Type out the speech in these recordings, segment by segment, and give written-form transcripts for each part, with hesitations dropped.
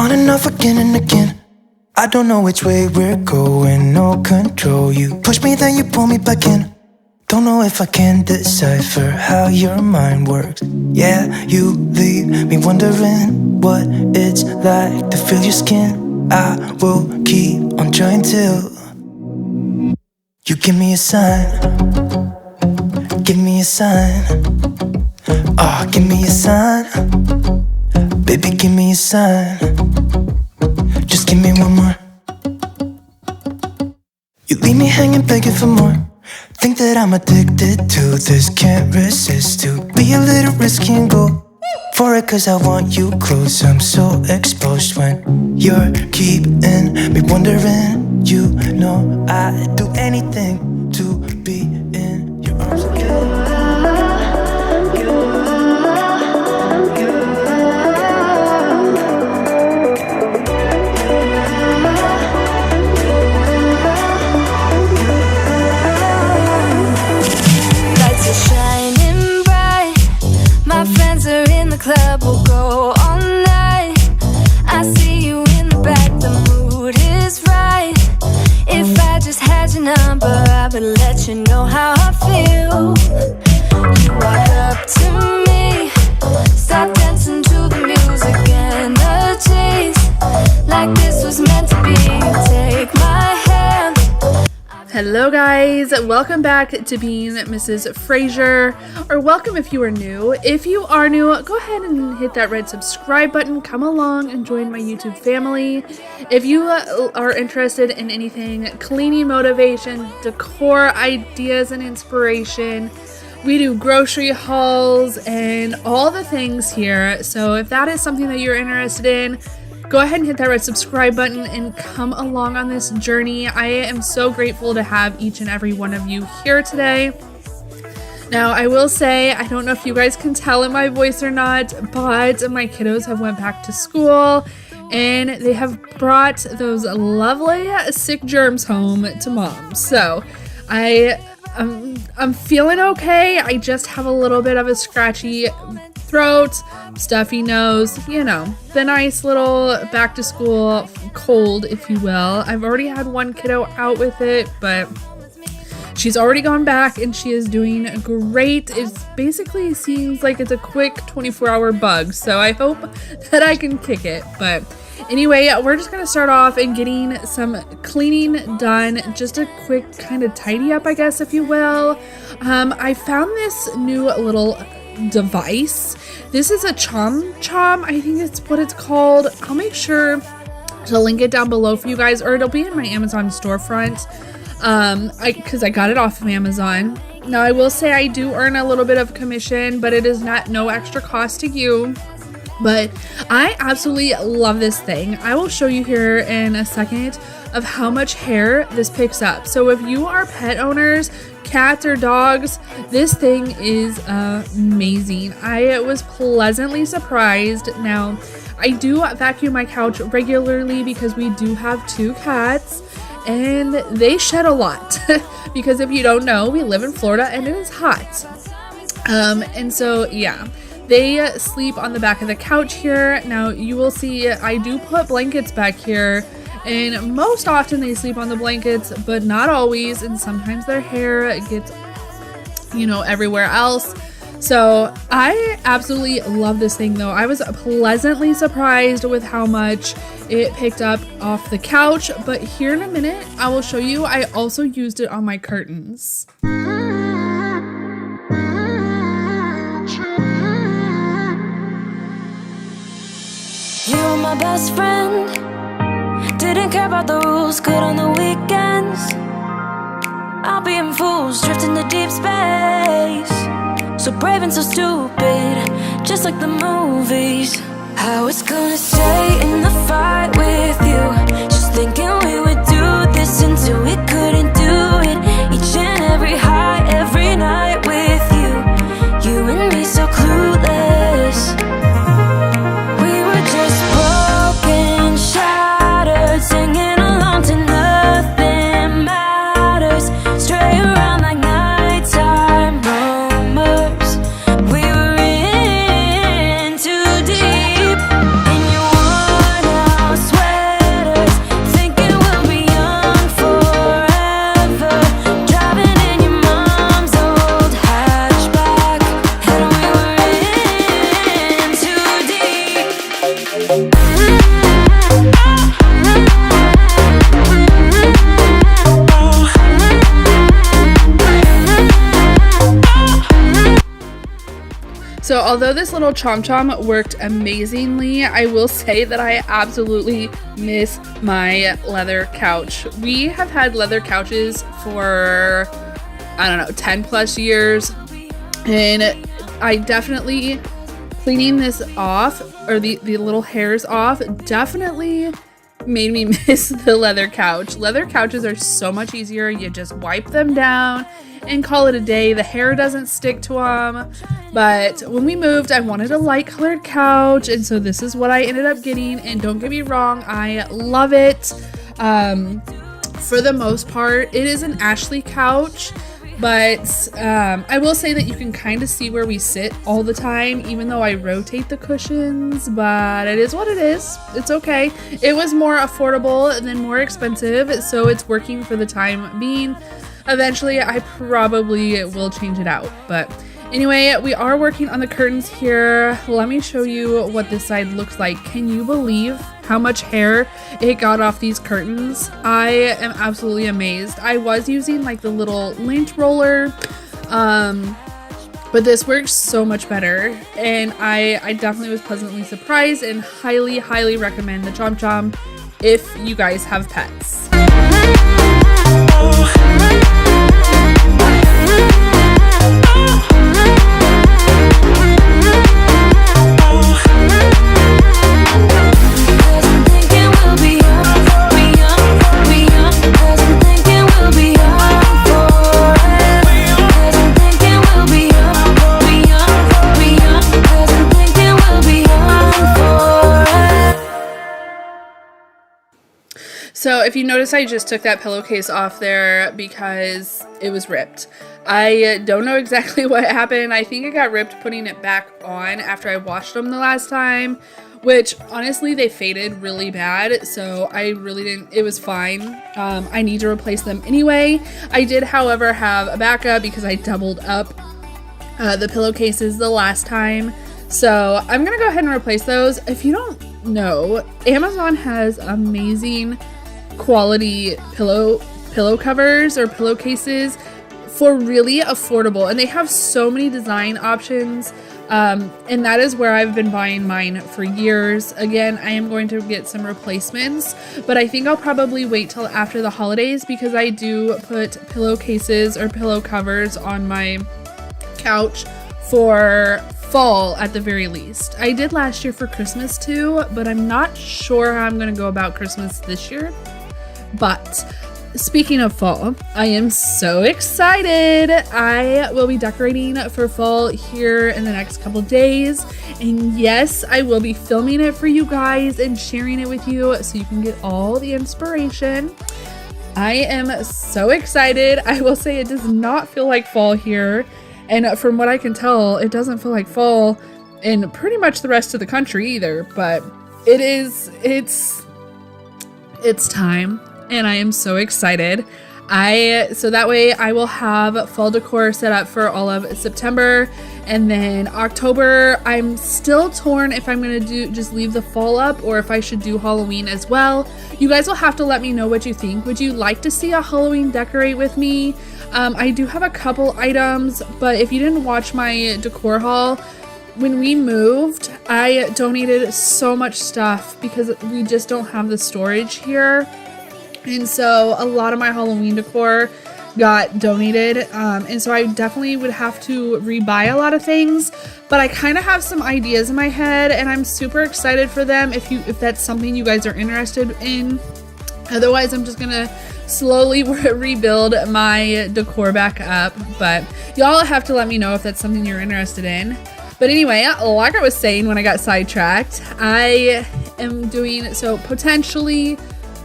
On and off again and again. I don't know which way we're going, no control. You push me, then you pull me back in. Don't know if I can decipher how your mind works. Yeah, you leave me wondering what it's like to feel your skin. I will keep on trying till you give me a sign. Give me a sign. Oh, give me a sign. Baby, give me a sign. Just give me one more. You leave me hanging, begging for more. Think that I'm addicted to this, can't resist to be a little risky and go for it, cause I want you close. I'm so exposed when you're keeping me wondering. You know I'd do anything to be in your arms again. Club will go all night. I see you in the back, the mood is right. If I just had your number, I would let you know how I feel. You walk up to me, start dancing to the music, energies like this was meant to be. Take my hand. Hello guys, welcome back to Being Mrs. Fraser, or welcome if you are new. If you are new, go ahead and hit that red subscribe button, come along and join my YouTube family. If you are interested in anything cleaning motivation, decor ideas and inspiration, we do grocery hauls and all the things here. So if that is something that you're interested in, go ahead and hit that red subscribe button and come along on this journey. I am so grateful to have each and every one of you here today. Now, I will say, I don't know if you guys can tell in my voice or not, but my kiddos have went back to school and they have brought those lovely sick germs home to mom. So I'm feeling okay. I just have a little bit of a scratchy throat, stuffy nose, you know, the nice little back to school cold, if you will. I've already had one kiddo out with it, but she's already gone back and she is doing great. It basically seems like it's a quick 24-hour bug, so I hope that I can kick it. But anyway, we're just going to start off and getting some cleaning done. Just a quick kind of tidy up, I guess, if you will. I found this new little device. This is a chom, I think it's what it's called. I'll make sure to link it down below for you guys, or it'll be in my Amazon storefront, because I got it off of Amazon. Now, I will say I do earn a little bit of commission, but it is no extra cost to you. But I absolutely love this thing. I will show you here in a second of how much hair this picks up. So if you are pet owners, cats or dogs, this thing is amazing. I was pleasantly surprised. Now, I do vacuum my couch regularly because we do have 2 cats and they shed a lot. Because if you don't know, we live in Florida and it is hot. And so, yeah. They sleep on the back of the couch here. Now, you will see I do put blankets back here, and most often they sleep on the blankets, but not always, and sometimes their hair gets, you know, everywhere else. So I absolutely love this thing, though. I was pleasantly surprised with how much it picked up off the couch, but here in a minute, I will show you. I also used it on my curtains. You were my best friend. Didn't care about the rules, good on the weekends. I'll be in fools, drifting to deep space. So brave and so stupid, just like the movies. I was gonna stay in the fight with you, just thinking we would do this until we couldn't do it. Each and every high, every night with you. You and me so clueless. Singing along to nothing matters. Stray around like nighttime rumors. We were in too deep. And you wanna So although this little chom chom worked amazingly, I will say that I absolutely miss my leather couch. We have had leather couches for, I don't know, 10 plus years. And I definitely, cleaning this off, or the little hairs off, definitely made me miss the leather couch. Leather couches are so much easier. You just wipe them down and call it a day. The hair doesn't stick to them. But when we moved, I wanted a light colored couch, and so this is what I ended up getting. And don't get me wrong, I love it. For the most part, it is an Ashley couch. But I will say that you can kind of see where we sit all the time, even though I rotate the cushions, but it is what it is. It's okay. It was more affordable than more expensive, so it's working for the time being. Eventually, I probably will change it out, but anyway, we are working on the curtains here. Let me show you what this side looks like. Can you believe how much hair it got off these curtains? I am absolutely amazed. I was using like the little lint roller, but this works so much better, and I definitely was pleasantly surprised and highly, highly recommend the Chom Chom if you guys have pets. So if you notice, I just took that pillowcase off there because it was ripped. I don't know exactly what happened. I think it got ripped putting it back on after I washed them the last time, which honestly they faded really bad, so I really didn't, it was fine. I need to replace them anyway. I did, however, have a backup because I doubled up the pillowcases the last time. So I'm gonna go ahead and replace those. If you don't know, Amazon has amazing quality pillow covers or pillowcases for really affordable, and they have so many design options, and that is where I've been buying mine for years. Again, I am going to get some replacements, but I think I'll probably wait till after the holidays because I do put pillowcases or pillow covers on my couch for fall at the very least. I did last year for Christmas too, but I'm not sure how I'm going to go about Christmas this year. But speaking of fall, I am so excited. I will be decorating for fall here in the next couple days. And yes, I will be filming it for you guys and sharing it with you so you can get all the inspiration. I am so excited. I will say it does not feel like fall here. And from what I can tell, it doesn't feel like fall in pretty much the rest of the country either. But it's time. And I am so excited. So that way I will have fall decor set up for all of September, and then October I'm still torn if I'm gonna just leave the fall up or if I should do Halloween as well. You guys will have to let me know what you think. Would you like to see a Halloween decorate with me? I do have a couple items, but if you didn't watch my decor haul, when we moved, I donated so much stuff because we just don't have the storage here. And so a lot of my Halloween decor got donated. And so I definitely would have to rebuy a lot of things, but I kind of have some ideas in my head and I'm super excited for them if that's something you guys are interested in. Otherwise, I'm just gonna slowly rebuild my decor back up, but y'all have to let me know if that's something you're interested in. But anyway, like I was saying when I got sidetracked, I am doing, so potentially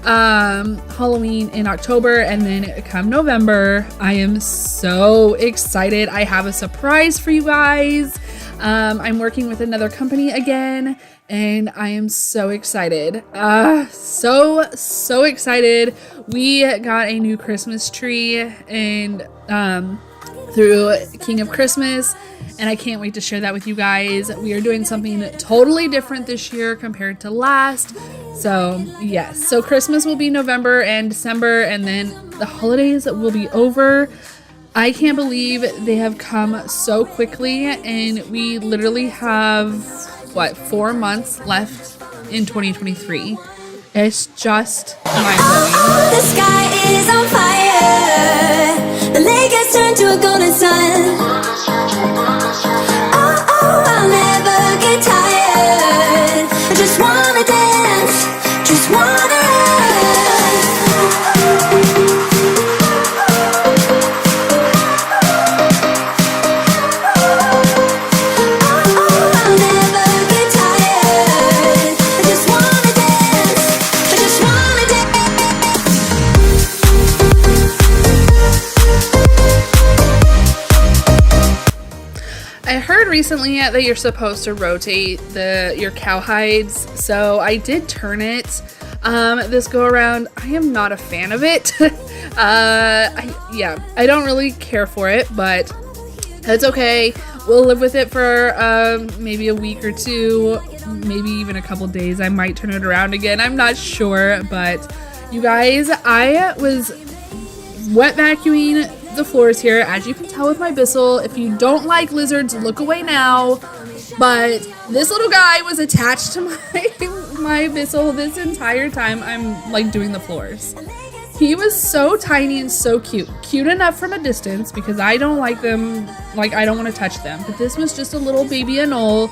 Halloween in October, and then come November, I am so excited. I have a surprise for you guys. I'm working with another company again, and I am so excited. So excited. We got a new Christmas tree and through King of Christmas, and I can't wait to share that with you guys. We are doing something totally different this year compared to last. So yes, so Christmas will be November and December, and then the holidays will be over. I can't believe they have come so quickly, and we literally have, 4 months left in 2023. It's just mind-blowing. The sky is on fire. The lake has turned to a golden sun. I'll never get tired. I just wanna dance, just wanna recently that you're supposed to rotate your cowhides, so I did turn it this go around. I am not a fan of it. I don't really care for it, but that's okay. We'll live with it for maybe a week or two, maybe even a couple days. I might turn it around again, I'm not sure. But you guys, I was wet vacuuming the floors here, as you can tell with my Bissell. If you don't like lizards, look away now. But this little guy was attached to my Bissell this entire time I'm like doing the floors. He was so tiny and so cute enough from a distance, because I don't like them, like I don't want to touch them. But this was just a little baby anole.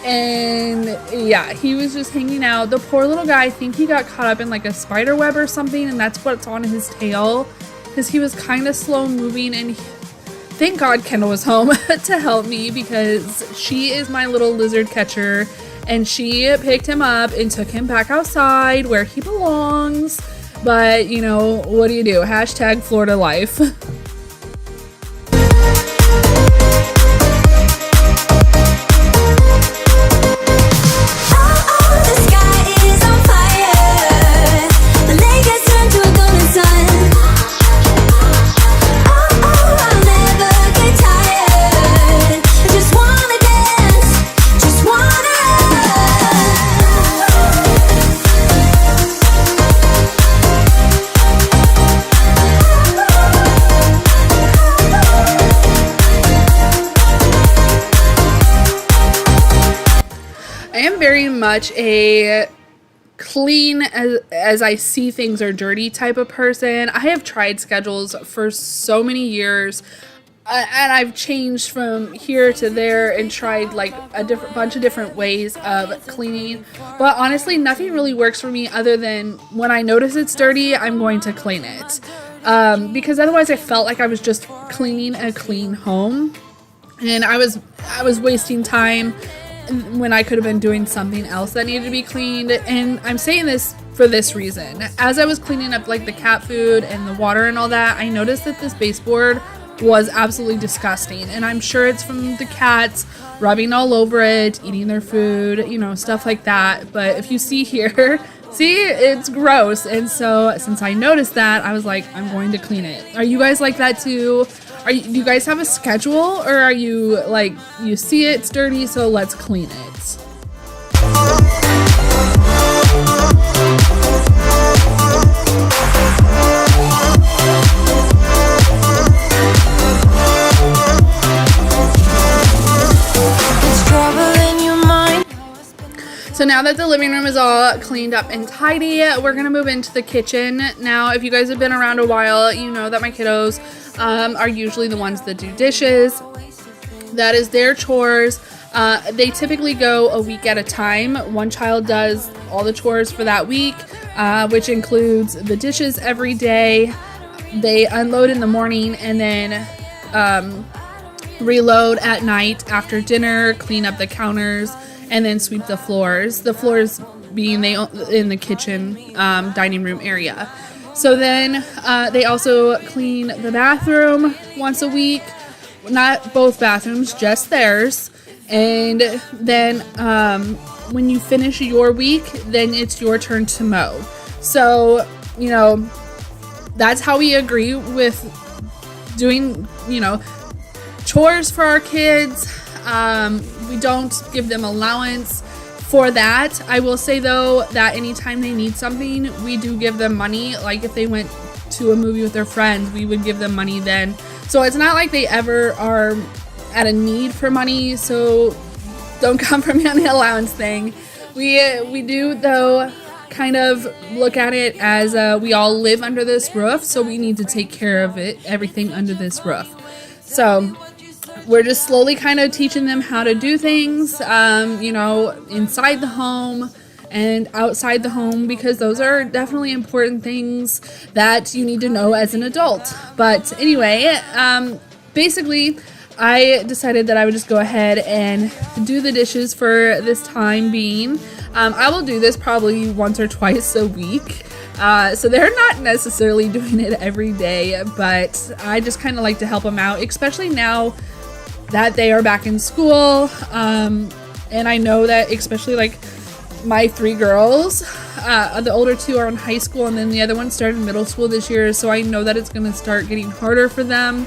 And yeah, he was just hanging out. The poor little guy, I think he got caught up in like a spider web or something, and that's what's on his tail, because he was kind of slow moving. And thank God Kendall was home to help me, because she is my little lizard catcher, and she picked him up and took him back outside where he belongs. But you know, what do you do? Hashtag Florida life. Much a clean as I see things are dirty type of person. I have tried schedules for so many years, and I've changed from here to there and tried like a bunch of different ways of cleaning, but honestly nothing really works for me other than when I notice it's dirty, I'm going to clean it, because otherwise I felt like I was just cleaning a clean home, and I was wasting time when I could have been doing something else that needed to be cleaned. And I'm saying this for this reason. As I was cleaning up like the cat food and the water and all that, I noticed that this baseboard was absolutely disgusting. And I'm sure it's from the cats rubbing all over it, eating their food, you know, stuff like that. But if you see here, see, it's gross. And so since I noticed that, I was like, I'm going to clean it. Are you guys like that too? Do you guys have a schedule, or are you like, you see it's dirty, so let's clean it? So now that the living room is all cleaned up and tidy, we're gonna move into the kitchen. Now, if you guys have been around a while, you know that my kiddos are usually the ones that do dishes. That is their chores. They typically go a week at a time. One child does all the chores for that week, which includes the dishes every day. They unload in the morning and then reload at night after dinner, clean up the counters, and then sweep the floors. The floors being in the kitchen, dining room area. So then they also clean the bathroom once a week. Not both bathrooms, just theirs. And then when you finish your week, then it's your turn to mow. So, you know, that's how we agree with doing, you know, chores for our kids. We don't give them allowance for that. I will say though that anytime they need something, we do give them money. Like if they went to a movie with their friends, we would give them money then. So it's not like they ever are at a need for money, so don't come for me on the allowance thing. We do, though, kind of look at it as we all live under this roof, so we need to take care of it, everything under this roof. So we're just slowly kind of teaching them how to do things, you know, inside the home and outside the home, because those are definitely important things that you need to know as an adult. But anyway, basically, I decided that I would just go ahead and do the dishes for this time being. I will do this probably once or twice a week. So they're not necessarily doing it every day, but I just kind of like to help them out, especially now that they are back in school. And I know that especially like my 3 girls, the older 2 are in high school, and then the other one started middle school this year. So I know that it's going to start getting harder for them.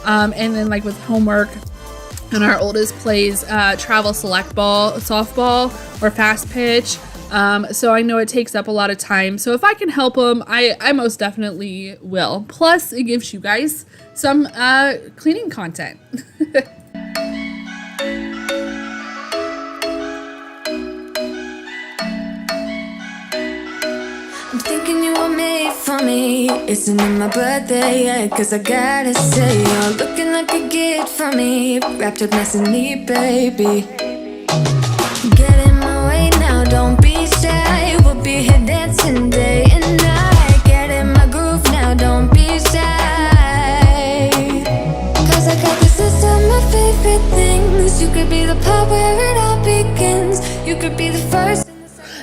And then like with homework, and our oldest plays travel select ball, softball, or fast pitch. So I know it takes up a lot of time. So if I can help them, I most definitely will. Plus, it gives you guys some cleaning content. I'm thinking you were made for me. Isn't it my birthday yet? Cause I gotta say, you're looking like a gift for me. Wrapped up nice and neat, baby. Get in my way now, don't be shy. We'll be here dancing day and night. Get in my groove now, don't be shy. Cause I got this list of my favorite things. You could be the part where it all begins. You could be the first.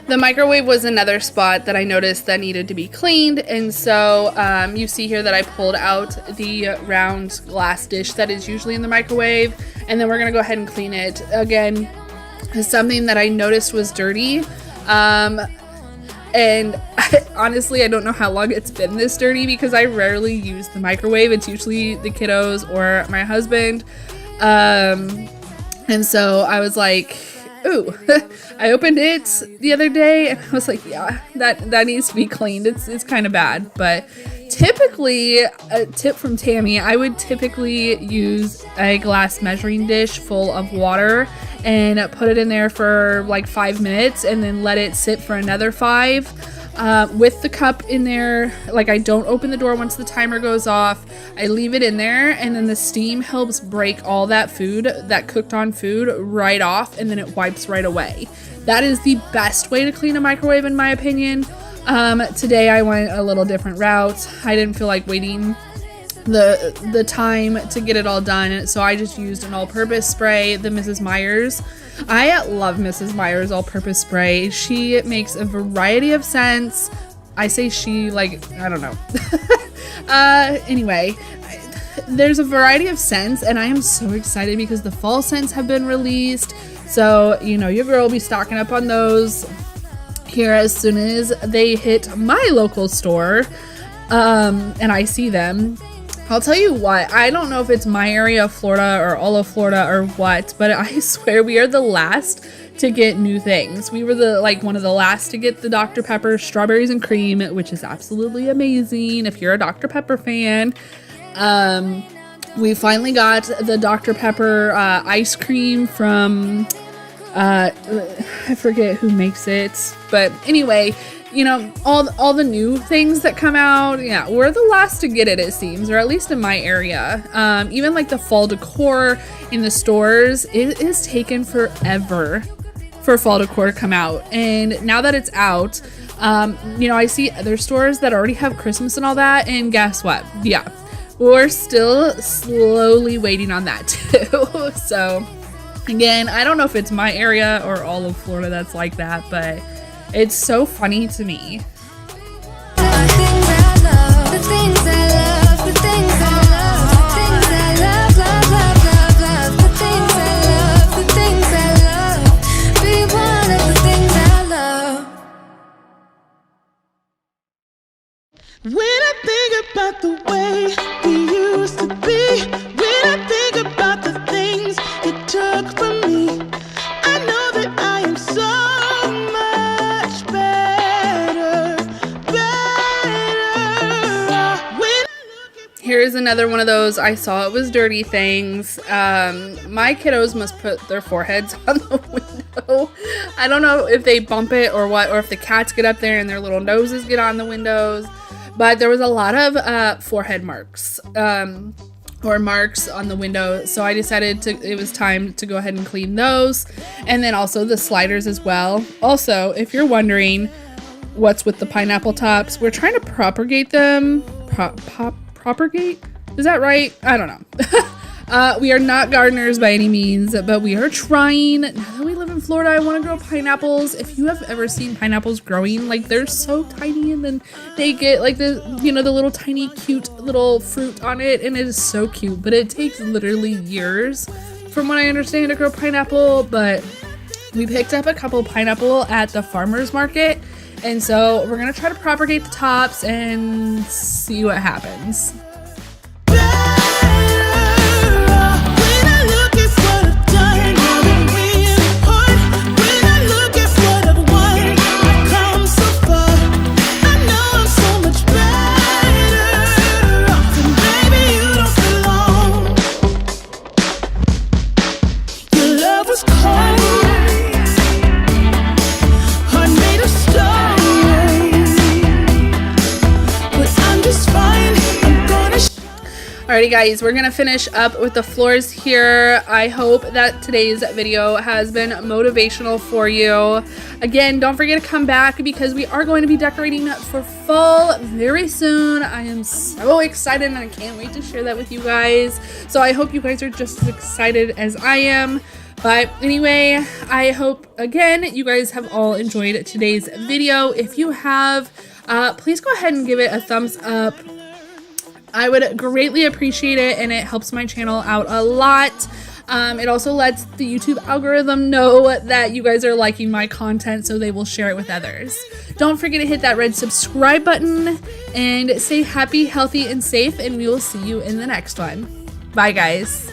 The microwave was another spot that I noticed that needed to be cleaned, and so you see here that I pulled out the round glass dish that is usually in the microwave, and then we're gonna go ahead and clean it. Again, something that I noticed was dirty, and honestly I don't know how long it's been this dirty because I rarely use the microwave. It's usually the kiddos or my husband, and so I was like, ooh. I opened it the other day and I was like, yeah, that needs to be cleaned. It's kind of bad. But typically, a tip from Tammy, I would typically use a glass measuring dish full of water and put it in there for like 5 minutes and then let it sit for another 5. With the cup in there, like I don't open the door once the timer goes off. I leave it in there, and then the steam helps break all that food, that cooked on food, right off, and then it wipes right away. That is the best way to clean a microwave, in my opinion. Today I went a little different route. I didn't feel like waiting the time to get it all done, so I just used an all-purpose spray, the Mrs. Meyer's. I love Mrs. Meyer's all-purpose spray. She makes a variety of scents. I say she, like, I don't know. Anyway, there's a variety of scents, and I am so excited because the fall scents have been released. So, you know, your girl will be stocking up on those here as soon as they hit my local store, and I see them. I'll tell you what, I don't know if it's my area of Florida or all of Florida or what, but I swear we are the last to get new things. We were one of the last to get the Dr. Pepper strawberries and cream, which is absolutely amazing if you're a Dr. Pepper fan. We finally got the Dr. Pepper ice cream from, I forget who makes it, but anyway, you know, all the new things that come out, yeah, we're the last to get it, it seems, or at least in my area. Even like the fall decor in the stores, it is taken forever for fall decor to come out. And now that it's out, you know, I see other stores that already have Christmas and all that, and guess what? Yeah, we're still slowly waiting on that too. So again, I don't know if it's my area or all of Florida that's like that, but it's so funny to me. When I think about the way we used to be, when I think about the things you took from me, I know that I am so much better. another one of those I saw it was dirty things. My kiddos must put their foreheads on the window. I don't know if they bump it or what, or if the cats get up there and their little noses get on the windows. But there was a lot of forehead marks. Or marks on the window, so I decided it was time to go ahead and clean those, and then also the sliders as well. Also, if you're wondering what's with the pineapple tops, we're trying to propagate them. Propagate? Is that right? I don't know. We are not gardeners by any means, but we are trying. Now that we live in Florida, I want to grow pineapples. If you have ever seen pineapples growing, like they're so tiny, and then they get like the little tiny cute little fruit on it, and it is so cute, but it takes literally years from what I understand to grow pineapple. But we picked up a couple pineapple at the farmer's market, and so we're gonna try to propagate the tops and see what happens. Alrighty guys, we're gonna finish up with the floors here. I hope that today's video has been motivational for you. Again, don't forget to come back because we are going to be decorating for fall very soon. I am so excited and I can't wait to share that with you guys. So I hope you guys are just as excited as I am. But anyway, I hope, again, you guys have all enjoyed today's video. If you have, please go ahead and give it a thumbs up. I would greatly appreciate it, and it helps my channel out a lot. It also lets the YouTube algorithm know that you guys are liking my content, so they will share it with others. Don't forget to hit that red subscribe button and stay happy, healthy, and safe, and we will see you in the next one. Bye, guys.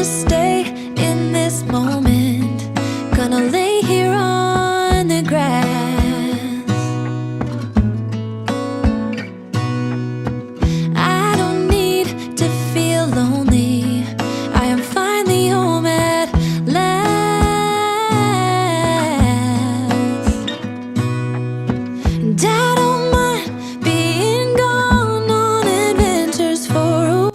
Stay in this moment, gonna lay here on the grass. I don't need to feel lonely, I am finally home at last. And I don't mind being gone on adventures for a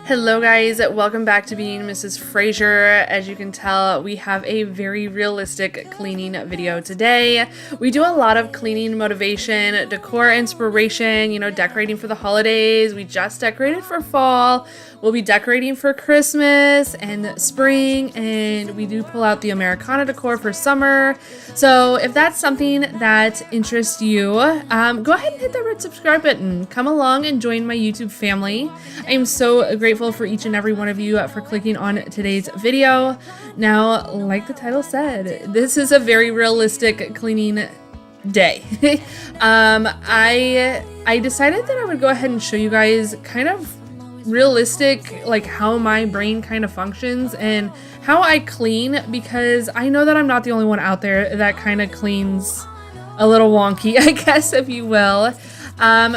Hello guys, welcome back to Being Mrs. Fraser. As you can tell, we have a very realistic cleaning video today. We do a lot of cleaning motivation, decor inspiration, decorating for the holidays. We just decorated for fall. We'll be decorating for Christmas and spring, and we do pull out the Americana decor for summer. So if that's something that interests you, go ahead and hit that red subscribe button. Come along and join my YouTube family. I am so grateful for each and every one of you for clicking on today's video. Now, like the title said, this is a very realistic cleaning day. I decided that I would go ahead and show you guys kind of realistic, like how my brain kind of functions and how I clean, because I know that I'm not the only one out there that kind of cleans a little wonky, I guess, if you will.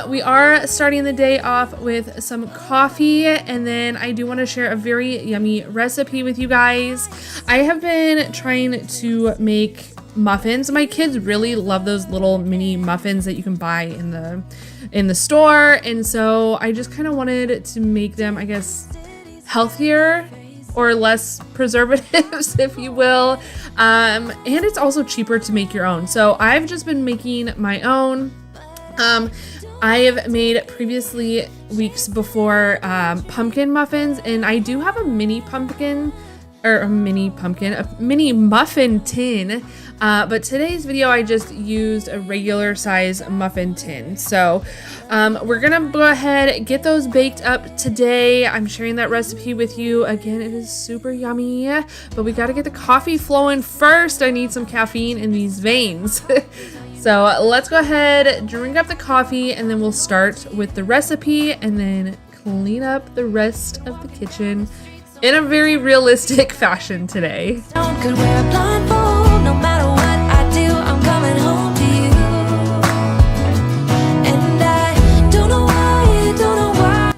We are starting the day off with some coffee, and then I do want to share a very yummy recipe with you guys. I have been trying to make muffins. My kids really love those little mini muffins that you can buy in the store, and so I just kind of wanted to make them, I guess, healthier or less preservatives, if you will, and it's also cheaper to make your own. So I've just been making my own. I have made previously weeks before pumpkin muffins, and I do have a mini pumpkin or a mini pumpkin, a mini muffin tin. But today's video, I just used a regular size muffin tin. So we're gonna go ahead, get those baked up today. I'm sharing that recipe with you. Again, it is super yummy, but we gotta get the coffee flowing first. I need some caffeine in these veins. So let's go ahead, drink up the coffee, and then we'll start with the recipe and then clean up the rest of the kitchen in a very realistic fashion today. Could wear a blindfold, no matter what I do, I'm coming home to you. And I don't know why.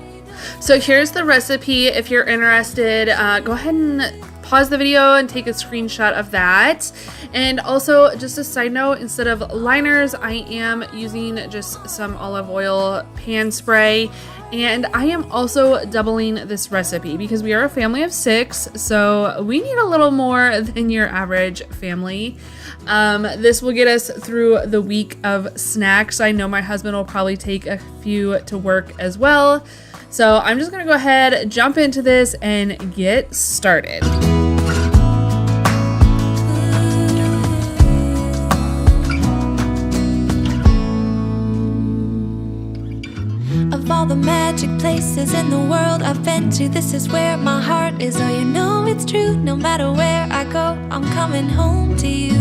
So here's the recipe. If you're interested, go ahead and pause the video and take a screenshot of that. And also, just a side note, instead of liners, I am using just some olive oil pan spray. And I am also doubling this recipe because we are a family of 6, so we need a little more than your average family. This will get us through the week of snacks. I know my husband will probably take a few to work as well. So I'm just gonna go ahead, jump into this, and get started. Of all the magic places in the world I've been to, this is where my heart is. Oh, you know it's true. No matter where I go, I'm coming home to you.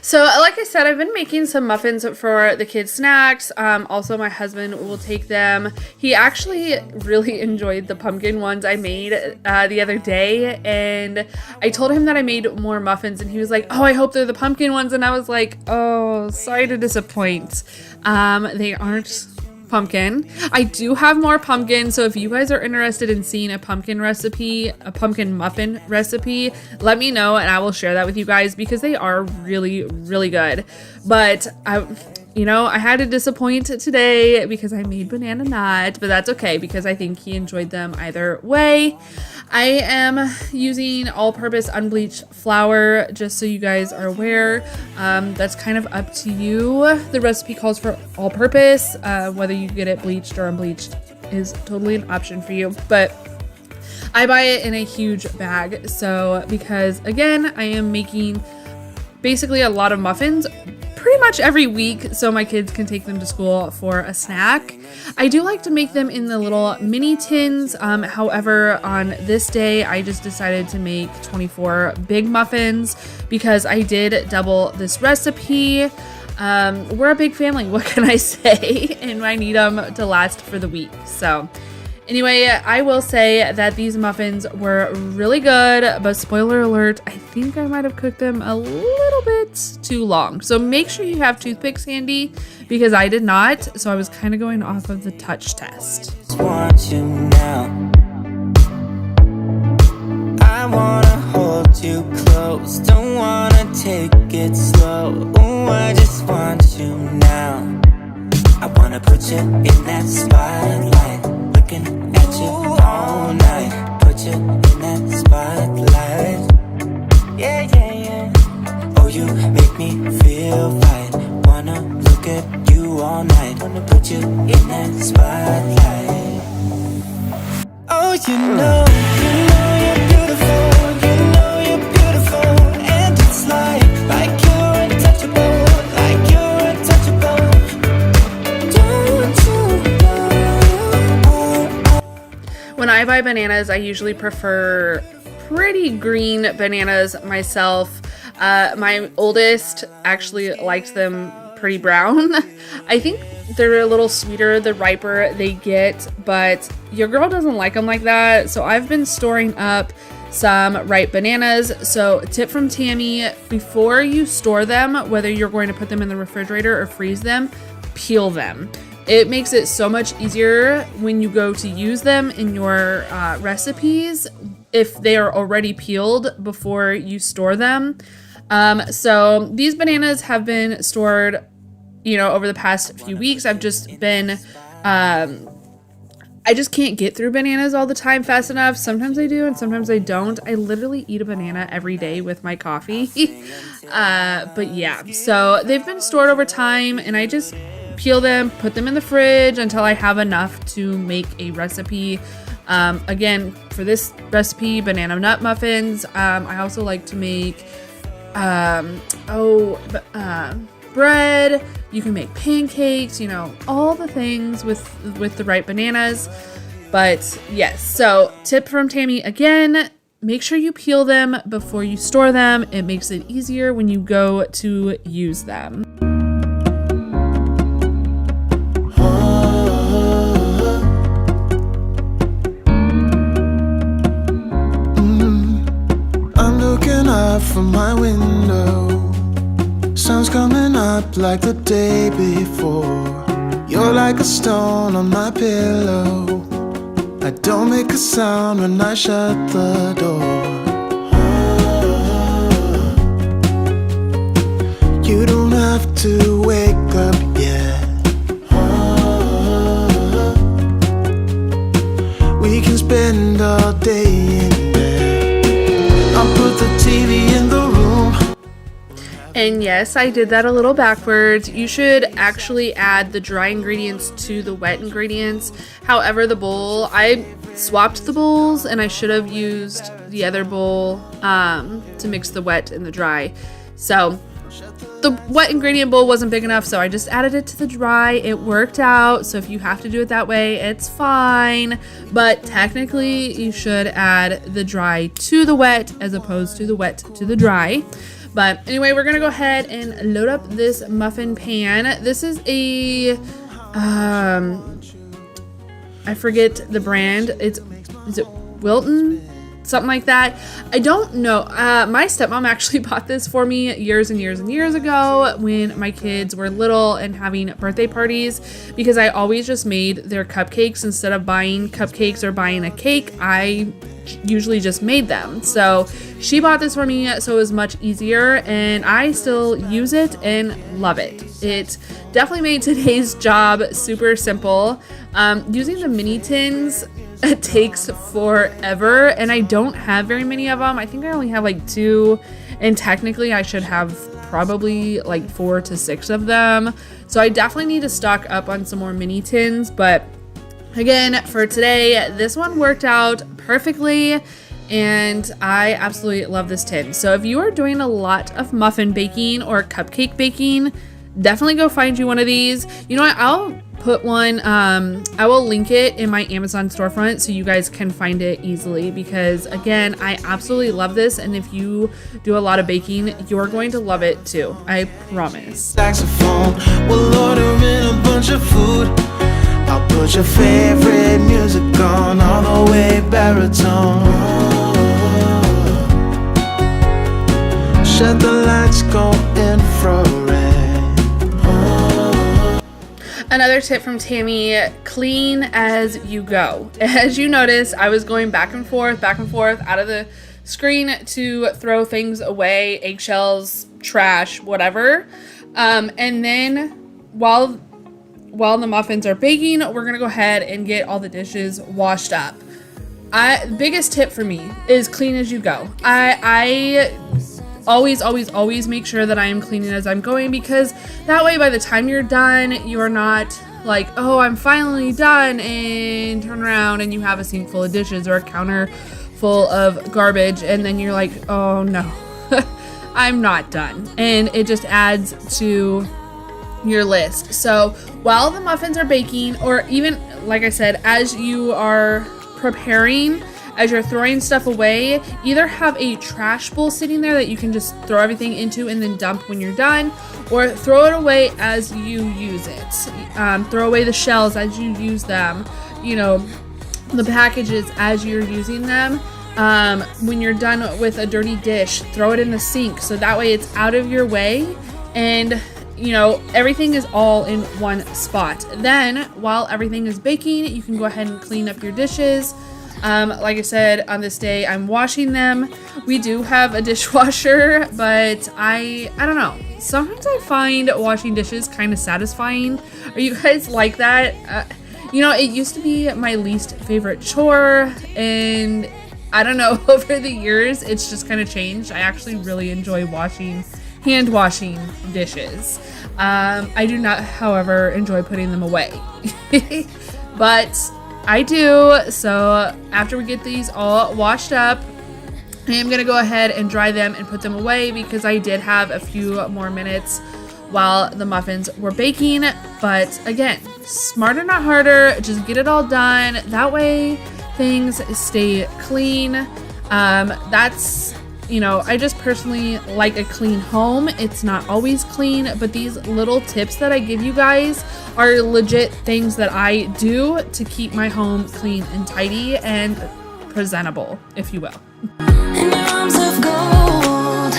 So like I said, I've been making some muffins for the kids' snacks. Also, my husband will take them. He actually really enjoyed the pumpkin ones I made the other day. And I told him that I made more muffins and he was like, oh, I hope they're the pumpkin ones. And I was like, oh, sorry to disappoint. They aren't pumpkin. I do have more pumpkin, so if you guys are interested in seeing a pumpkin recipe, a pumpkin muffin recipe, let me know and I will share that with you guys because they are really, really good. But I had to disappoint today because I made banana nut, but that's okay because I think he enjoyed them either way. I am using all-purpose unbleached flour, just so you guys are aware. That's kind of up to you. The recipe calls for all-purpose. Whether you get it bleached or unbleached is totally an option for you, but I buy it in a huge bag. So because again, I am making basically a lot of muffins pretty much every week so my kids can take them to school for a snack. I do like to make them in the little mini tins. However, on this day, I just decided to make 24 big muffins because I did double this recipe. We're a big family, what can I say? And I need them to last for the week. So anyway, I will say that these muffins were really good, but spoiler alert, I think I might have cooked them a little bit too long. So make sure you have toothpicks handy because I did not. So I was kind of going off of the touch test. Want you now. I wanna hold you close. Don't wanna take it slow. Ooh, I just want you now. I wanna put you in that spotlight. Looking at you all night. Put you in that spotlight. Yeah, yeah, yeah. Oh, you make me feel right. Wanna look at you all night. Wanna put you in that spotlight. Oh, you know you're beautiful. You know you're beautiful. And it's like you're untouchable. Like you're untouchable. Don't you know? When I buy bananas, I usually prefer pretty green bananas myself. My oldest actually likes them pretty brown. I think they're a little sweeter the riper they get, but your girl doesn't like them like that. So I've been storing up some ripe bananas. So tip from Tammy, before you store them, whether you're going to put them in the refrigerator or freeze them, peel them. It makes it so much easier when you go to use them in your recipes if they are already peeled before you store them. So these bananas have been stored, over the past few weeks. I've just been, I just can't get through bananas all the time fast enough. Sometimes I do and sometimes I don't. I literally eat a banana every day with my coffee. But yeah, so they've been stored over time and I just peel them, put them in the fridge until I have enough to make a recipe. Again, for this recipe, banana nut muffins. I also like to make bread. You can make pancakes, you know, all the things with the right bananas. But yes, so tip from Tammy again, make sure you peel them before you store them. It makes it easier when you go to use them. I'm looking up from my window. Sun's coming up like the day before. You're like a stone on my pillow. I don't make a sound when I shut the door. You don't have to wake up yet. We can spend all day in bed. I'll put the TV in the room. And yes, I did that a little backwards. You should actually add the dry ingredients to the wet ingredients. However, the bowl, I swapped the bowls and I should have used the other bowl to mix the wet and the dry. So the wet ingredient bowl wasn't big enough, so I just added it to the dry. It worked out. So if you have to do it that way, it's fine. But technically, you should add the dry to the wet as opposed to the wet to the dry. But anyway, we're gonna go ahead and load up this muffin pan. This is a, I forget the brand. Is it Wilton? Something like that. I don't know. My stepmom actually bought this for me years and years and years ago when my kids were little and having birthday parties, because I always just made their cupcakes. Instead of buying cupcakes or buying a cake, I usually just made them. So she bought this for me so it was much easier, and I still use it and love it. It definitely made today's job super simple. Using the mini tins, it takes forever, and I don't have very many of them. I think I only have like 2, and technically I should have probably like 4 to 6 of them. So I definitely need to stock up on some more mini tins. But again, for today, this one worked out perfectly, and I absolutely love this tin. So if you are doing a lot of muffin baking or cupcake baking, definitely go find you one of these. You know what? I'll put one, I will link it in my Amazon storefront so you guys can find it easily, because again, I absolutely love this, and if you do a lot of baking, you're going to love it too. I promise. Saxophone, we'll order in a bunch of food. I'll put your favorite music on all the way baritone. Shut the lights, go infrared. Another tip from Tammy, clean as you go. As you notice, I was going back and forth out of the screen to throw things away, eggshells, trash, whatever. And then while the muffins are baking, we're gonna go ahead and get all the dishes washed up. Biggest tip for me is clean as you go. I always make sure that I am cleaning as I'm going, because that way by the time you're done, you're not like, oh, I'm finally done, and turn around and you have a sink full of dishes or a counter full of garbage, and then you're like, oh no, I'm not done. And it just adds to your list. So while the muffins are baking, or even like I said, as you are preparing, as you're throwing stuff away, either have a trash bowl sitting there that you can just throw everything into and then dump when you're done, or throw it away as you use it. Throw away the shells as you use them, you know, the packages as you're using them. When you're done with a dirty dish, throw it in the sink, so that way it's out of your way, and you know, everything is all in one spot. Then while everything is baking, you can go ahead and clean up your dishes. Like I said, on this day, I'm washing them. We do have a dishwasher, but I don't know. Sometimes I find washing dishes kind of satisfying. Are you guys like that? You know, it used to be my least favorite chore, and I don't know, over the years, it's just kind of changed. I actually really enjoy washing hand washing dishes. I do not, however, enjoy putting them away, but I do. So after we get these all washed up, I am going to go ahead and dry them and put them away because I did have a few more minutes while the muffins were baking. But again, smarter, not harder. Just get it all done. That way things stay clean. That's, you know, I just personally like a clean home. It's not always clean, but these little tips that I give you guys are legit things that I do to keep my home clean and tidy and presentable, if you will. In your arms of gold,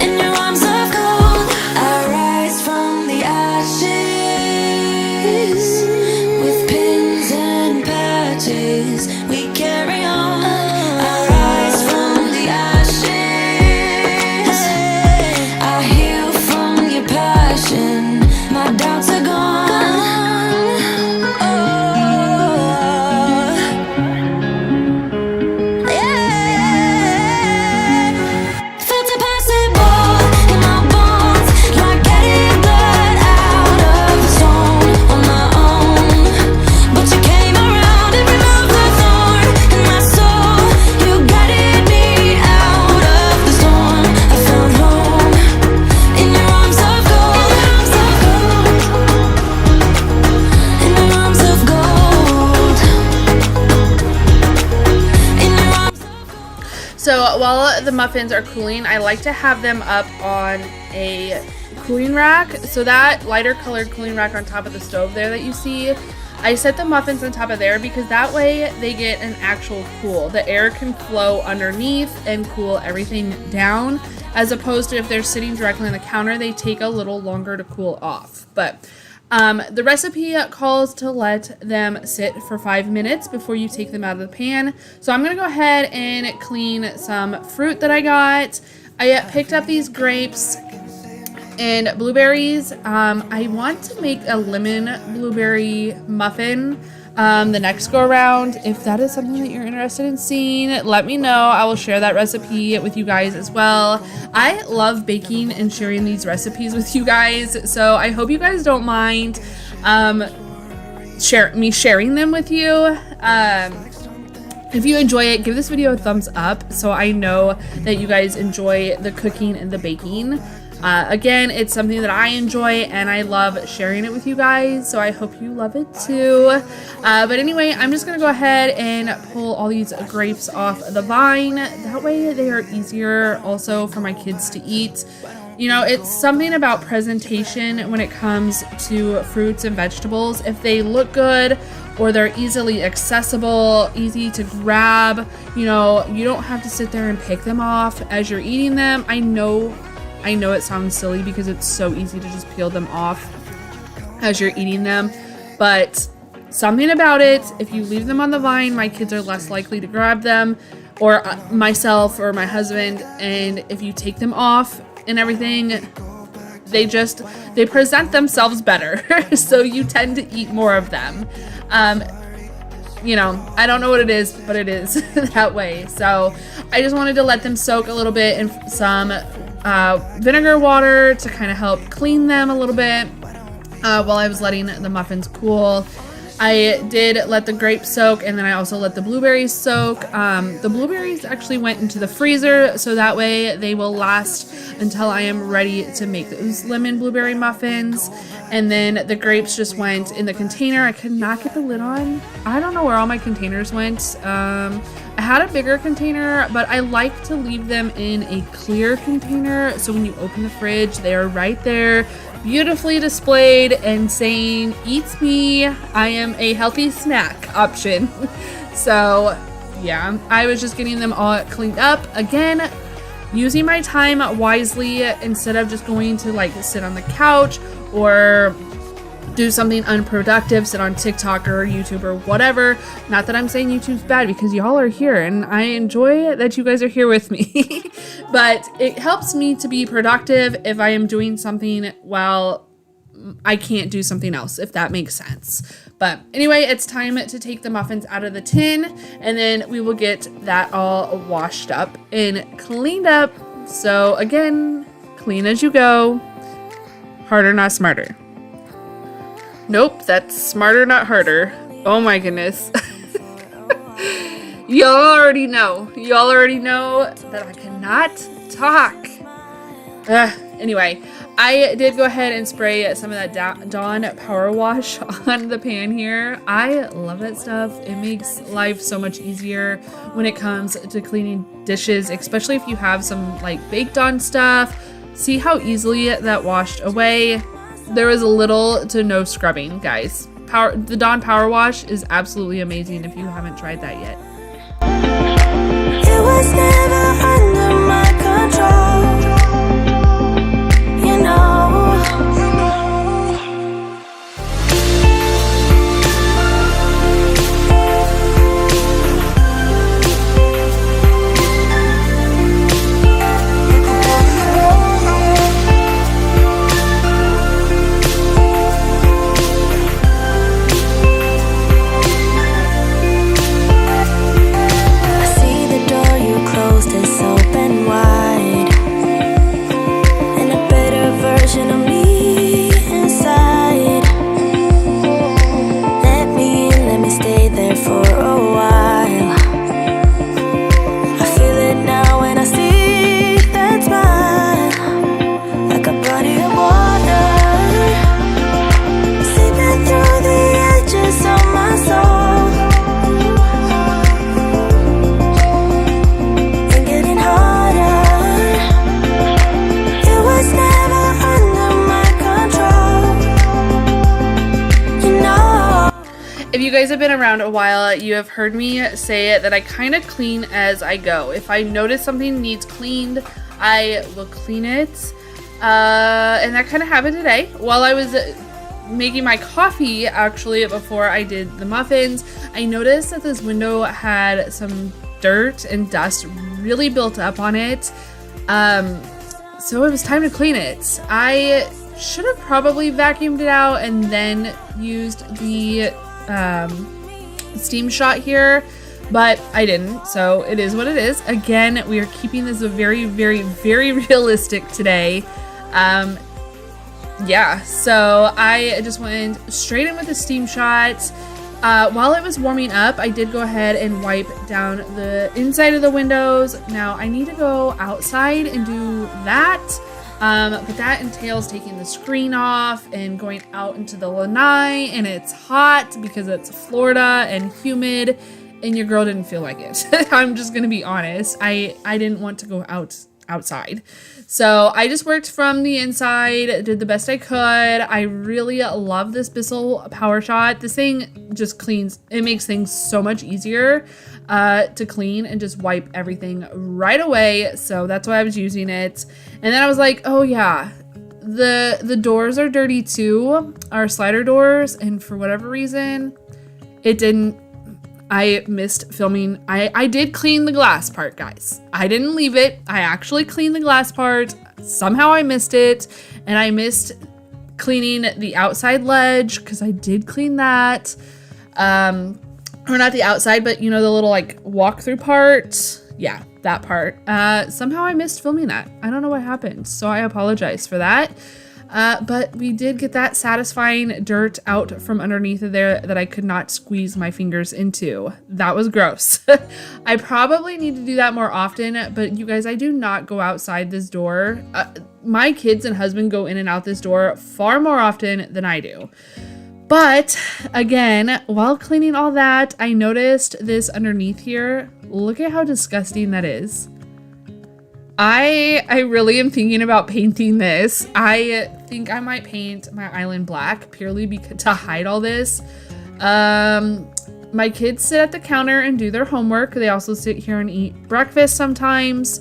in your arms of gold, I rise from the ashes with pins and patches. We carry on. I rise from the ashes. I heal from your passion. My doubts are gone. So while the muffins are cooling, I like to have them up on a cooling rack. So that lighter colored cooling rack on top of the stove there that you see, I set the muffins on top of there because that way they get an actual cool. The air can flow underneath and cool everything down, as opposed to if they're sitting directly on the counter, they take a little longer to cool off. But the recipe calls to let them sit for 5 minutes before you take them out of the pan. So I'm going to go ahead and clean some fruit that I got. I picked up these grapes and blueberries. I want to make a lemon blueberry muffin the next go around. If that is something that you're interested in seeing, let me know. I will share that recipe with you guys as well. I love baking and sharing these recipes with you guys, so I hope you guys don't mind sharing them with you. If you enjoy it, give this video a thumbs up so I know that you guys enjoy the cooking and the baking. Again, it's something that I enjoy and I love sharing it with you guys, so I hope you love it too. But anyway, I'm just going to go ahead and pull all these grapes off the vine. That way they are easier also for my kids to eat. You know, it's something about presentation when it comes to fruits and vegetables. If they look good or they're easily accessible, easy to grab, you know, you don't have to sit there and pick them off as you're eating them. I know it sounds silly because it's so easy to just peel them off as you're eating them, but something about it, if you leave them on the vine, my kids are less likely to grab them, or myself or my husband, and if you take them off and everything, they present themselves better, so you tend to eat more of them. You know, I don't know what it is, but it is that way. So I just wanted to let them soak a little bit in some vinegar water to kind of help clean them a little bit while I was letting the muffins cool. I did let the grapes soak, and then I also let the blueberries soak. The blueberries actually went into the freezer, so that way they will last until I am ready to make those lemon blueberry muffins. And then the grapes just went in the container. I could not get the lid on. I don't know where all my containers went. I had a bigger container, but I like to leave them in a clear container, so when you open the fridge, they are right there, beautifully displayed and saying, "Eat me, I am a healthy snack option." So yeah, I was just getting them all cleaned up. Again, using my time wisely instead of just going to like sit on the couch or do something unproductive, sit on TikTok or YouTube or whatever. Not that I'm saying YouTube's bad, because y'all are here and I enjoy that you guys are here with me. But it helps me to be productive if I am doing something while I can't do something else, if that makes sense. But anyway, it's time to take the muffins out of the tin, and then we will get that all washed up and cleaned up So again, clean as you go, harder, not smarter. Nope, that's smarter, not harder. Oh my goodness. Y'all already know that I cannot talk. Anyway, I did go ahead and spray some of that Dawn Power Wash on the pan here. I love that stuff. It makes life so much easier when it comes to cleaning dishes, especially if you have some like baked on stuff. See how easily that washed away? There was little to no scrubbing, guys. The Dawn Power Wash is absolutely amazing if you haven't tried that yet. It was never under my control, you know. If you guys have been around a while, you have heard me say that I kind of clean as I go. If I notice something needs cleaned, I will clean it. And that kind of happened today. While I was making my coffee, actually, before I did the muffins, I noticed that this window had some dirt and dust really built up on it. So it was time to clean it. I should have probably vacuumed it out and then used the steam shot here, but I didn't, so it is what it is. Again, we are keeping this very, very, very realistic today. Yeah, so I just went straight in with the steam shot. While it was warming up, I did go ahead and wipe down the inside of the windows. Now I need to go outside and do that. But that entails taking the screen off and going out into the lanai, and it's hot because it's Florida and humid, and your girl didn't feel like it. I'm just gonna be honest. I didn't want to go outside. So I just worked from the inside, did the best I could. I really love this Bissell Power Shot. This thing just cleans, it makes things so much easier to clean and just wipe everything right away. So that's why I was using it. And then I was like, oh yeah, the doors are dirty too, our slider doors. And for whatever reason, I missed filming. I did clean the glass part, guys. I didn't leave it. I actually cleaned the glass part. Somehow I missed it. And I missed cleaning the outside ledge because I did clean that. Or not the outside, but you know, the little like walk-through part. Yeah, that part. Somehow I missed filming that. I don't know what happened. So I apologize for that. But we did get that satisfying dirt out from underneath of there that I could not squeeze my fingers into. That was gross. I probably need to do that more often, but you guys, I do not go outside this door. My kids and husband go in and out this door far more often than I do. But again, while cleaning all that, I noticed this underneath here. Look at how disgusting that is. I really am thinking about painting this. I think I might paint my island black purely to hide all this. My kids sit at the counter and do their homework. They also sit here and eat breakfast sometimes.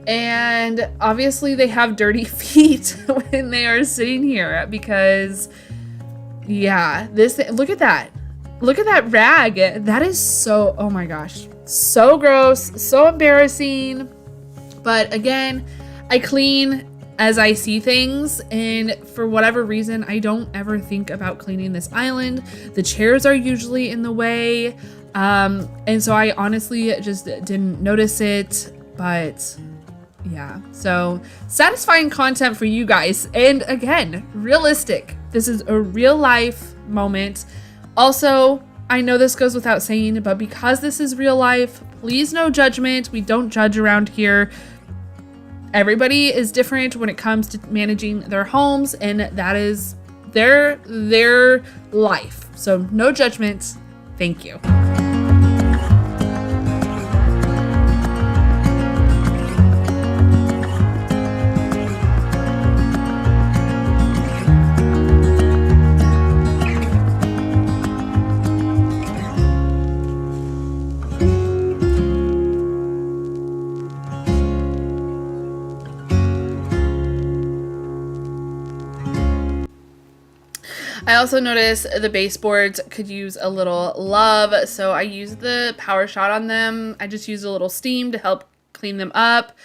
And obviously they have dirty feet when they are sitting here because, yeah, look at that. Look at that rag. That is so, oh my gosh, so gross, so embarrassing. But again, I clean as I see things, and for whatever reason, I don't ever think about cleaning this island. The chairs are usually in the way, and so I honestly just didn't notice it. But Yeah, so satisfying content for you guys. And again, realistic. This is a real life moment. Also, I know this goes without saying, but because this is real life, please no judgment. We don't judge around here. Everybody is different when it comes to managing their homes, and that is their life. So no judgment. Thank you. I also noticed the baseboards could use a little love, so I used the power shot on them. I just used a little steam to help clean them up.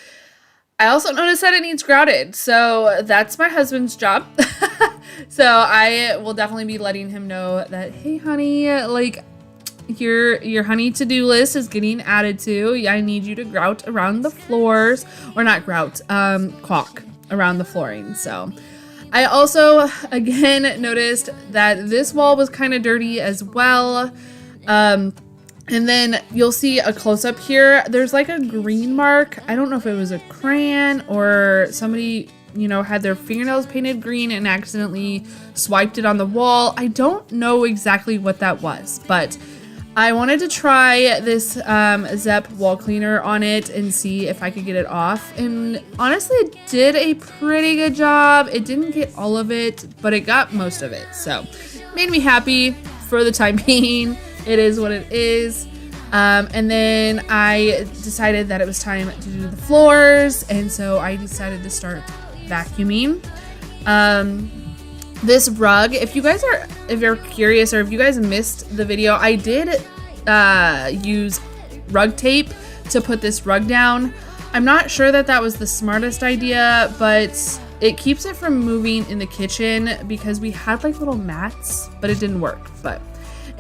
I also noticed that it needs grouted, so that's my husband's job. So I will definitely be letting him know that, hey honey, like your honey to-do list is getting added to. I need you to grout around the floors, or not grout, caulk around the flooring. So I also, again, noticed that this wall was kind of dirty as well. And then you'll see a close-up here. There's like a green mark. I don't know if it was a crayon or somebody, you know, had their fingernails painted green and accidentally swiped it on the wall. I don't know exactly what that was, but I wanted to try this Zep wall cleaner on it and see if I could get it off. And honestly, it did a pretty good job. It didn't get all of it, but it got most of it. So made me happy for the time being. It is what it is. And then I decided that it was time to do the floors. And so I decided to start vacuuming. This rug, if you're curious, or if you guys missed the video, I did use rug tape to put this rug down. I'm not sure that was the smartest idea, but it keeps it from moving in the kitchen because we had like little mats, but it didn't work. But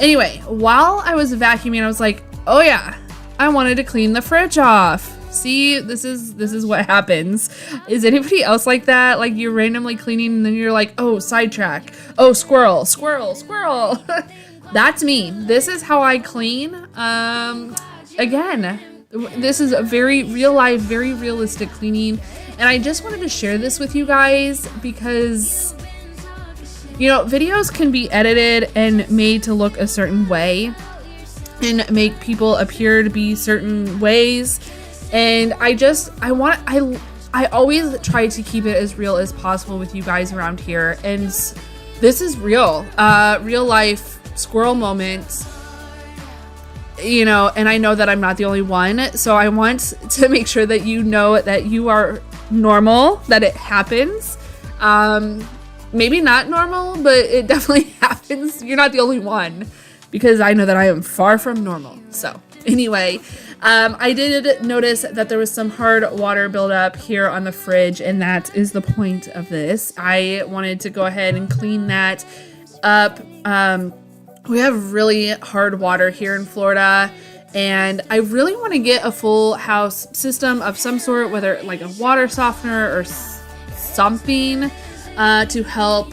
anyway, while I was vacuuming, I was like, oh yeah, I wanted to clean the fridge off. See, this is what happens. Is anybody else like that? Like you're randomly cleaning and then you're like, oh, sidetrack. Oh, squirrel. That's me. This is how I clean. Again, this is a very real life, very realistic cleaning. And I just wanted to share this with you guys because, you know, videos can be edited and made to look a certain way and make people appear to be certain ways. And I always try to keep it as real as possible with you guys around here. And this is real life squirrel moments, you know, and I know that I'm not the only one. So I want to make sure that you know that you are normal, that it happens. Maybe not normal, but it definitely happens. You're not the only one, because I know that I am far from normal. So anyway, I did notice that there was some hard water buildup here on the fridge, and that is the point of this. I wanted to go ahead and clean that up. We have really hard water here in Florida, and I really want to get a full house system of some sort, whether like a water softener or something, to help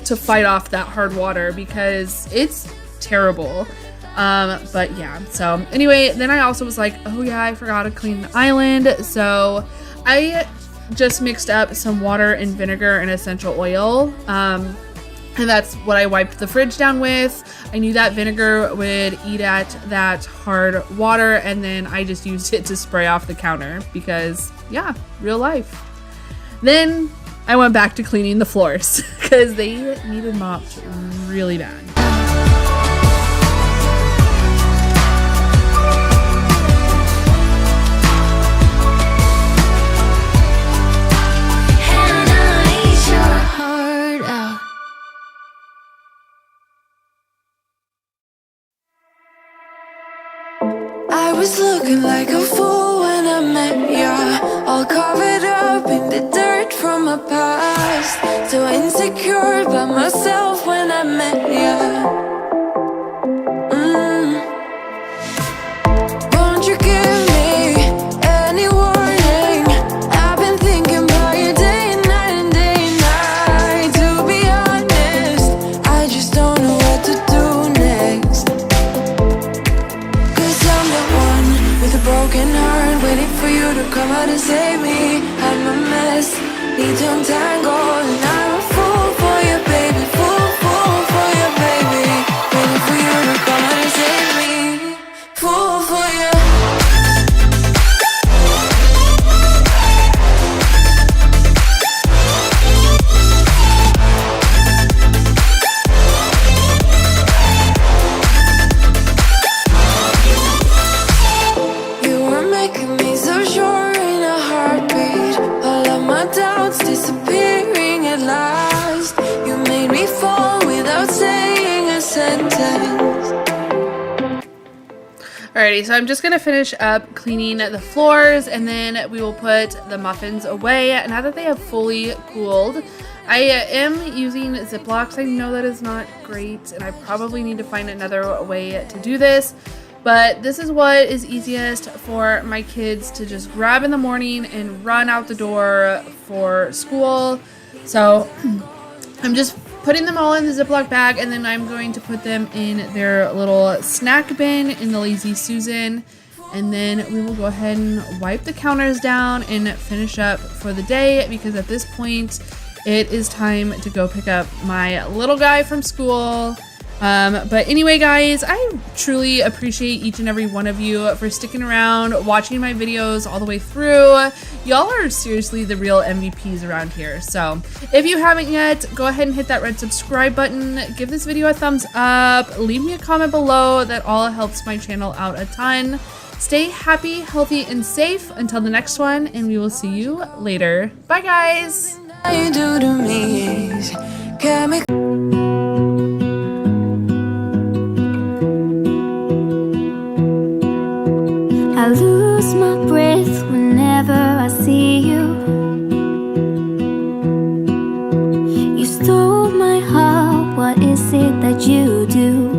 to fight off that hard water, because it's terrible. But yeah, so anyway, then I also was like, oh yeah, I forgot to clean the island. So I just mixed up some water and vinegar and essential oil. And that's what I wiped the fridge down with. I knew that vinegar would eat at that hard water, and then I just used it to spray off the counter because, yeah, real life. Then I went back to cleaning the floors because they needed mopped really bad. I was looking like a fool when I met ya, all covered up in the dirt from my past. So insecure by myself when I met ya. Won't you give me any to save me. I'm a mess, need to untangle, and I'm a fool for you, baby. Fool for you, baby. Waiting for you to come and save me. Fool for you. Disappearing at last. You made me fall without saying a sentence. Alrighty, so I'm just gonna finish up cleaning the floors and then we will put the muffins away now that they have fully cooled. I am using Ziplocs. I know that is not great and I probably need to find another way to do this. But this is what is easiest for my kids to just grab in the morning and run out the door for school. So I'm just putting them all in the Ziploc bag and then I'm going to put them in their little snack bin in the Lazy Susan. And then we will go ahead and wipe the counters down and finish up for the day because at this point it is time to go pick up my little guy from school. But anyway, guys, I truly appreciate each and every one of you for sticking around, watching my videos all the way through. Y'all are seriously the real MVPs around here. So if you haven't yet, go ahead and hit that red subscribe button. Give this video a thumbs up. Leave me a comment below. That all helps my channel out a ton. Stay happy, healthy, and safe until the next one, and we will see you later. Bye, guys. You do to me is chemical. I lose my breath whenever I see you. You stole my heart, what is it that you do?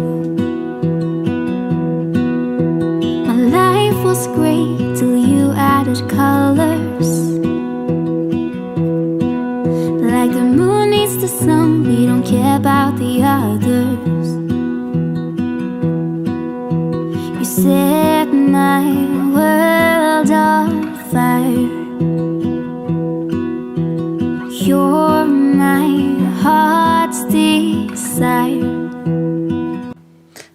My life was great till you added colors. Like the moon needs the sun, we don't care about the others. You set my world on fire. You're my heart's desire.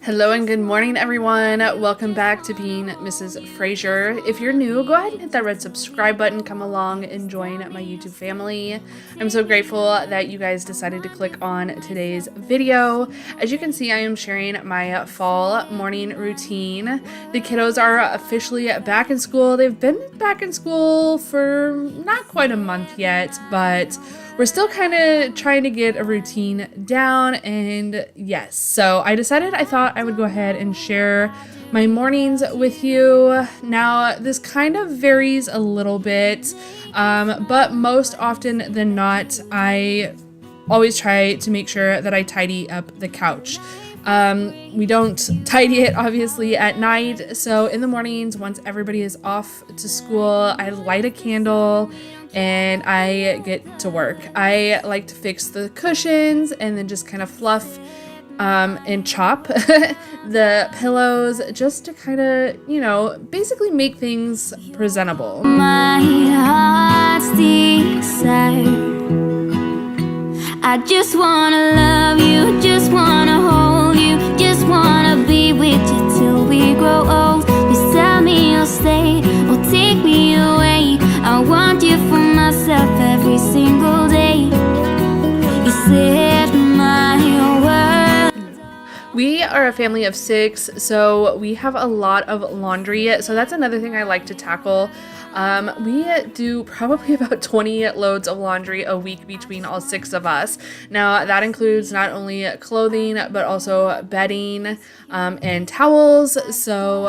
Hello and good morning, everyone. Welcome back to Being Mrs. Fraser. If you're new, go ahead and hit that red subscribe button. Come along and join my YouTube family. I'm so grateful that you guys decided to click on today's video. As you can see, I am sharing my fall morning routine. The kiddos are officially back in school. They've been back in school for not quite a month yet, but we're still kind of trying to get a routine down, and yes, so I decided I thought I would go ahead and share my mornings with you. Now, this kind of varies a little bit, but most often than not, I always try to make sure that I tidy up the couch. We don't tidy it obviously at night, so in the mornings, once everybody is off to school, I light a candle and I get to work. I like to fix the cushions and then just kind of fluff and chop the pillows just to kind of, you know, basically make things presentable. My heart's desire. I just wanna love you, just wanna hold you, just wanna be with you till we grow old. Please tell me you'll stay or take me away. I want you for myself every single day. You set my world. We are a family of 6, so we have a lot of laundry. So that's another thing I like to tackle. We do probably about 20 loads of laundry a week between all 6 of us. Now that includes not only clothing, but also bedding and towels. So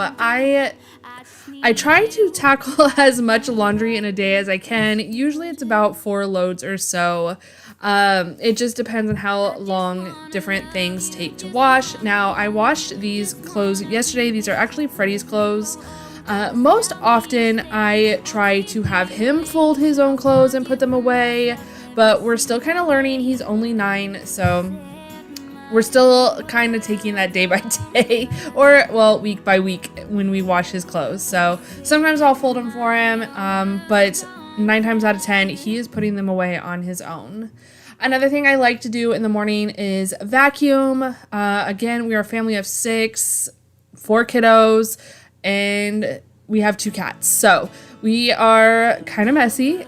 I try to tackle as much laundry in a day as I can. Usually it's about 4 loads or so. It just depends on how long different things take to wash. Now, I washed these clothes yesterday. These are actually Freddie's clothes. Most often I try to have him fold his own clothes and put them away, but we're still kind of learning. He's only 9, so we're still kind of taking that day by day, or well, week by week when we wash his clothes. So sometimes I'll fold them for him, but 9 times out of 10, he is putting them away on his own. Another thing I like to do in the morning is vacuum. Again, we are a family of 6, 4 kiddos, and we have 2 cats. So we are kind of messy.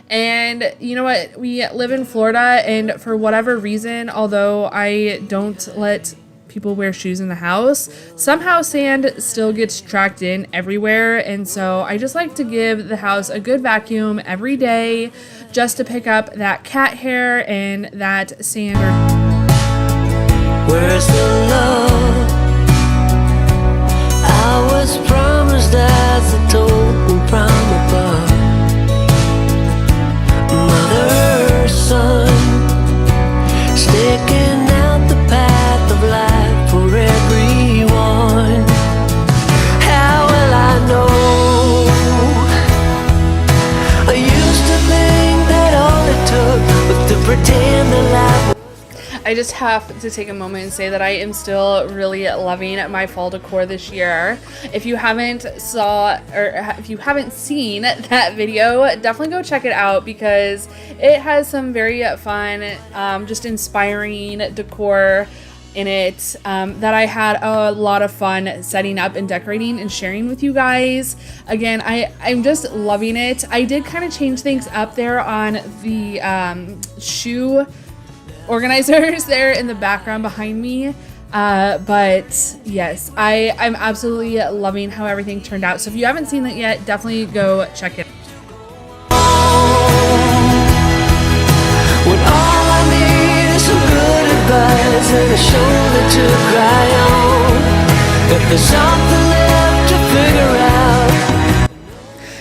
And you know what? We live in Florida, and for whatever reason, although I don't let people wear shoes in the house, somehow sand still gets tracked in everywhere. And so I just like to give the house a good vacuum every day just to pick up that cat hair and that sand. Where's the love I was promised as a token from above? Mother, son, sticking out the path of life for everyone. How will I know? I used to think that all it took was to pretend that life. I just have to take a moment and say that I am still really loving my fall decor this year. If you haven't seen that video, definitely go check it out because it has some very fun, just inspiring decor in it that I had a lot of fun setting up and decorating and sharing with you guys. Again, I'm just loving it. I did kind of change things up there on the shoe organizers there in the background behind me, but yes, I'm absolutely loving how everything turned out. So if you haven't seen that yet, definitely go check it out. When all I need is some good advice and a shoulder to cry on. If there's something left to figure out.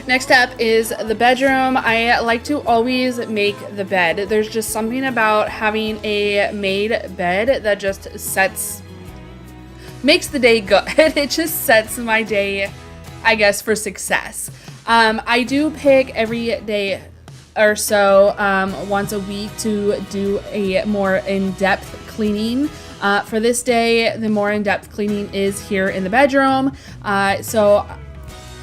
Next up is the bedroom. I like to always make the bed. There's just something about having a made bed that just makes the day good. It just sets my day, I guess, for success. I do pick every day or so, once a week, to do a more in-depth cleaning. For this day, the more in-depth cleaning is here in the bedroom.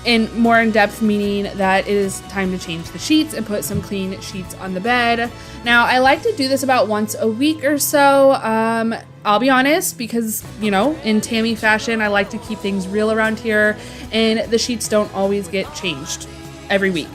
In more in-depth meaning that it is time to change the sheets and put some clean sheets on the bed. Now, I like to do this about once a week or so. I'll be honest, because, you know, in Tammy fashion, I like to keep things real around here, and the sheets don't always get changed every week.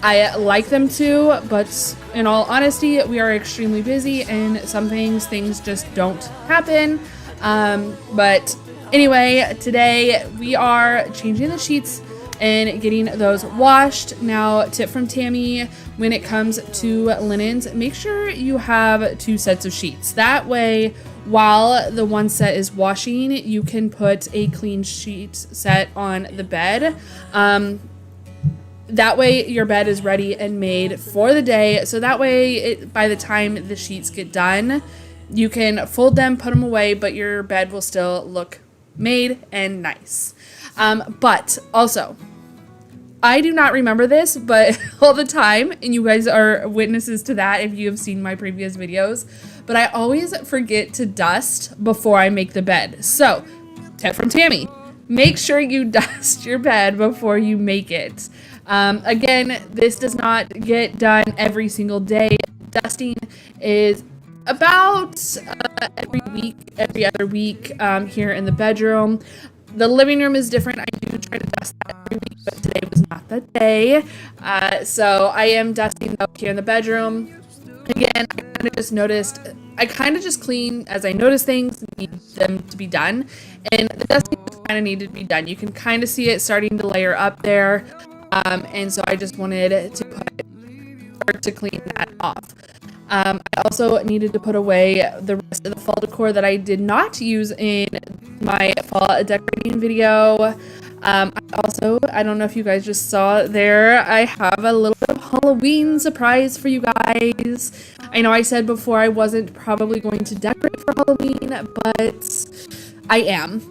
I like them to, but in all honesty, we are extremely busy, and some things just don't happen. But anyway, today we are changing the sheets and getting those washed. Now, tip from Tammy, when it comes to linens, make sure you have 2 sets of sheets. That way, while the one set is washing, you can put a clean sheet set on the bed. That way, your bed is ready and made for the day. So that way, by the time the sheets get done, you can fold them, put them away, but your bed will still look made and nice. But also, I do not remember this, but all the time, and you guys are witnesses to that if you have seen my previous videos, but I always forget to dust before I make the bed. So, tip from Tammy, make sure you dust your bed before you make it. Again, this does not get done every single day. Dusting is about every other week here in the bedroom. The living room is different. I do try to dust that every week, but today was not the day. So I am dusting up here in the bedroom. Again, I kind of just clean as I notice things need them to be done. And the dusting kind of needed to be done. You can kind of see it starting to layer up there. And so I just wanted to clean that off. I also needed to put away the rest of the fall decor that I did not use in my fall decorating video. I don't know if you guys just saw there, I have a little bit of Halloween surprise for you guys. I know I said before I wasn't probably going to decorate for Halloween, but I am.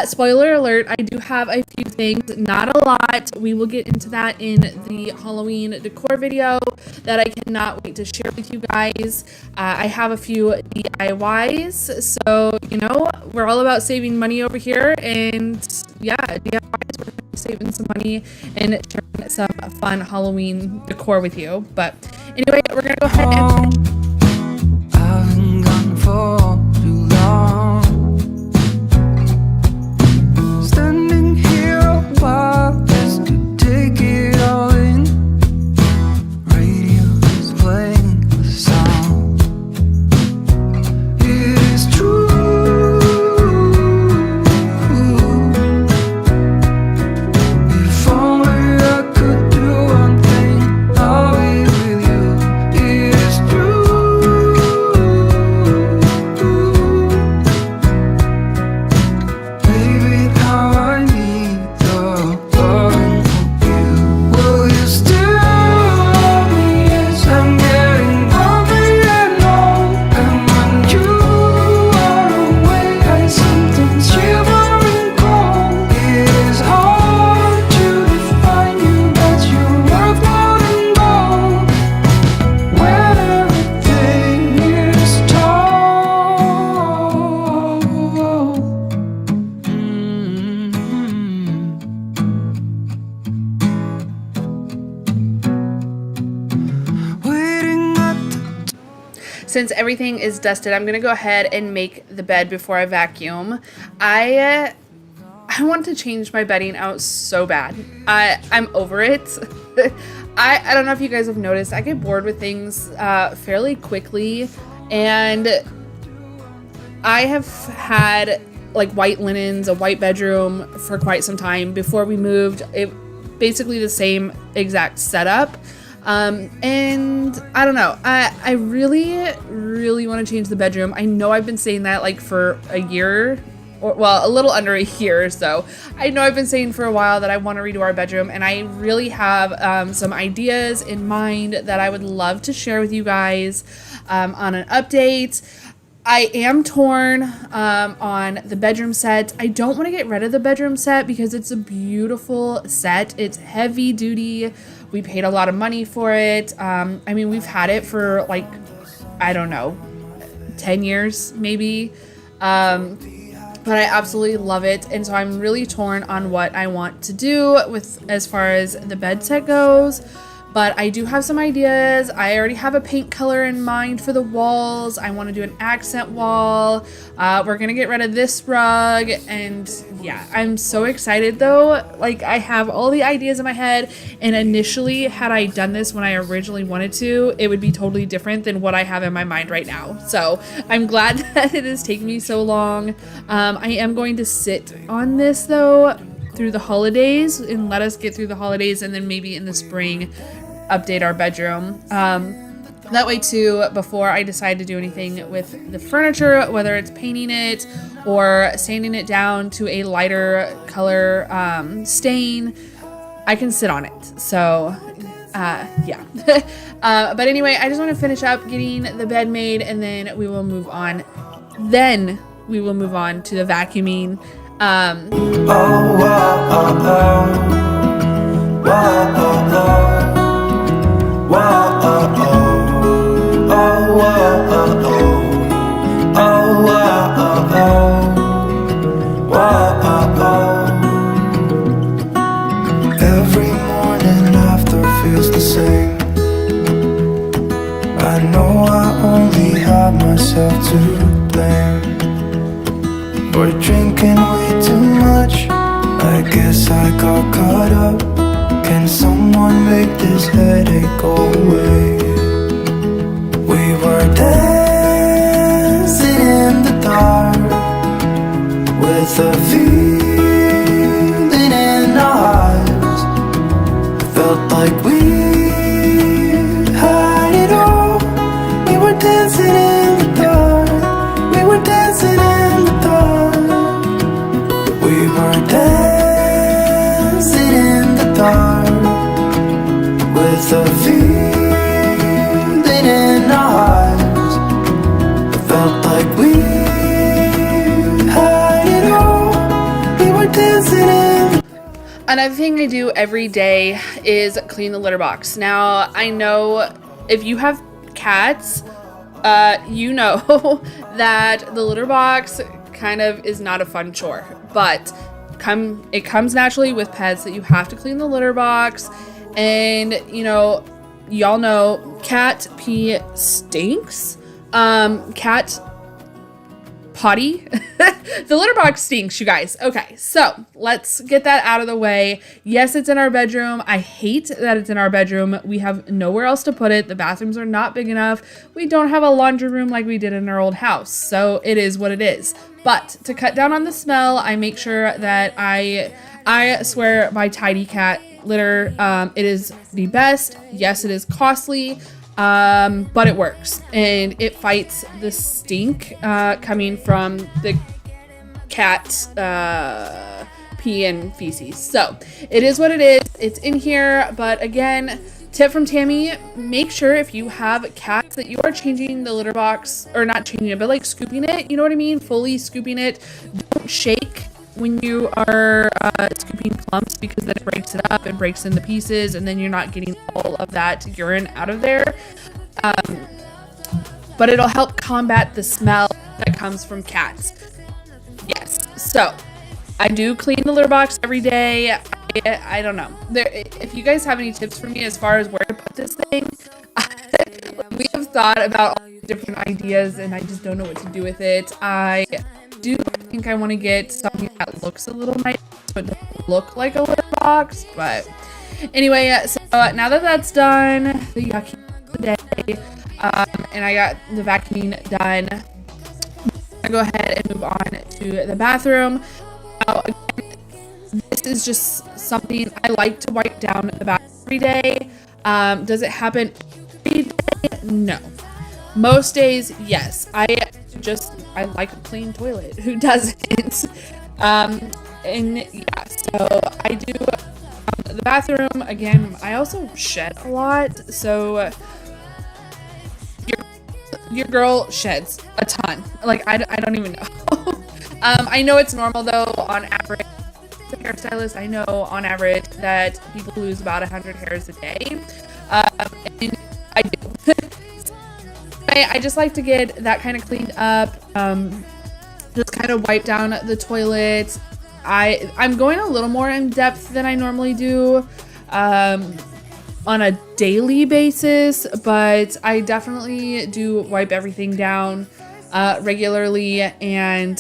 Spoiler alert, I do have a few things, not a lot. We will get into that in the Halloween decor video that I cannot wait to share with you guys. I have a few DIYs, so you know, we're all about saving money over here, and yeah, DIYs, we're gonna be saving some money and sharing some fun Halloween decor with you. But anyway, we're gonna go ahead and I've been gone for too long. Standing here a while just to take it all in. Radio is playing the song. It is true. If only I could do one thing, I'll be with you. It is true. Baby, how I need the loving of you. Will you still love me as I'm getting older and old? And when you are away, I sometimes shiver and cold. It is hard to define you, but you're worth more than gold. When everything is told. Waiting at the since everything is dusted, I'm gonna go ahead and make the bed before I vacuum. I want to change my bedding out so bad. I'm over it. I don't know if you guys have noticed, I get bored with things fairly quickly, and I have had like white linens, a white bedroom for quite some time. Before we moved, it basically the same exact setup. And I don't know, I really want to change the bedroom. I know I've been saying that like for a year, or well, a little under a year or so. I know I've been saying for a while that I want to redo our bedroom, and I really have some ideas in mind that I would love to share with you guys on an update. I am torn on the bedroom set. I don't want to get rid of the bedroom set because it's a beautiful set. It's heavy duty. We paid a lot of money for it. I mean, we've had it for like, I don't know, 10 years maybe. But I absolutely love it. And so I'm really torn on what I want to do with as far as the bed set goes. But I do have some ideas. I already have a paint color in mind for the walls. I want to do an accent wall. We're going to get rid of this rug. And yeah, I'm so excited though. Like, I have all the ideas in my head. And initially, had I done this when I originally wanted to, it would be totally different than what I have in my mind right now. So I'm glad that it is taking me so long. I am going to sit on this though through the holidays and let us get through the holidays, and then maybe in the spring update our bedroom. That way too, before I decide to do anything with the furniture, whether it's painting it or sanding it down to a lighter color stain, I can sit on it. So yeah. But anyway, I just want to finish up getting the bed made, and then we will move on. Then we will move on to the vacuuming. Every morning after feels the same. I know I only have myself to blame for drinking way too much. I guess I got caught up. Can someone make this headache go away? We were dancing in the dark with a feeling in our eyes. Felt like we had it all. We were dancing in the dark. We were dancing in the dark. We were dancing in the dark with a feeling in our eyes. Felt like we had it all. dancing in. Another thing I do every day is clean the litter box. Now, I know if you have cats, you know that the litter box kind of is not a fun chore, but it comes naturally with pets that you have to clean the litter box. And you know, y'all know cat pee stinks. Cat potty. The litter box stinks, you guys. Okay, so let's get that out of the way. Yes, it's in our bedroom. I hate that it's in our bedroom. We have nowhere else to put it. The bathrooms are not big enough. We don't have a laundry room like we did in our old house. So it is what it is. But to cut down on the smell, I make sure that I swear by Tidy Cat litter. It is the best. Yes, it is costly. But it works and it fights the stink coming from the cat pee and feces. So it is what it is. It's in here. But again, tip from Tammy, make sure if you have cats that you are changing the litter box, or not changing it, but like scooping it, you know what I mean? Fully scooping it. Don't shake when you are scooping clumps, because then it breaks it up and breaks into pieces, and then you're not getting all of that urine out of there. But it'll help combat the smell that comes from cats. Yes, so I do clean the litter box every day. I don't know. If you guys have any tips for me as far as where to put this thing, we have thought about all these different ideas and I just don't know what to do with it. I think I want to get something that looks a little nice, so it doesn't look like a litter box. But anyway, so now that that's done, the yucky day, and I got the vacuuming done, I go ahead and move on to the bathroom. Now, again, this is just something I like to wipe down the bathroom every day. Does it happen every day? No. Most days, yes. I like a clean toilet. Who doesn't? And yeah, so I do the bathroom. Again, I also shed a lot, so your girl sheds a ton. Like, I don't even know. I know it's normal though, on average. As a hairstylist, I know on average that people lose about 100 hairs a day. And I do. I just like to get that kind of cleaned up, just kind of wipe down the toilet. I'm going a little more in depth than I normally do on a daily basis, but I definitely do wipe everything down regularly. And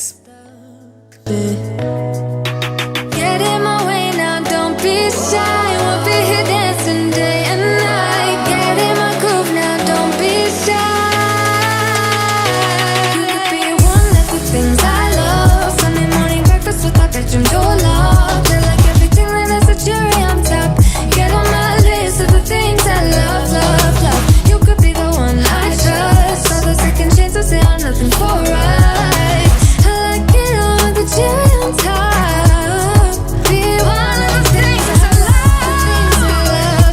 Get in my way now, don't be shy. We'll be here dancing day and night. Get in my groove now, don't be shy. You could be one of the things I love. Sunday morning breakfast with our bedroom door locked. I like everything that has a cherry on top. Get on my list of the things I love, love, love. You could be the one I trust. All the second chances, they are nothing for right. I like it all with the cherry on top. Be one of the things I love.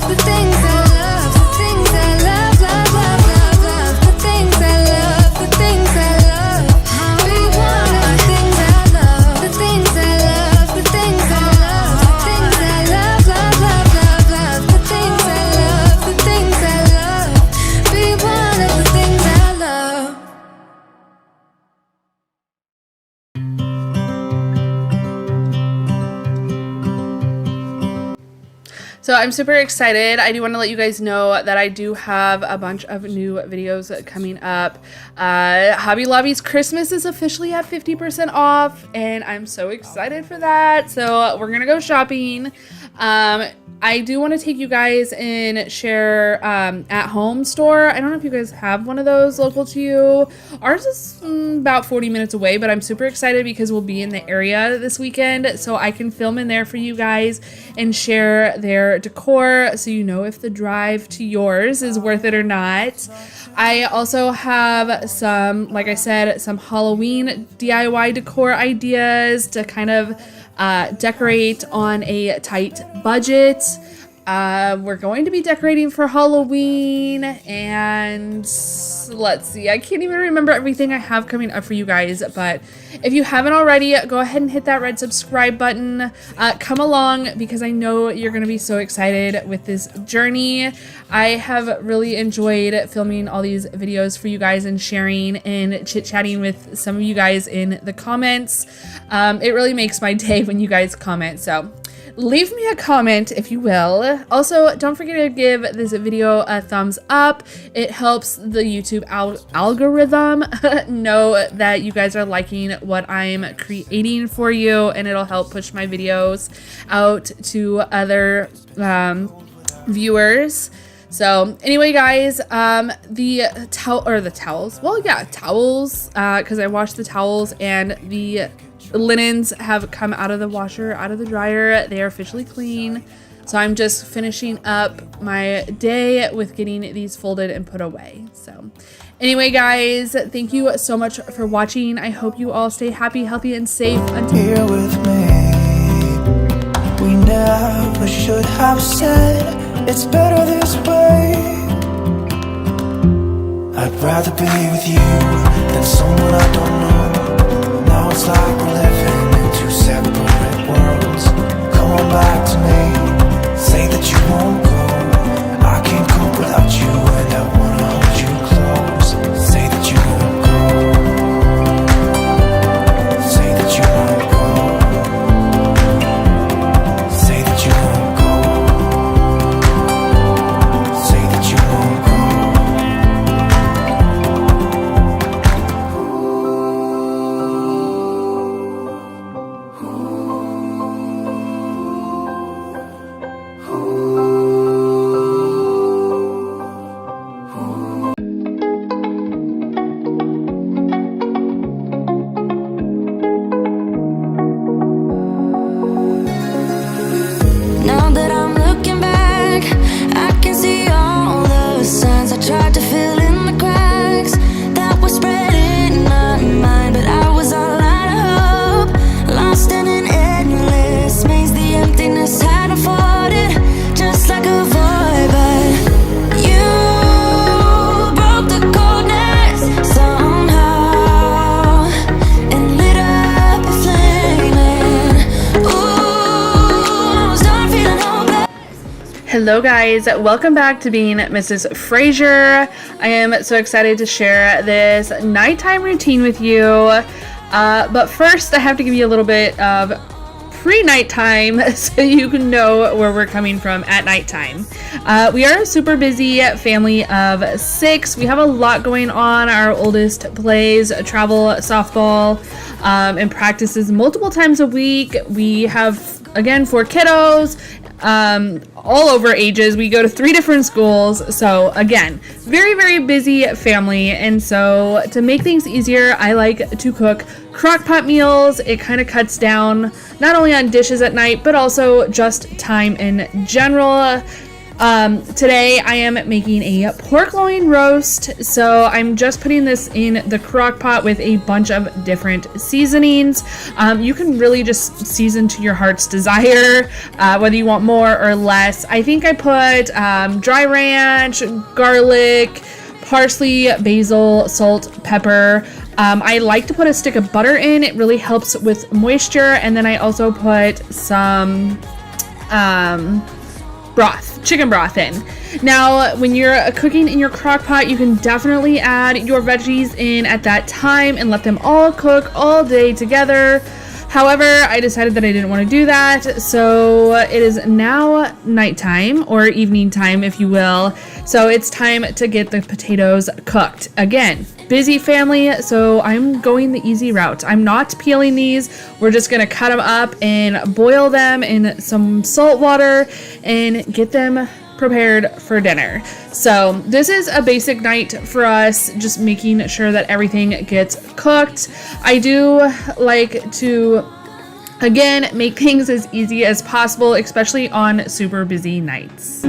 The things I love, the things I love, the things I love, love, love, love, love. The things I love, the things I love. Be one of the things I love. The things I love, the things I love, the things I love, love, love, love, love. The things I love, the things I love. Be one of the things I love. so I'm super excited. I do want to let you guys know that I do have a bunch of new videos coming up. Hobby Lobby's Christmas is officially at 50% off, and I'm so excited for that. So we're gonna go shopping. I do want to take you guys and share at home store. I don't know if you guys have one of those local to you. Ours is about 40 minutes away, but I'm super excited because we'll be in the area this weekend, so I can film in there for you guys and share their decor, so you know if the drive to yours is worth it or not. I also have some, like I said, some Halloween DIY decor ideas to kind of decorate on a tight budget. We're going to be decorating for Halloween, and let's see, I can't even remember everything I have coming up for you guys, but If you haven't already, go ahead and hit that red subscribe button. Come along because I know you're going to be so excited with this journey. I have really enjoyed filming all these videos for you guys and sharing and chit-chatting with some of you guys in the comments. It really makes my day when you guys comment, so leave me a comment if you will. Also, don't forget to give this video a thumbs up. It helps the YouTube algorithm know that you guys are liking what I'm creating for you, and it'll help push my videos out to other viewers. So anyway, guys, the towels, well, yeah, towels, because I washed the towels and the linens have come out of the washer, out of the dryer. They are officially clean. So I'm just finishing up my day with getting these folded and put away. So anyway, guys, thank you so much for watching. I hope you all stay happy, healthy, and safe until Here with me, we never should have said it's better this way. I'd rather be with you than someone I don't know. Now it's like we're living in two separate worlds. Come on back to me, say that you won't go. I can't cope without you and I wanna hold you close. Say that you won't go. Say that you won't go. Say that you won't go. Say that you won't go. Now that I'm looking back, I can see all the signs I tried to fill in the cracks that were spread in my mind, but I was all out of hope, lost in an endless maze. The emptiness had unfolded just like a void, but you broke the coldness somehow and lit up a flame. And ooh, I was done feeling hopeless. Hello guys, welcome back to Being Mrs. Fraser. I am so excited to share this nighttime routine with you. But first I have to give you a little bit of pre-nighttime so you can know where we're coming from at nighttime. We are a super busy family of 6. We have a lot going on. Our oldest plays travel softball and practices multiple times a week. We have, again, 4 kiddos, all over ages. We go to 3 different schools. So again, very, very busy family. And so to make things easier, I like to cook crock pot meals. It kind of cuts down not only on dishes at night, but also just time in general. Today I am making a pork loin roast. So I'm just putting this in the crock pot with a bunch of different seasonings. You can really just season to your heart's desire, whether you want more or less. I think I put dry ranch, garlic, parsley, basil, salt, pepper. I like to put a stick of butter in. It really helps with moisture. And then I also put some chicken broth in. Now, when you're cooking in your crock pot, you can definitely add your veggies in at that time and let them all cook all day together. However, I decided that I didn't want to do that, so it is now nighttime, or evening time, if you will. So it's time to get the potatoes cooked. Again, busy family, so I'm going the easy route. I'm not peeling these. We're just gonna cut them up and boil them in some salt water and get them prepared for dinner. So this is a basic night for us, just making sure that everything gets cooked. I do like to, again, make things as easy as possible, especially on super busy nights.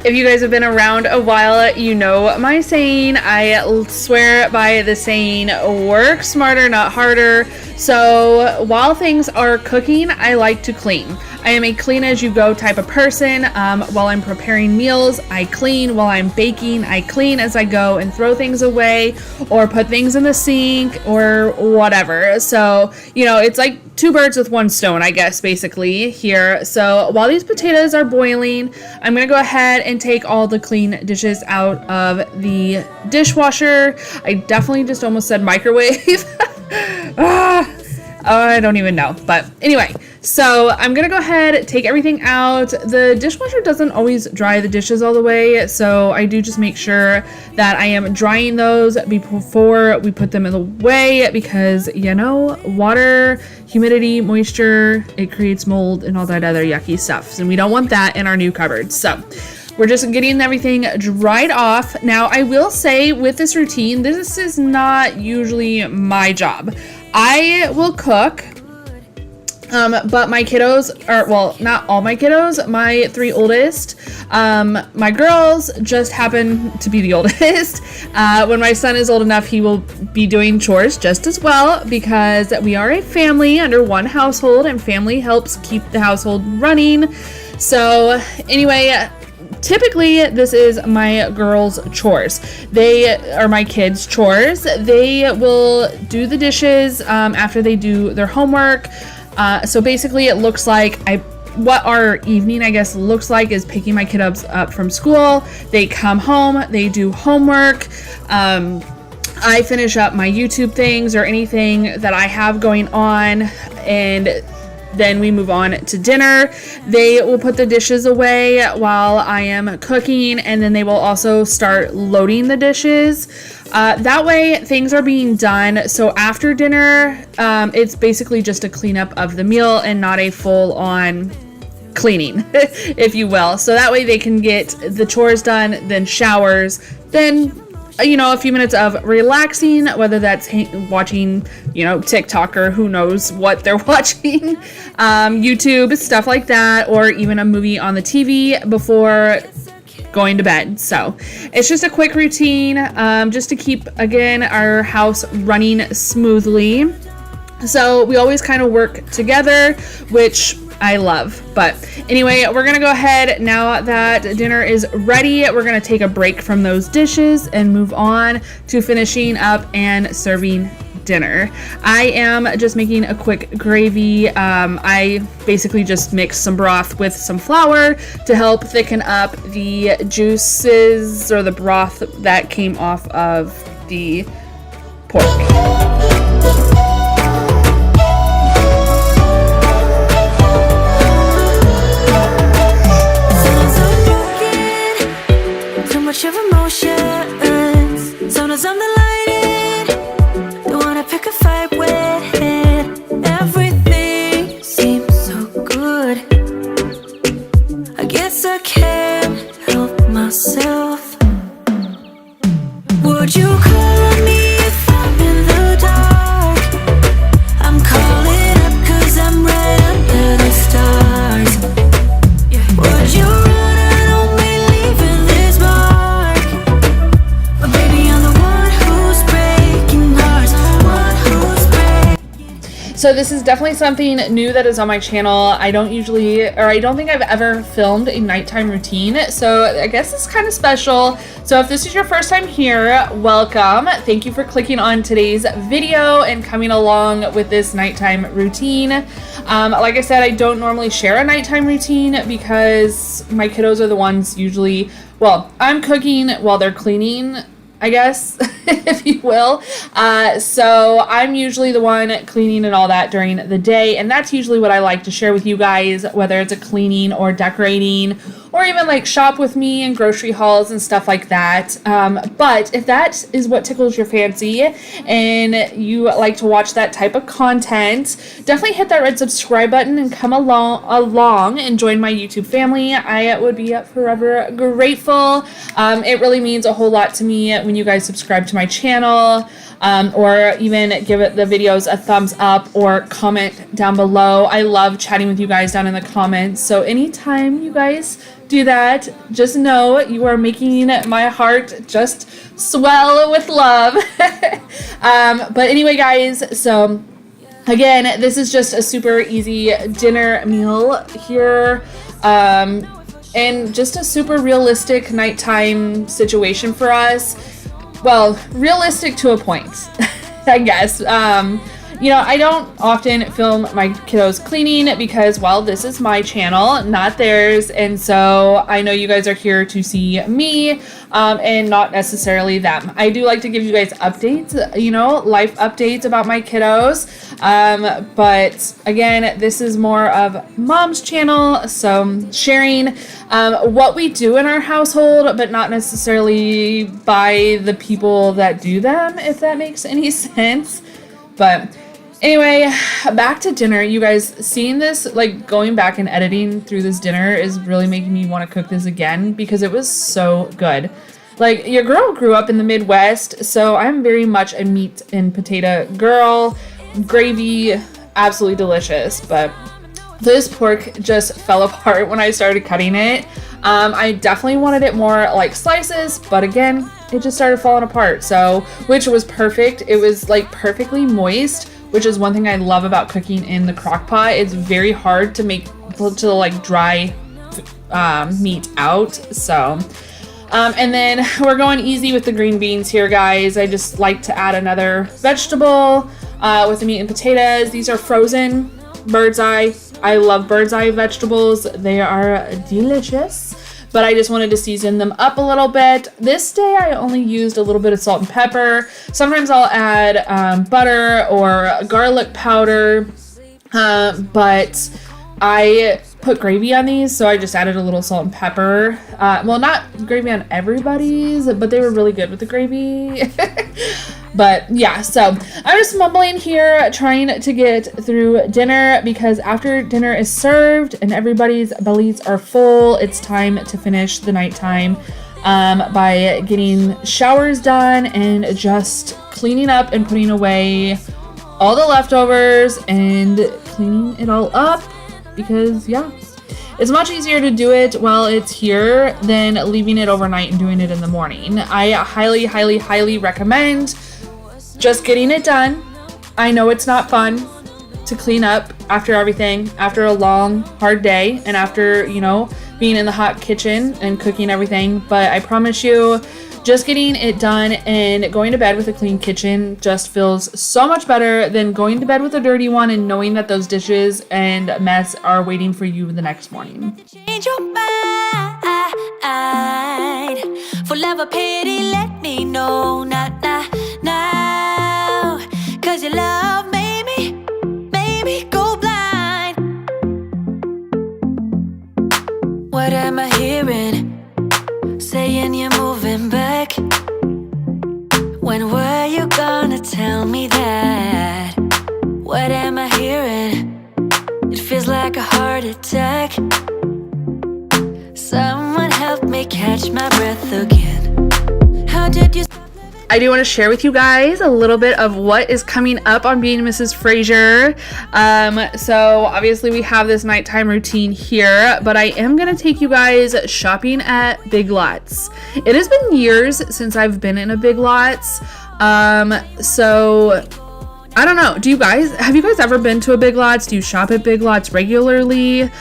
If you guys have been around a while, you know my saying. I swear by the saying, work smarter, not harder. So while things are cooking, I like to clean. I am a clean as you go type of person. While I'm preparing meals, I clean. While I'm baking, I clean as I go and throw things away or put things in the sink or whatever. So, you know, it's like two birds with one stone, I guess, basically here. So while these potatoes are boiling, I'm going to go ahead and take all the clean dishes out of the dishwasher. I definitely just almost said microwave. I don't even know. But anyway, so I'm going to go ahead, take everything out. The dishwasher doesn't always dry the dishes all the way, so I do just make sure that I am drying those before we put them in the way because, you know, water, humidity, moisture, it creates mold and all that other yucky stuff. And we don't want that in our new cupboards. So we're just getting everything dried off. Now, I will say with this routine, this is not usually my job. I will cook, but my kiddos are, well, not all my kiddos, my three oldest, my girls just happen to be the oldest. When my son is old enough, he will be doing chores just as well because we are a family under one household and family helps keep the household running. So anyway, typically, this is my girls' chores. They are my kids' chores. They will do the dishes after they do their homework. So basically, it looks like what our evening, I guess, looks like is picking my kiddos up from school. They come home, they do homework. I finish up my YouTube things or anything that I have going on, and then we move on to dinner. They will put the dishes away while I am cooking, and then they will also start loading the dishes. That way things are being done. So after dinner, it's basically just a cleanup of the meal and not a full-on cleaning, if you will. So that way they can get the chores done, then showers, then you know, a few minutes of relaxing, whether that's watching, you know, TikTok or who knows what they're watching, YouTube, stuff like that, or even a movie on the TV before going to bed. So it's just a quick routine, just to keep, again, our house running smoothly. So we always kind of work together, which I love. But anyway, we're gonna go ahead now that dinner is ready. We're gonna take a break from those dishes and move on to finishing up and serving dinner. I am just making a quick gravy. I basically just mix some broth with some flour to help thicken up the juices or the broth that came off of the pork. Much of emotions. Sometimes I'm the lighting, the one I pick a fight with. Everything seems so good. I guess I can't help myself. Would you call me if I'm in the dark? I'm calling up 'cause I'm right under the stars. Would you run on me leaving this mark? So this is definitely something new that is on my channel. I don't think I've ever filmed a nighttime routine. So I guess it's kind of special. So if this is your first time here, welcome. Thank you for clicking on today's video and coming along with this nighttime routine. Like I said, I don't normally share a nighttime routine because my kiddos are the ones usually, well, I'm cooking while they're cleaning, I guess, if you will. So I'm usually the one cleaning and all that during the day, and that's usually what I like to share with you guys, whether it's a cleaning or decorating, or even like shop with me and grocery hauls and stuff like that. But if that is what tickles your fancy and you like to watch that type of content, definitely hit that red subscribe button and come along and join my YouTube family. I would be forever grateful. It really means a whole lot to me when you guys subscribe to my channel, or even give the videos a thumbs up or comment down below. I love chatting with you guys down in the comments. So anytime you guys do that, just know you are making my heart just swell with love. But anyway, guys, so again, this is just a super easy dinner meal here. And just a super realistic nighttime situation for us. Well, realistic to a point, I guess. You know, I don't often film my kiddos cleaning because, well, this is my channel, not theirs. And so I know you guys are here to see me and not necessarily them. I do like to give you guys updates, you know, life updates about my kiddos. But again, this is more of mom's channel. So sharing what we do in our household, but not necessarily by the people that do them, if that makes any sense. But anyway, back to dinner. You guys seeing this, like going back and editing through this dinner is really making me want to cook this again because it was so good. Like, your girl grew up in the Midwest, so I'm very much a meat and potato girl. Gravy, absolutely delicious, but this pork just fell apart when I started cutting it. I definitely wanted it more like slices, but again, it just started falling apart. So, which was perfect. It was like perfectly moist, which is one thing I love about cooking in the crock pot. It's very hard to make, to like dry meat out. So, and then we're going easy with the green beans here, guys. I just like to add another vegetable with the meat and potatoes. These are frozen bird's eye. I love bird's eye vegetables. They are delicious, but I just wanted to season them up a little bit. This day I only used a little bit of salt and pepper. Sometimes I'll add butter or garlic powder, but I put gravy on these, so I just added a little salt and pepper. Well, not gravy on everybody's, but they were really good with the gravy. But yeah, so I'm just mumbling here, trying to get through dinner because after dinner is served and everybody's bellies are full, it's time to finish the nighttime by getting showers done and just cleaning up and putting away all the leftovers and cleaning it all up because, yeah, it's much easier to do it while it's here than leaving it overnight and doing it in the morning. I highly, highly, highly recommend just getting it done. I know it's not fun to clean up after everything, after a long, hard day, and after, you know, being in the hot kitchen and cooking everything, but I promise you, just getting it done and going to bed with a clean kitchen just feels so much better than going to bed with a dirty one and knowing that those dishes and mess are waiting for you the next morning. Change your mind for love or pity, let me know now, 'cause your love made me go blind. What am I hearing? Saying you're moving back. When were you gonna tell me that? What am I hearing? It feels like a heart attack. Someone help me catch my breath again. How did you? I do want to share with you guys a little bit of what is coming up on Being Mrs. Fraser. So obviously we have this nighttime routine here, but I am going to take you guys shopping at Big Lots. It has been years since I've been in a Big Lots. So I don't know. Have you guys ever been to a Big Lots? Do you shop at Big Lots regularly?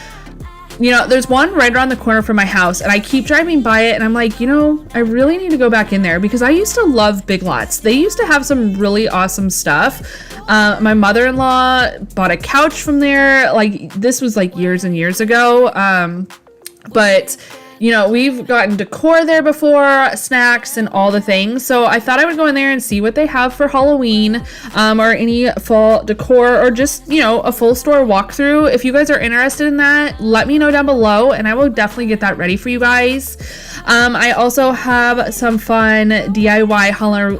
You know, there's one right around the corner from my house, and I keep driving by it, and I'm like, you know, I really need to go back in there because I used to love Big Lots. They used to have some really awesome stuff. My mother-in-law bought a couch from there. Like, this was like years and years ago. But you know, we've gotten decor there before, snacks and all the things. So I thought I would go in there and see what they have for Halloween, or any fall decor, or just, you know, a full store walkthrough. If you guys are interested in that, let me know down below and I will definitely get that ready for you guys. I also have some fun DIY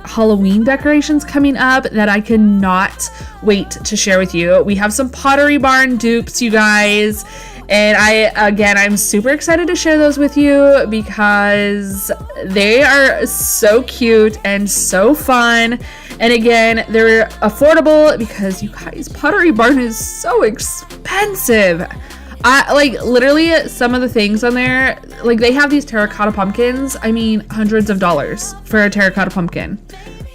Halloween decorations coming up that I cannot wait to share with you. We have some Pottery Barn dupes, you guys. And I'm super excited to share those with you because they are so cute and so fun. And again, they're affordable because you guys, Pottery Barn is so expensive. I like literally some of the things on there, like they have these terracotta pumpkins. I mean, hundreds of dollars for a terracotta pumpkin.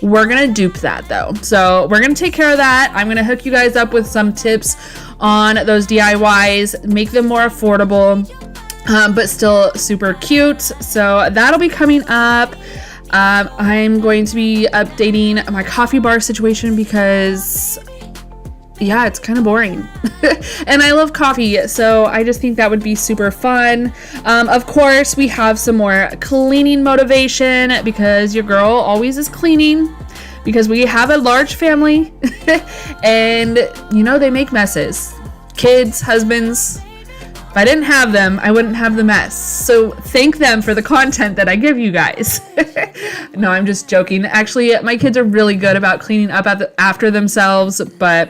We're gonna dupe that though. So we're gonna take care of that. I'm gonna hook you guys up with some tips on those DIYs, make them more affordable, but still super cute. So that'll be coming up. I'm going to be updating my coffee bar situation because yeah, it's kind of boring and I love coffee, so I just think that would be super fun. Of course, we have some more cleaning motivation because your girl always is cleaning because we have a large family and you know, they make messes. Kids, husbands. If I didn't have them, I wouldn't have the mess. So thank them for the content that I give you guys. No, I'm just joking. Actually, my kids are really good about cleaning up after themselves, but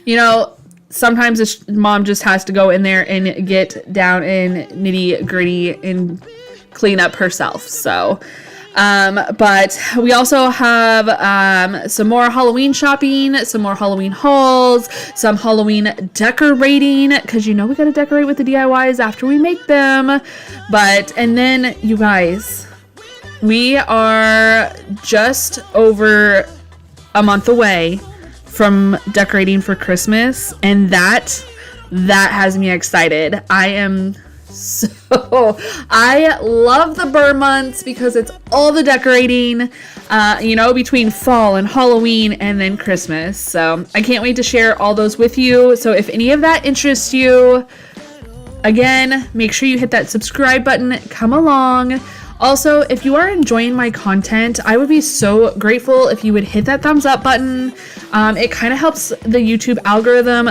you know, sometimes mom just has to go in there and get down in nitty gritty and clean up herself. So, but we also have some more Halloween shopping, some more Halloween hauls, some Halloween decorating, because you know we got to decorate with the DIYs after we make them. And then you guys, we are just over a month away from decorating for Christmas, and that has me excited. I love the burr months because it's all the decorating, you know, between fall and Halloween and then Christmas. So I can't wait to share all those with you. So if any of that interests you, again, make sure you hit that subscribe button, come along. Also, if you are enjoying my content, I would be so grateful if you would hit that thumbs up button. It kind of helps the YouTube algorithm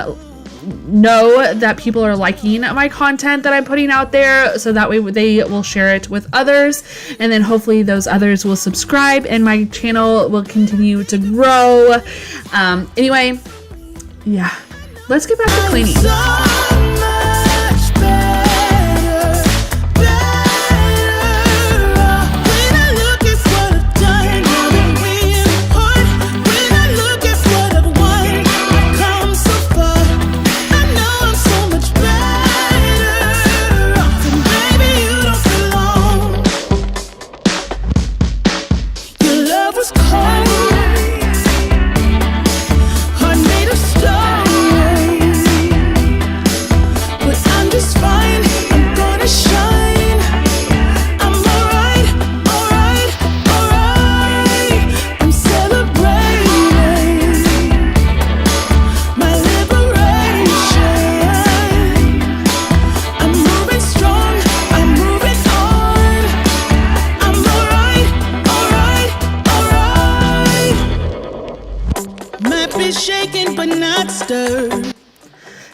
know that people are liking my content that I'm putting out there, so that way they will share it with others, and then hopefully those others will subscribe and my channel will continue to grow. Anyway, yeah, let's get back to cleaning.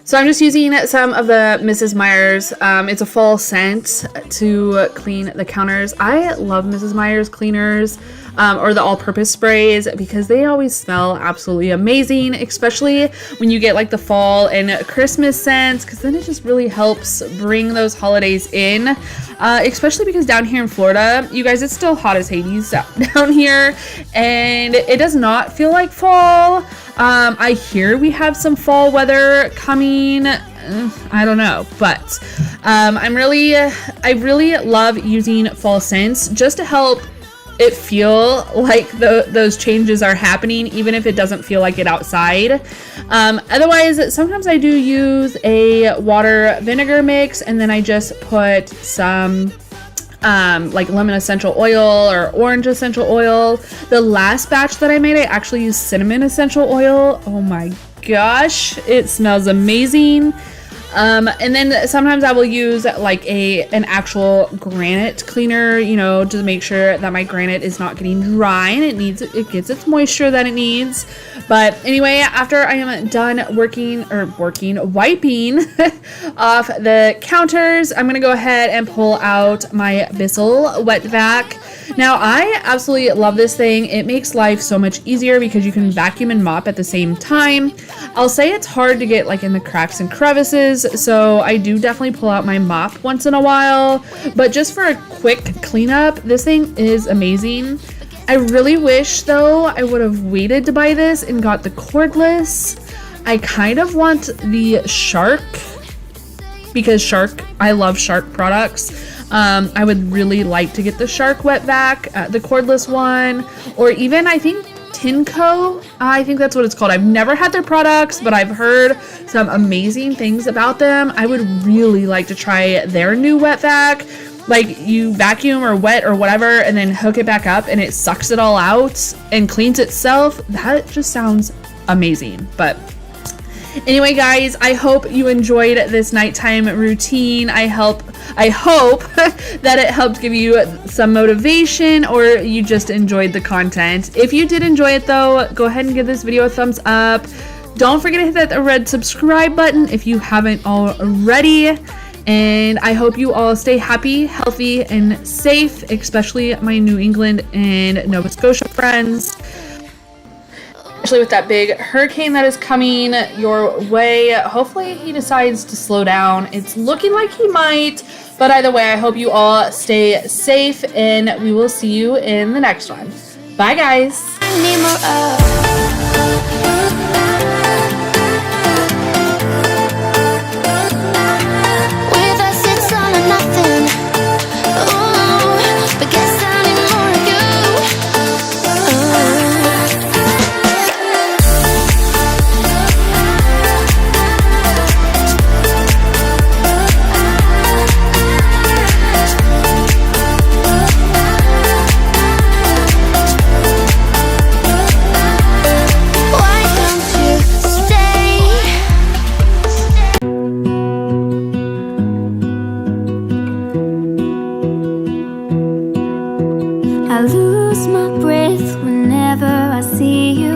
So I'm just using some of the Mrs. Meyer's, it's a fall scent to clean the counters. I love Mrs. Meyer's cleaners, or the all-purpose sprays, because they always smell absolutely amazing, especially when you get like the fall and Christmas scents, because then it just really helps bring those holidays in, especially because down here in Florida, you guys, it's still hot as Hades down here, and it does not feel like fall. I hear we have some fall weather coming. I don't know, but I really love using fall scents just to help it feel like those changes are happening, even if it doesn't feel like it outside. Otherwise, sometimes I do use a water vinegar mix, and then I just put some like lemon essential oil or orange essential oil. The last batch that I made, I actually used cinnamon essential oil. Oh my gosh, it smells amazing. And then sometimes I will use like an actual granite cleaner, you know, to make sure that my granite is not getting dry and it gets its moisture that it needs. But anyway, after I am done wiping off the counters, I'm gonna go ahead and pull out my Bissell wet vac. Now, I absolutely love this thing. It makes life so much easier because you can vacuum and mop at the same time. I'll say it's hard to get like in the cracks and crevices, so I do definitely pull out my mop once in a while. But just for a quick cleanup, this thing is amazing. I really wish, though, I would have waited to buy this and got the cordless. I kind of want the shark because I love Shark products. I would really like to get the Shark wet vac, the cordless one, or even I think Tinco. I think that's what it's called. I've never had their products, but I've heard some amazing things about them. I would really like to try their new wet vac. Like, you vacuum or wet or whatever and then hook it back up and it sucks it all out and cleans itself. That just sounds amazing. But anyway, guys, I hope you enjoyed this nighttime routine. I hope that it helped give you some motivation, or you just enjoyed the content. If you did enjoy it though, go ahead and give this video a thumbs up. Don't forget to hit that red subscribe button if you haven't already. And I hope you all stay happy, healthy, and safe, especially my New England and Nova Scotia friends. Especially with that big hurricane that is coming your way. Hopefully he decides to slow down. It's looking like he might. But either way, I hope you all stay safe, and we will see you in the next one. Bye, guys. I lose my breath whenever I see you.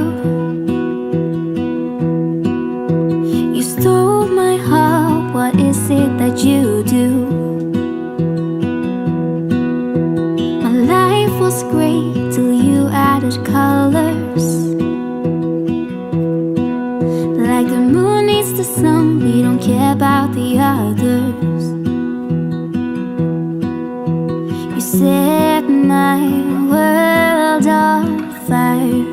You stole my heart, what is it that you do? My life was great till you added colors. Like the moon needs the sun, we don't care about the others. You set my world on fire.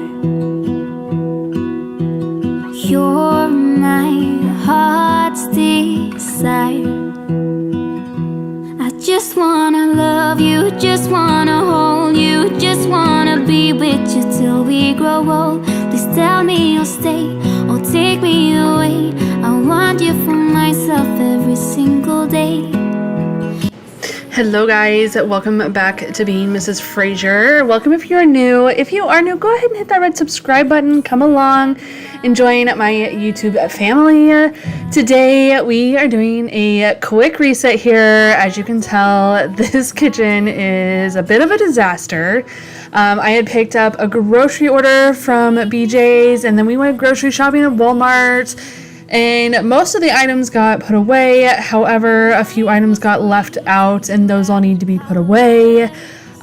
You're my heart's desire. I just wanna love you, just wanna hold you, just wanna be with you till we grow old. Please tell me you'll stay or take me away. I want you for myself every single day. Hello guys, welcome back to Being Mrs. Fraser. Welcome if you're new. If you are new, go ahead and hit that red subscribe button. Come along and join my YouTube family. Today we are doing a quick reset here. As you can tell, this kitchen is a bit of a disaster. I had picked up a grocery order from BJ's, and then we went grocery shopping at Walmart. And most of the items got put away. However, a few items got left out, and those all need to be put away.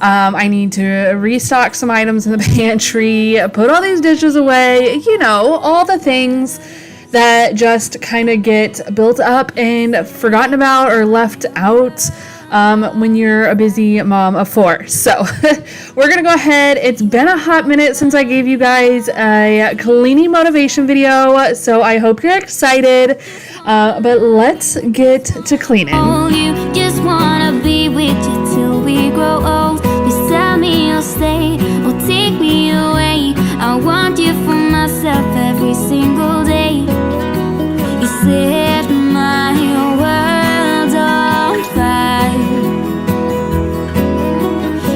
I need to restock some items in the pantry, put all these dishes away, you know, all the things that just kind of get built up and forgotten about or left out when you're a busy mom of four. So we're gonna go ahead. It's been a hot minute since I gave you guys a cleaning motivation video, so I hope you're excited. But let's get to cleaning. You just wanna be with you till we grow old. Please tell me you'll stay or take me away. I want you for myself every single day. You set my world on fire.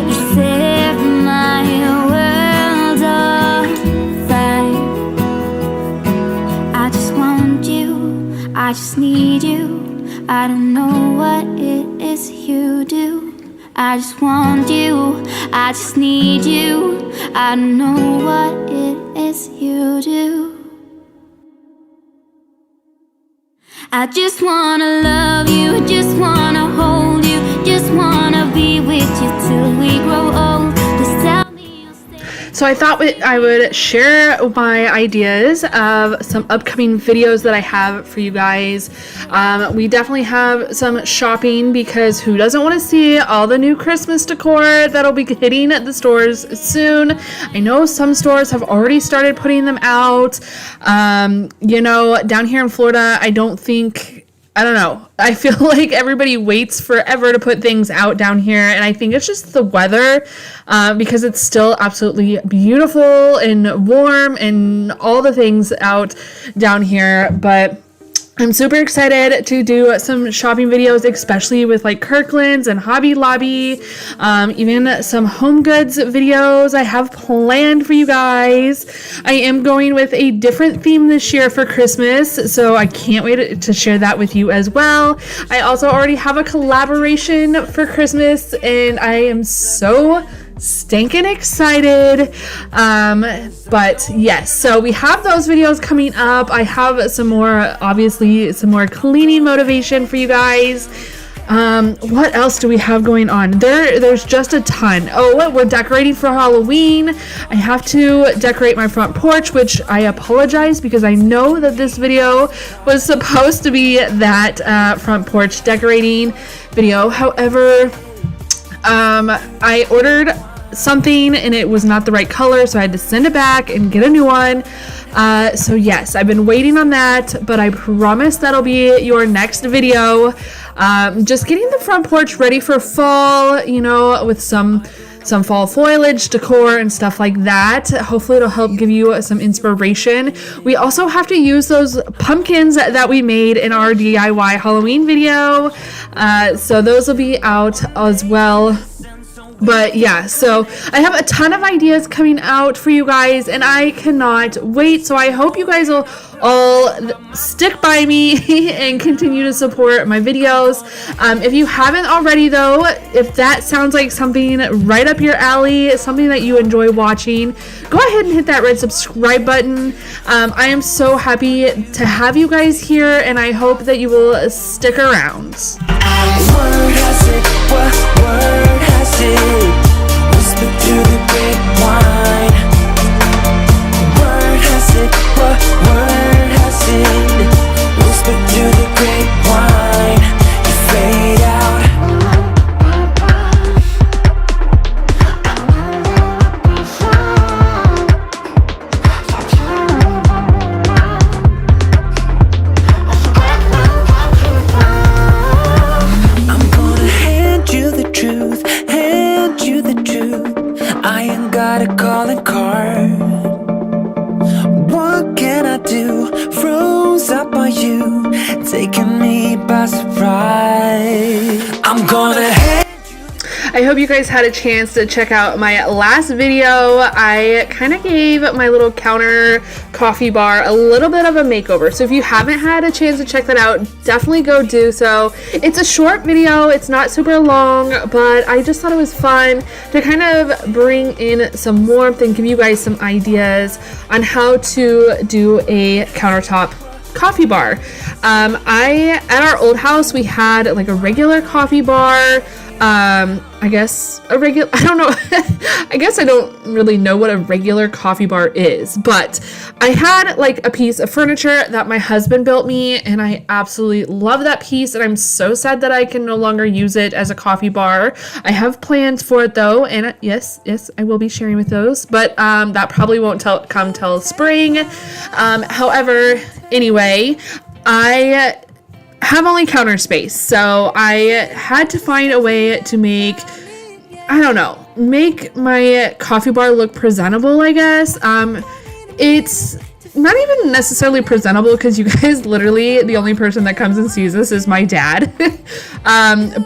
You set my world on fire. I just want you, I just need you. I don't know what it is you do. I just want you, I just need you. I don't know what it is you do. I just wanna love you, just wanna hold you, just wanna be with you till we grow old. Just tell me you'll stay. So I thought I would share my ideas of some upcoming videos that I have for you guys. We definitely have some shopping, because who doesn't want to see all the new Christmas decor that'll be hitting at the stores soon. I know some stores have already started putting them out. You know, down here in Florida, I don't think I don't know. I feel like everybody waits forever to put things out down here. And I think it's just the weather, because it's still absolutely beautiful and warm and all the things out down here. But I'm super excited to do some shopping videos, especially with like Kirkland's and Hobby Lobby, even some home goods videos I have planned for you guys. I am going with a different theme this year for Christmas, so I can't wait to share that with you as well. I also already have a collaboration for Christmas, and I am so stinking excited. But yes, so we have those videos coming up. I have some more cleaning motivation for you guys. What else do we have going on? There's just a ton. Oh, we're decorating for Halloween. I have to decorate my front porch, which I apologize because I know that this video was supposed to be that front porch decorating video. However, I ordered something and it was not the right color, so I had to send it back and get a new one. So yes, I've been waiting on that, but I promise that'll be your next video. Just getting the front porch ready for fall, you know, with some fall foliage, decor, and stuff like that. Hopefully it'll help give you some inspiration. We also have to use those pumpkins that we made in our DIY Halloween video. So those will be out as well. But yeah, so I have a ton of ideas coming out for you guys, and I cannot wait. So I hope you guys will all stick by me and continue to support my videos. If you haven't already though, if that sounds like something right up your alley, something that you enjoy watching, go ahead and hit that red subscribe button. I am so happy to have you guys here, and I hope that you will stick around. Word has it, word has it, whisper through the grapevine. Word has it, word has it, whisper through the grapevine. You fade out. I'm gonna hand you the truth, hand you the truth. I ain't got a calling card. What can I do? Froze up on you, taking me by surprise. I'm gonna hand. I hope you guys had a chance to check out my last video. I kind of gave my little counter coffee bar a little bit of a makeover. So if you haven't had a chance to check that out, definitely go do so. It's a short video. It's not super long, but I just thought it was fun to kind of bring in some warmth and give you guys some ideas on how to do a countertop coffee bar. At our old house, we had like a regular coffee bar. I guess I don't know. I guess I don't really know what a regular coffee bar is, but I had like a piece of furniture that my husband built me, and I absolutely love that piece, and I'm so sad that I can no longer use it as a coffee bar. I have plans for it though, and yes, I will be sharing with those, but that probably won't come till spring. However, anyway, I have only counter space, so I had to find a way to make my coffee bar look presentable, I guess. It's not even necessarily presentable because you guys, literally the only person that comes and sees this is my dad.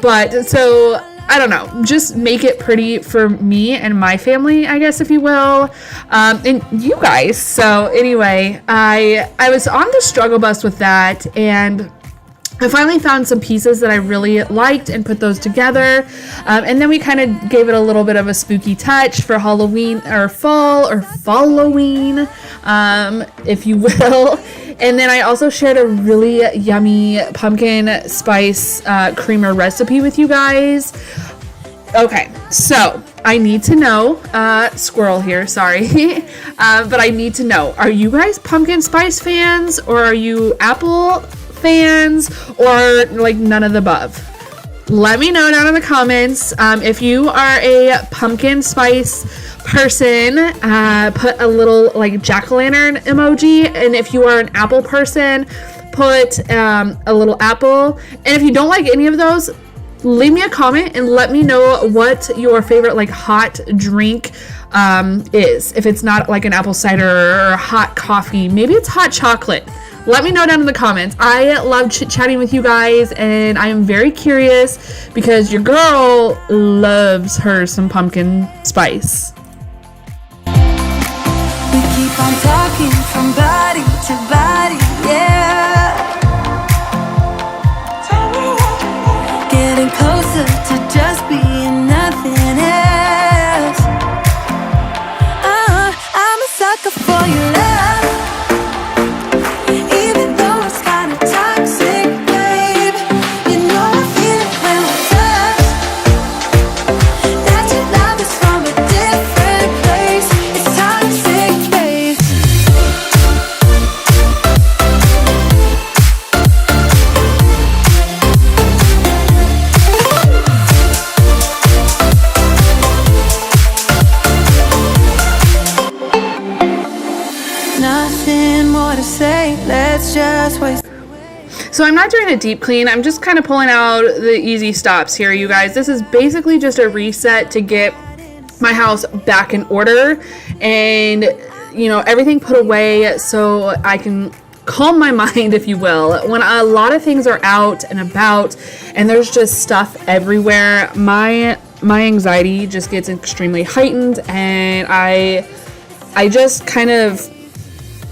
But so I don't know, just make it pretty for me and my family, I guess, if you will, and you guys. So anyway, I was on the struggle bus with that, and I finally found some pieces that I really liked and put those together. And then we kind of gave it a little bit of a spooky touch for Halloween or fall or Falloween, if you will. And then I also shared a really yummy pumpkin spice creamer recipe with you guys. Okay, so I need to know, squirrel here, sorry, but I need to know, are you guys pumpkin spice fans, or are you apple fans, or like none of the above? Let me know down in the comments. If you are a pumpkin spice person, put a little like jack-o'-lantern emoji, and if you are an apple person, put a little apple. And if you don't like any of those, leave me a comment and let me know what your favorite like hot drink is. If it's not like an apple cider or hot coffee, maybe it's hot chocolate. Let me know down in the comments. I love chit-chatting with you guys, and I am very curious because your girl loves her some pumpkin spice. We keep on talking from body to body, yeah. Getting closer to just being nothing else. I'm a sucker for your love. Even though it's kind of toxic, babe. You know I feel it when we touch. That your love is from a different place. It's toxic, babe. Nothing more to say. Let's just waste. So I'm not doing a deep clean. I'm just kind of pulling out the easy stops here, you guys. This is basically just a reset to get my house back in order and, you know, everything put away so I can calm my mind, if you will. When a lot of things are out and about and there's just stuff everywhere, my anxiety just gets extremely heightened, and I just kind of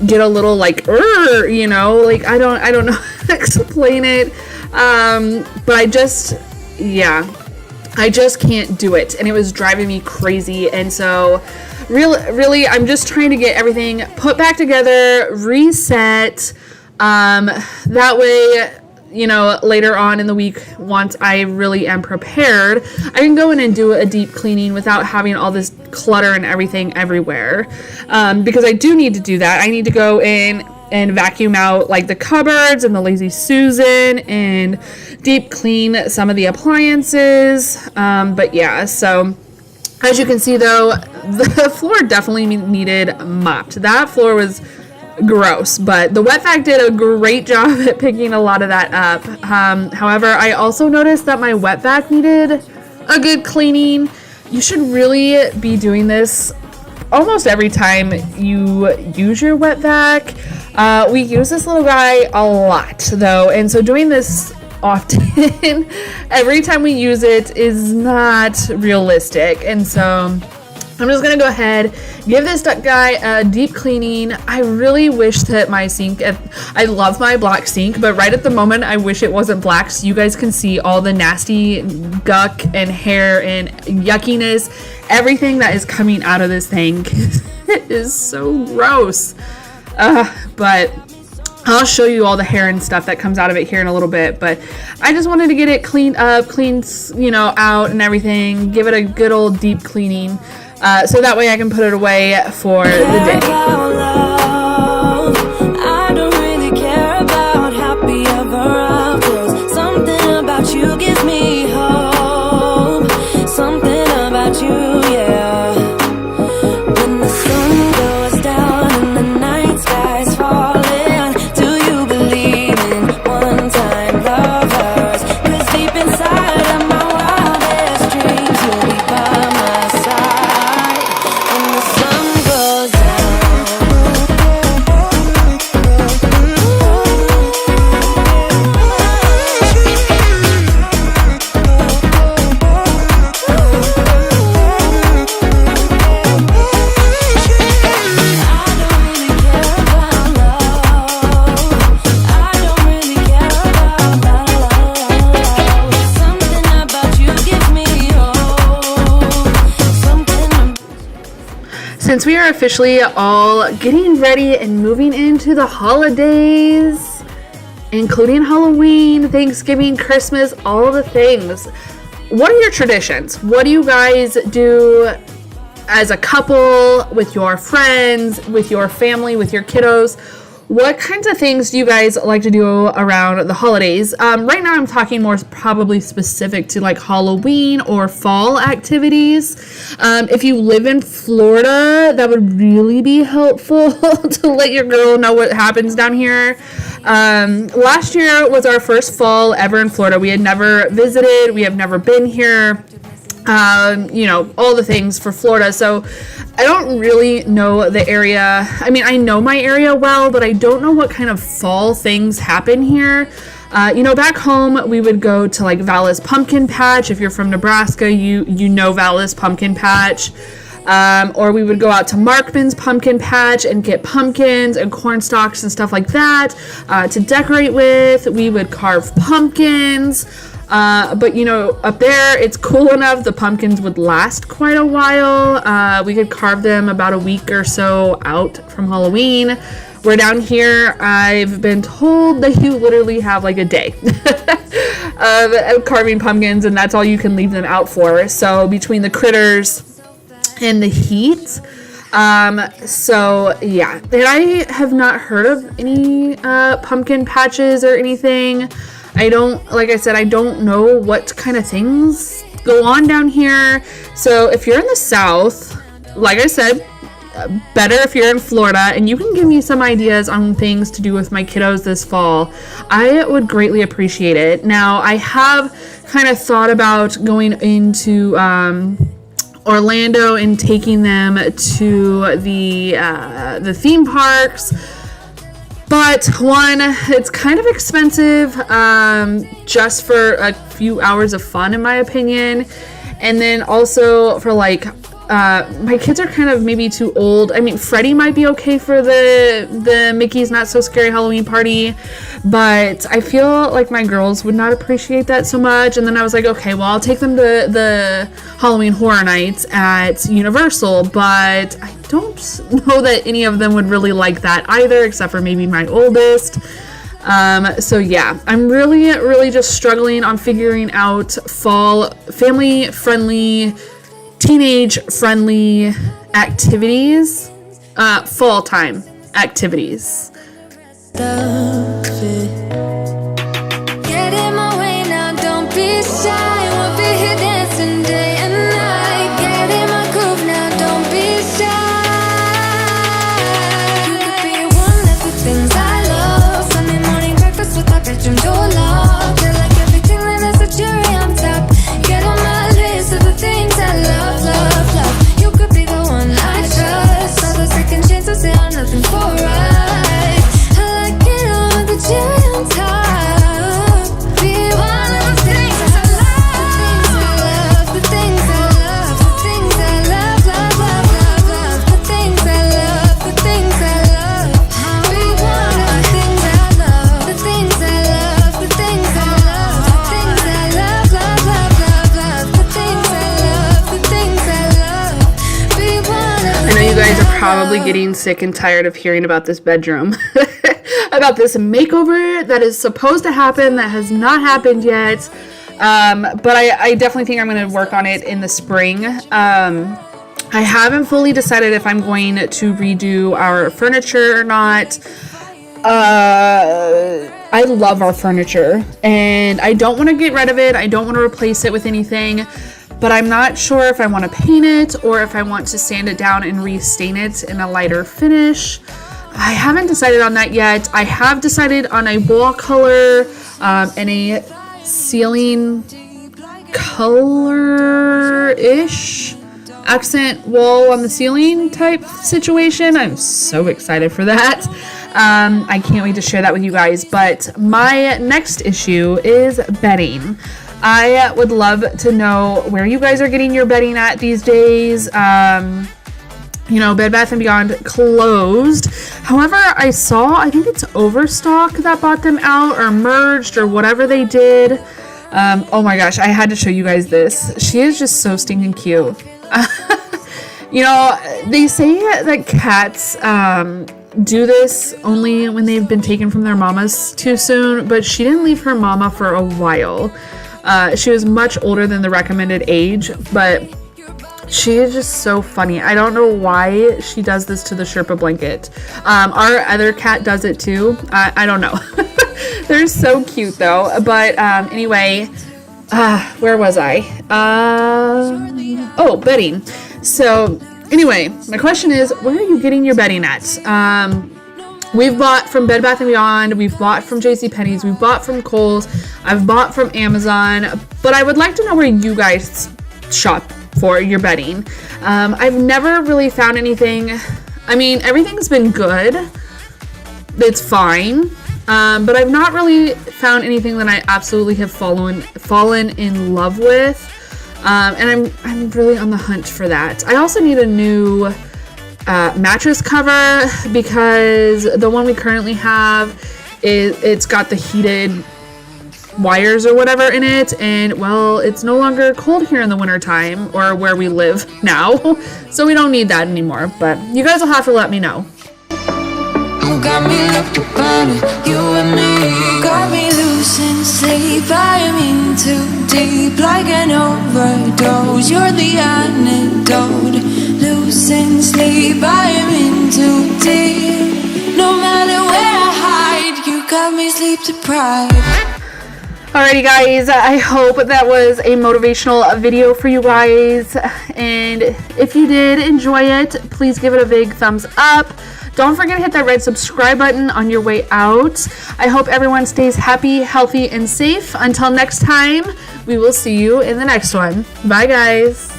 get a little like, you know, like I don't know how to explain it, but I just can't do it, and it was driving me crazy. And so really I'm just trying to get everything put back together, reset, that way, you know, later on in the week, once I really am prepared, I can go in and do a deep cleaning without having all this clutter and everything everywhere. Because I do need to do that. I need to go in and vacuum out like the cupboards and the Lazy Susan and deep clean some of the appliances. But yeah, so as you can see though, the floor definitely needed mopped. That floor was gross, but the wet vac did a great job at picking a lot of that up. However, I also noticed that my wet vac needed a good cleaning. You should really be doing this almost every time you use your wet vac. We use this little guy a lot though, and so doing this often every time we use it is not realistic. And so I'm just going to go ahead, give this guy a deep cleaning. I really wish that my sink, I love my black sink, but right at the moment, I wish it wasn't black so you guys can see all the nasty guck and hair and yuckiness, everything that is coming out of this thing. It is so gross. But I'll show you all the hair and stuff that comes out of it here in a little bit, but I just wanted to get it cleaned up, you know, out and everything, give it a good old deep cleaning. So that way I can put it away for the day. I don't really care about happy ever afters. Something about you gives me hope. Something about you, yeah. When the sun goes down and the night sky's falling, do you believe in one-time lovers? 'Cause deep inside of my wildest dreams, you'll be by my side when the sun goes down. Since we are officially all getting ready and moving into the holidays, including Halloween, Thanksgiving, Christmas, all the things, what are your traditions? What do you guys do as a couple, with your friends, with your family, with your kiddos? What kinds of things do you guys like to do around the holidays? Right now I'm talking more probably specific to like Halloween or fall activities. If you live in Florida, that would really be helpful to let your girl know what happens down here. Last year was our first fall ever in Florida. We had never visited. We have never been here. All the things for Florida. So I don't really know the area. I mean, I know my area well, but I don't know what kind of fall things happen here. Back home, we would go to like Vallis Pumpkin Patch. If you're from Nebraska, you know Vallis Pumpkin Patch. Or we would go out to Markman's Pumpkin Patch and get pumpkins and corn stalks and stuff like that to decorate with. We would carve pumpkins. But up there, it's cool enough. The pumpkins would last quite a while. We could carve them about a week or so out from Halloween. Where down here, I've been told that you literally have like a day of carving pumpkins, and that's all you can leave them out for. So between the critters and the heat, and I have not heard of any pumpkin patches or anything. I don't know what kind of things go on down here. So if you're in the South, like I said, better if you're in Florida and you can give me some ideas on things to do with my kiddos this fall, I would greatly appreciate it. Now, I have kind of thought about going into Orlando and taking them to the theme parks. But one, it's kind of expensive just for a few hours of fun, in my opinion. And then also for my kids are kind of maybe too old. I mean, Freddie might be okay for the Mickey's Not So Scary Halloween Party, but I feel like my girls would not appreciate that so much. And then I was like, okay, well, I'll take them to the Halloween Horror Nights at Universal, but I don't know that any of them would really like that either, except for maybe my oldest. So yeah, I'm really, really just struggling on figuring out fall family-friendly, teenage-friendly activities, fall time activities. Get in my way now, don't be shy. We'll be here dancing day and night. Get in my groove now, don't be shy. You could be one of the things I love. Sunday morning breakfast with my bedroom door locked. You're like everything that has a cherry on top. Get on my list of the things I love, love, love. You could be the one I trust. All those second chances, they are nothing for us. I like it all with the cherry on top. Be one of the things I love. The things I love, the things I love, the things I love, love, love, love, love. The things I love, the things I love. Be one of the things I love. The things I love, the things I love, the things I love, love, love, love, love. The things I love, the things I love. Be one of the I know you guys are probably getting sick and tired of hearing about this bedroom, about this makeover that is supposed to happen that has not happened yet. But I definitely think I'm going to work on it in the spring. I haven't fully decided if I'm going to redo our furniture or not. I love our furniture and I don't want to get rid of it. I don't want to replace it with anything, but I'm not sure if I want to paint it or if I want to sand it down and restain it in a lighter finish. I haven't decided on that yet. I have decided on a wall color and a ceiling color-ish accent wall on the ceiling type situation. I'm so excited for that. I can't wait to share that with you guys. But my next issue is bedding. I would love to know where you guys are getting your bedding at these days. Bed Bath & Beyond closed. However, I think it's Overstock that bought them out or merged or whatever they did. Oh my gosh, I had to show you guys this. She is just so stinking cute. They say that cats do this only when they've been taken from their mamas too soon, but she didn't leave her mama for a while. She was much older than the recommended age, but she is just so funny. I don't know why she does this to the Sherpa blanket. Our other cat does it too. I don't know. They're so cute though. But anyway, where was I? Bedding. So anyway, my question is, where are you getting your bedding at? We've bought from Bed Bath & Beyond, we've bought from JCPenney's, we've bought from Kohl's, I've bought from Amazon, but I would like to know where you guys shop for your bedding. I've never really found anything. I mean, everything's been good. It's fine. But I've not really found anything that I absolutely have fallen in love with. And I'm really on the hunt for that. I also need a new mattress cover because the one we currently have it's got the heated wires or whatever in it, and well, it's no longer cold here in the winter time or where we live now, so we don't need that anymore. But you guys will have to let me know. You got me left upon it, you and me. You got me losing sleep, I am in too deep, like an overdose. You're the antidote. Losing sleep, I am in too deep. No matter where I hide, you got me sleep deprived. Alrighty guys, I hope that was a motivational video for you guys, and if you did enjoy it, please give it a big thumbs up. Don't forget to hit that red subscribe button on your way out. I hope everyone stays happy, healthy, and safe. Until next time, we will see you in the next one. Bye guys.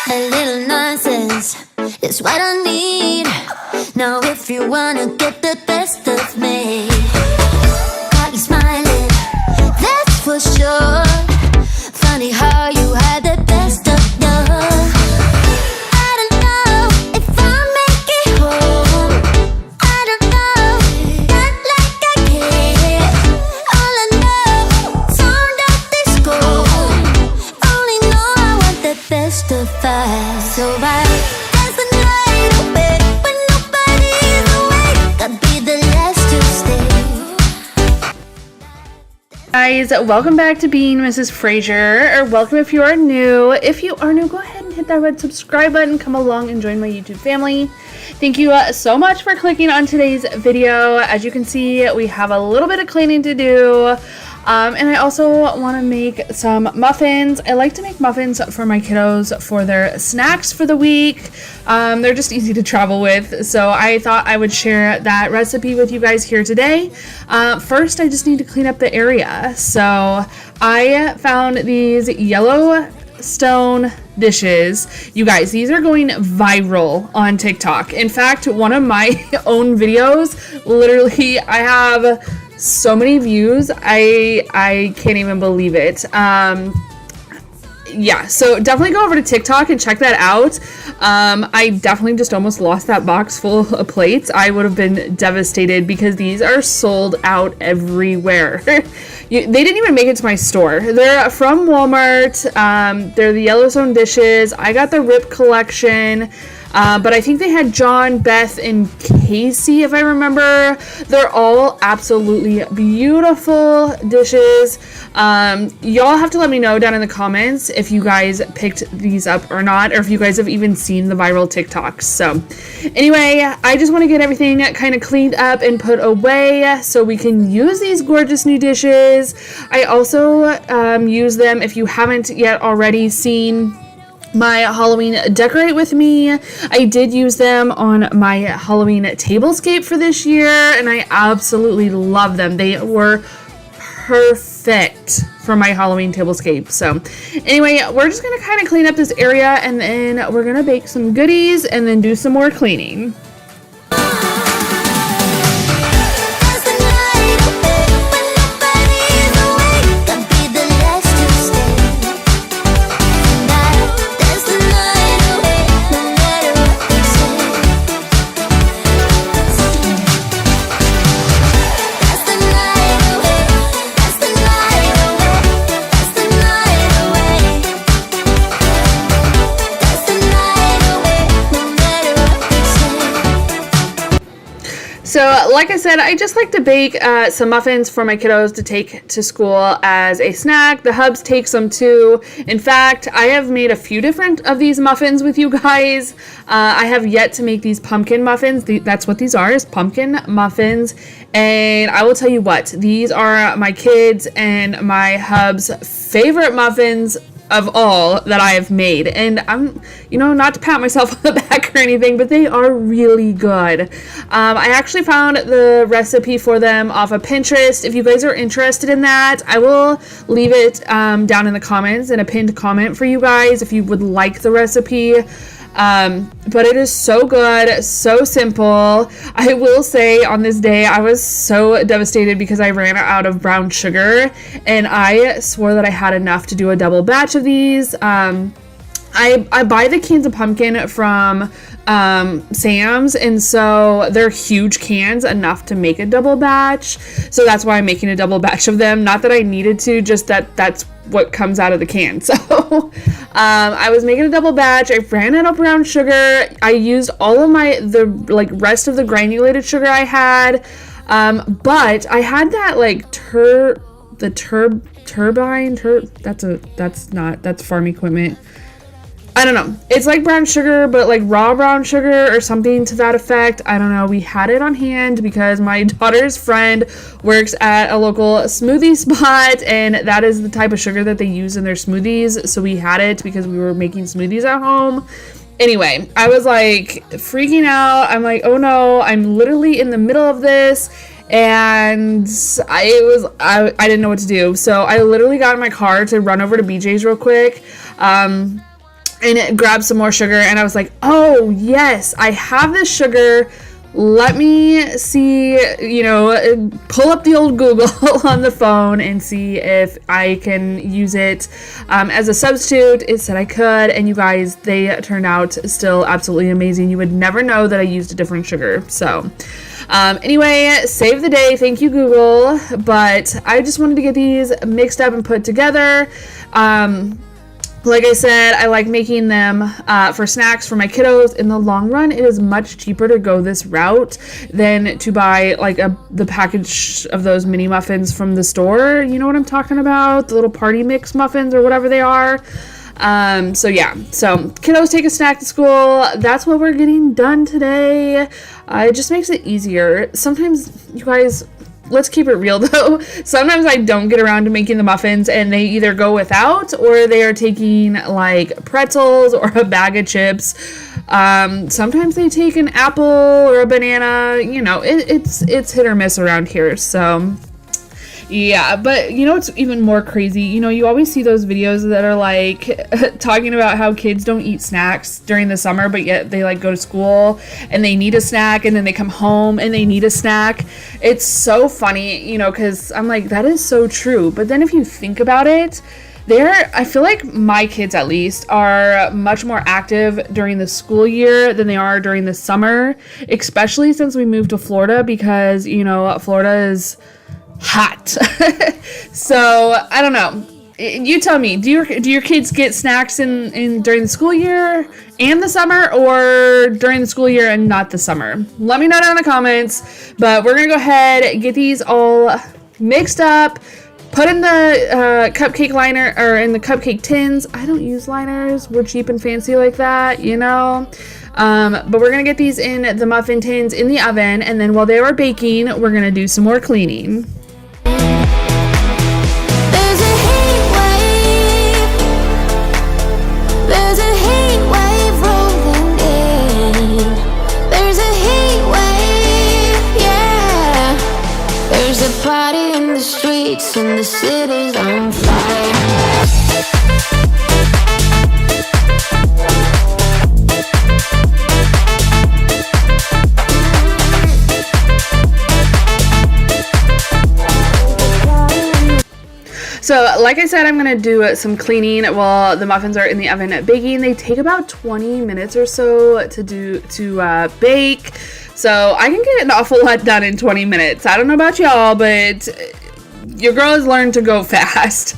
A little nonsense is what I need. Now if you wanna get the best of me, got you smiling, that's for sure. Funny how you had the best of love. I don't know if I'll make it home. I don't know, not like I care. All I know, sound of disco. Only know I want the best of us. So I dance the night away when nobody's awake. I'll be the last to stay. Guys, welcome back to Being Mrs. Fraser, or welcome if you are new. If you are new, go ahead and hit that red subscribe button, come along and join my YouTube family. Thank you so much for clicking on today's video. As you can see, we have a little bit of cleaning to do. And I also want to make some muffins. I like to make muffins for my kiddos for their snacks for the week. They're just easy to travel with, so I thought I would share that recipe with you guys here today. First, I just need to clean up the area. So I found these yellow stone dishes. You guys, these are going viral on TikTok. In fact, one of my own videos, literally, I have so many views. I can't even believe it. Yeah, so definitely go over to TikTok and check that out. I definitely just almost lost that box full of plates. I would have been devastated because these are sold out everywhere. They didn't even make it to my store. They're from Walmart. They're the Yellowstone dishes. I got the Rip collection. But I think they had John, Beth, and Casey, if I remember. They're all absolutely beautiful dishes. Y'all have to let me know down in the comments if you guys picked these up or not, or if you guys have even seen the viral TikToks. So anyway, I just want to get everything kind of cleaned up and put away so we can use these gorgeous new dishes. I also use them, if you haven't yet already seen my Halloween Decorate With Me. I did use them on my Halloween tablescape for this year, and I absolutely love them. They were perfect for my Halloween tablescape. So anyway, we're just gonna kind of clean up this area, and then we're gonna bake some goodies and then do some more cleaning. like I said, I just like to bake some muffins for my kiddos to take to school as a snack. The hubs take some too. In fact, I have made a few different of these muffins with you guys. I have yet to make these pumpkin muffins. That's what these are, is pumpkin muffins. And I will tell you what, these are my kids and my hub's favorite muffins of all that I have made. And I'm, not to pat myself on the back or anything, but they are really good. I actually found the recipe for them off of Pinterest. If you guys are interested in that, I will leave it down in the comments in a pinned comment for you guys if you would like the recipe. But it is so good, so simple. I will say on this day, I was so devastated because I ran out of brown sugar and I swore that I had enough to do a double batch of these. I buy the cans of pumpkin from Sam's, and so they're huge cans, enough to make a double batch. So that's why I'm making a double batch of them. Not that I needed to, just that's what comes out of the can. So I was making a double batch. I ran out of brown sugar. I used all of the rest of the granulated sugar I had, but I had that turbine. That's farm equipment. I don't know. It's like brown sugar, but like raw brown sugar or something to that effect. I don't know. We had it on hand because my daughter's friend works at a local smoothie spot, and that is the type of sugar that they use in their smoothies. So we had it because we were making smoothies at home. Anyway, I was like freaking out. I'm like, oh no, I'm literally in the middle of this. And I didn't know what to do. So I literally got in my car to run over to BJ's real quick. And grab some more sugar, and I was like, oh yes, I have this sugar. Let me see, pull up the old Google on the phone and see if I can use it as a substitute. It said I could, and you guys, they turned out still absolutely amazing. You would never know that I used a different sugar. So anyway, save the day. Thank you, Google. But I just wanted to get these mixed up and put together. Like I said, I like making them for snacks for my kiddos. In the long run, it is much cheaper to go this route than to buy the package of those mini muffins from the store. You know what I'm talking about? The little party mix muffins or whatever they are. So kiddos take a snack to school. That's what we're getting done today. It just makes it easier. Sometimes, you guys, let's keep it real though. Sometimes I don't get around to making the muffins and they either go without or they are taking like pretzels or a bag of chips. Sometimes they take an apple or a banana. It's hit or miss around here. So yeah, but it's even more crazy. You always see those videos that are like talking about how kids don't eat snacks during the summer, but yet they go to school and they need a snack, and then they come home and they need a snack. It's so funny, because I'm like, that is so true. But then if you think about it, I feel like my kids at least are much more active during the school year than they are during the summer, especially since we moved to Florida, because Florida is hot. So I don't know, you tell me, do your kids get snacks in during the school year and the summer, or during the school year and not the summer? Let me know down in the comments. But we're gonna go ahead, get these all mixed up, put in the cupcake liner, or in the cupcake tins. I don't use liners, we're cheap and fancy like that, but we're gonna get these in the muffin tins in the oven, and then while they are baking, we're gonna do some more cleaning. Party in the streets and the city's on fire. So like I said, I'm gonna do some cleaning while the muffins are in the oven baking. They take about 20 minutes or so to bake. So I can get an awful lot done in 20 minutes. I don't know about y'all, but your girl has learned to go fast.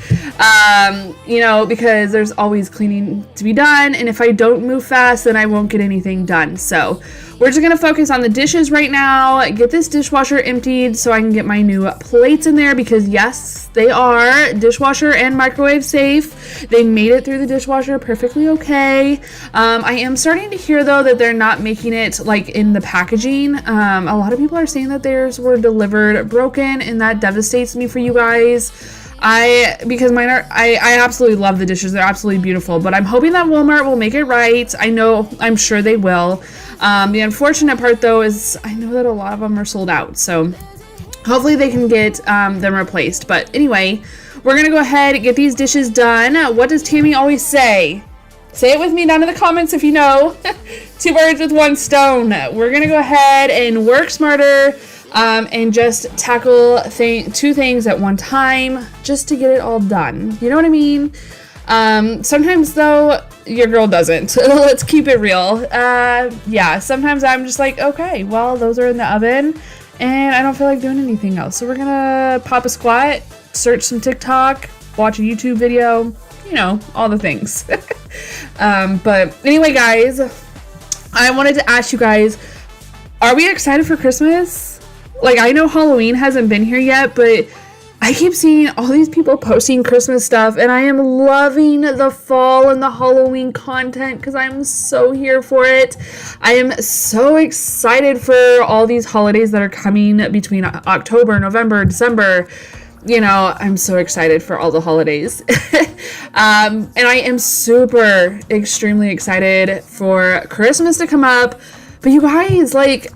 You know, because there's always cleaning to be done, and if I don't move fast, then I won't get anything done. So we're just gonna focus on the dishes right now, get this dishwasher emptied so I can get my new plates in there, because yes, they are dishwasher and microwave safe. They made it through the dishwasher perfectly okay. I am starting to hear though that they're not making it like in the packaging. A lot of people are saying that theirs were delivered broken, and that devastates me for you guys. Because mine are, I absolutely love the dishes. They're absolutely beautiful, but I'm hoping that Walmart will make it right. I'm sure they will. The unfortunate part though is I know that a lot of them are sold out, so hopefully they can get them replaced. But anyway, we're gonna go ahead and get these dishes done. What does Tammy always say? Say it with me down in the comments if you know. 2 birds with 1 stone. We're gonna go ahead and work smarter and just tackle 2 things at one time just to get it all done. You know what I mean? Sometimes though, your girl doesn't. Let's keep it real. Yeah, sometimes I'm just like, okay, well, those are in the oven and I don't feel like doing anything else. So we're gonna pop a squat, search some TikTok, watch a YouTube video, you know, all the things. But anyway, guys, I wanted to ask you guys, are we excited for Christmas? Like, I know Halloween hasn't been here yet, but I keep seeing all these people posting Christmas stuff, and I am loving the fall and the Halloween content because I'm so here for it. I am so excited for all these holidays that are coming between October, November, December. You know, I'm so excited for all the holidays. And I am super, extremely excited for Christmas to come up. But you guys, like,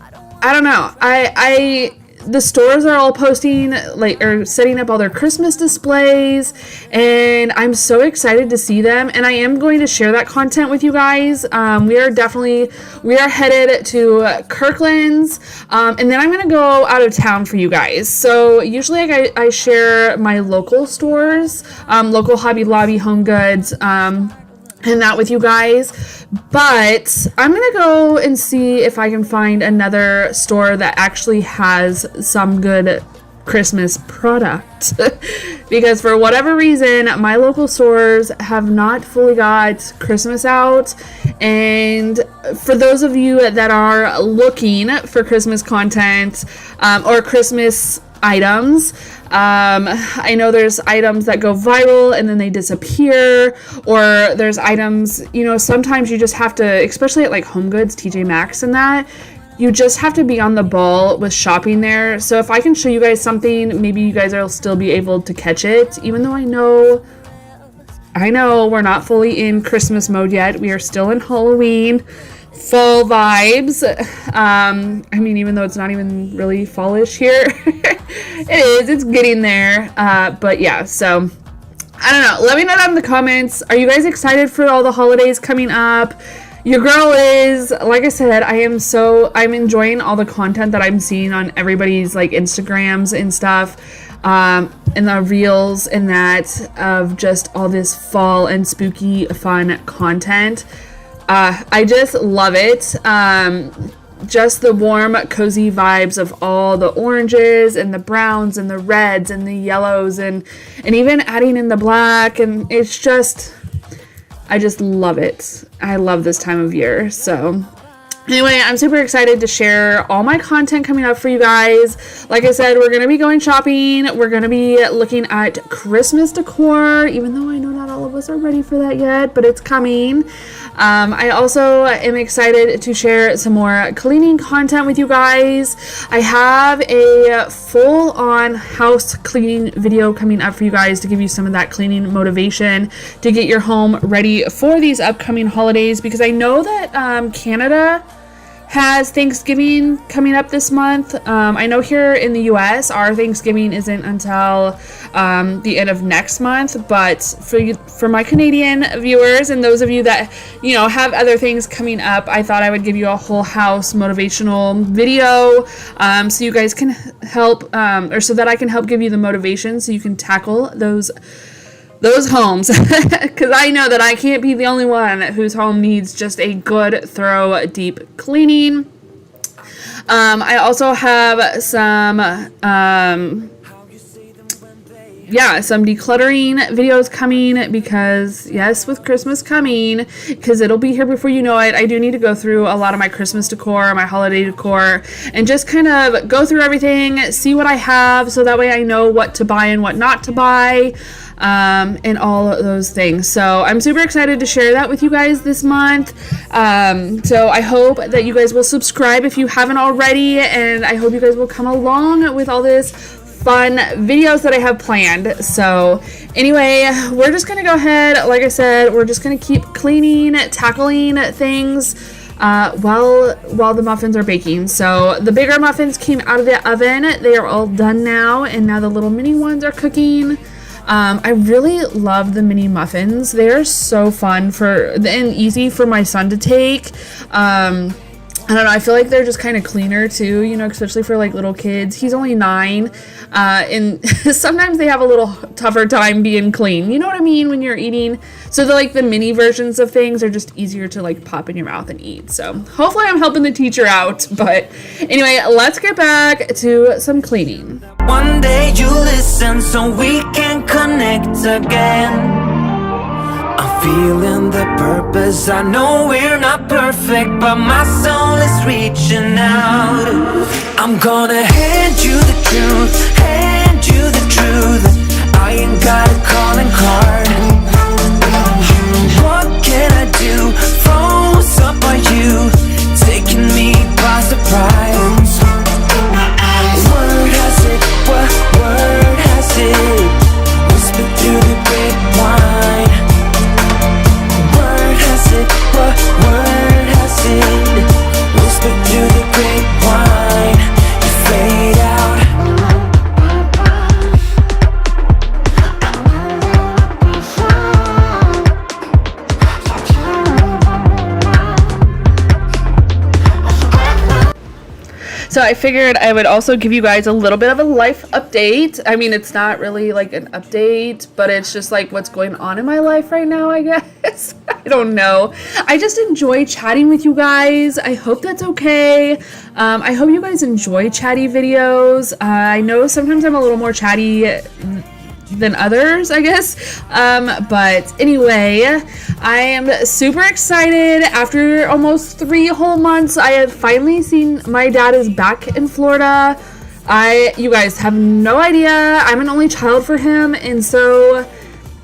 I don't know. The stores are all posting, like, or setting up all their Christmas displays, and I'm so excited to see them, and I am going to share that content with you guys. We are headed to Kirkland's, and then I'm going to go out of town for you guys. So usually I share my local stores, local Hobby Lobby, Home Goods, and that with you guys, but I'm gonna go and see if I can find another store that actually has some good Christmas product. Because for whatever reason, my local stores have not fully got Christmas out. And for those of you that are looking for Christmas content or Christmas items, I know there's items that go viral and then they disappear, or there's items, you know, sometimes you just have to, especially at like Home Goods, TJ Maxx and that, you just have to be on the ball with shopping there. So if I can show you guys something, maybe you guys will still be able to catch it, even though I know we're not fully in Christmas mode yet. We are still in Halloween fall vibes. I mean, even though it's not even really fallish here, it's getting there. But yeah, so I don't know. Let me know down in the comments. Are you guys excited for all the holidays coming up? Your girl is, like I said, I'm enjoying all the content that I'm seeing on everybody's like Instagrams and stuff, and the reels and that of just all this fall and spooky fun content. I just love it. Just the warm, cozy vibes of all the oranges and the browns and the reds and the yellows and even adding in the black, and it's just, I just love it. I love this time of year. So anyway, I'm super excited to share all my content coming up for you guys. Like I said, we're going to be going shopping. We're going to be looking at Christmas decor, even though I know not all of us are ready for that yet, but it's coming. I also am excited to share some more cleaning content with you guys. I have a full-on house cleaning video coming up for you guys to give you some of that cleaning motivation to get your home ready for these upcoming holidays, because I know that Canada has Thanksgiving coming up this month. I know here in the US, our Thanksgiving isn't until the end of next month, but for my Canadian viewers and those of you that, you know, have other things coming up, I thought I would give you a whole house motivational video, so you guys can help, or so that I can help give you the motivation so you can tackle those homes, because I know that I can't be the only one whose home needs just a good, thorough, deep cleaning. I also have some yeah, some decluttering videos coming because, yes, with Christmas coming, because it'll be here before you know it, I do need to go through a lot of my Christmas decor, my holiday decor, and just kind of go through everything, see what I have, so that way I know what to buy and what not to buy, and all of those things. So I'm super excited to share that with you guys this month. So I hope that you guys will subscribe if you haven't already, and I hope you guys will come along with all this fun videos that I have planned. So anyway, we're just gonna go ahead, like I said, we're just gonna keep cleaning, tackling things while the muffins are baking. So the bigger muffins came out of the oven, they are all done now, and now the little mini ones are cooking. I really love the mini muffins. They're so fun and easy for my son to take. I don't know, I feel like they're just kind of cleaner too, you know, especially for like little kids. He's only 9, and sometimes they have a little tougher time being clean. You know what I mean? When you're eating. So the mini versions of things are just easier to like pop in your mouth and eat. So hopefully I'm helping the teacher out. But anyway, let's get back to some cleaning. One day you listen so we can connect again. I'm feeling the purpose. I know we're not perfect, but my soul is reaching out. I'm gonna hand you the truth, hand you the truth. I ain't got a calling card. What can I do? Froze up by you, taking me by surprise. Word has it, what word has it? Whisper through the grapevine. What word has it? Whisper through the grapevine. You fade out. So I figured I would also give you guys a little bit of a life update. I mean, it's not really like an update, but it's just like what's going on in my life right now, I guess. I don't know. I just enjoy chatting with you guys. I hope that's okay. I hope you guys enjoy chatty videos. I know sometimes I'm a little more chatty than others, I guess. But anyway, I am super excited. After almost 3 whole months, I have finally seen my dad is back in Florida. You guys have no idea. I'm an only child for him, and so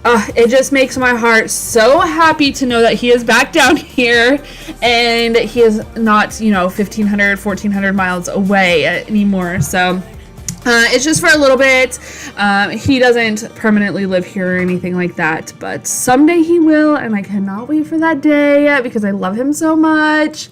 it just makes my heart so happy to know that he is back down here and he is not, 1,500, 1,400 miles away anymore. So it's just for a little bit. He doesn't permanently live here or anything like that, but someday he will, and I cannot wait for that day because I love him so much.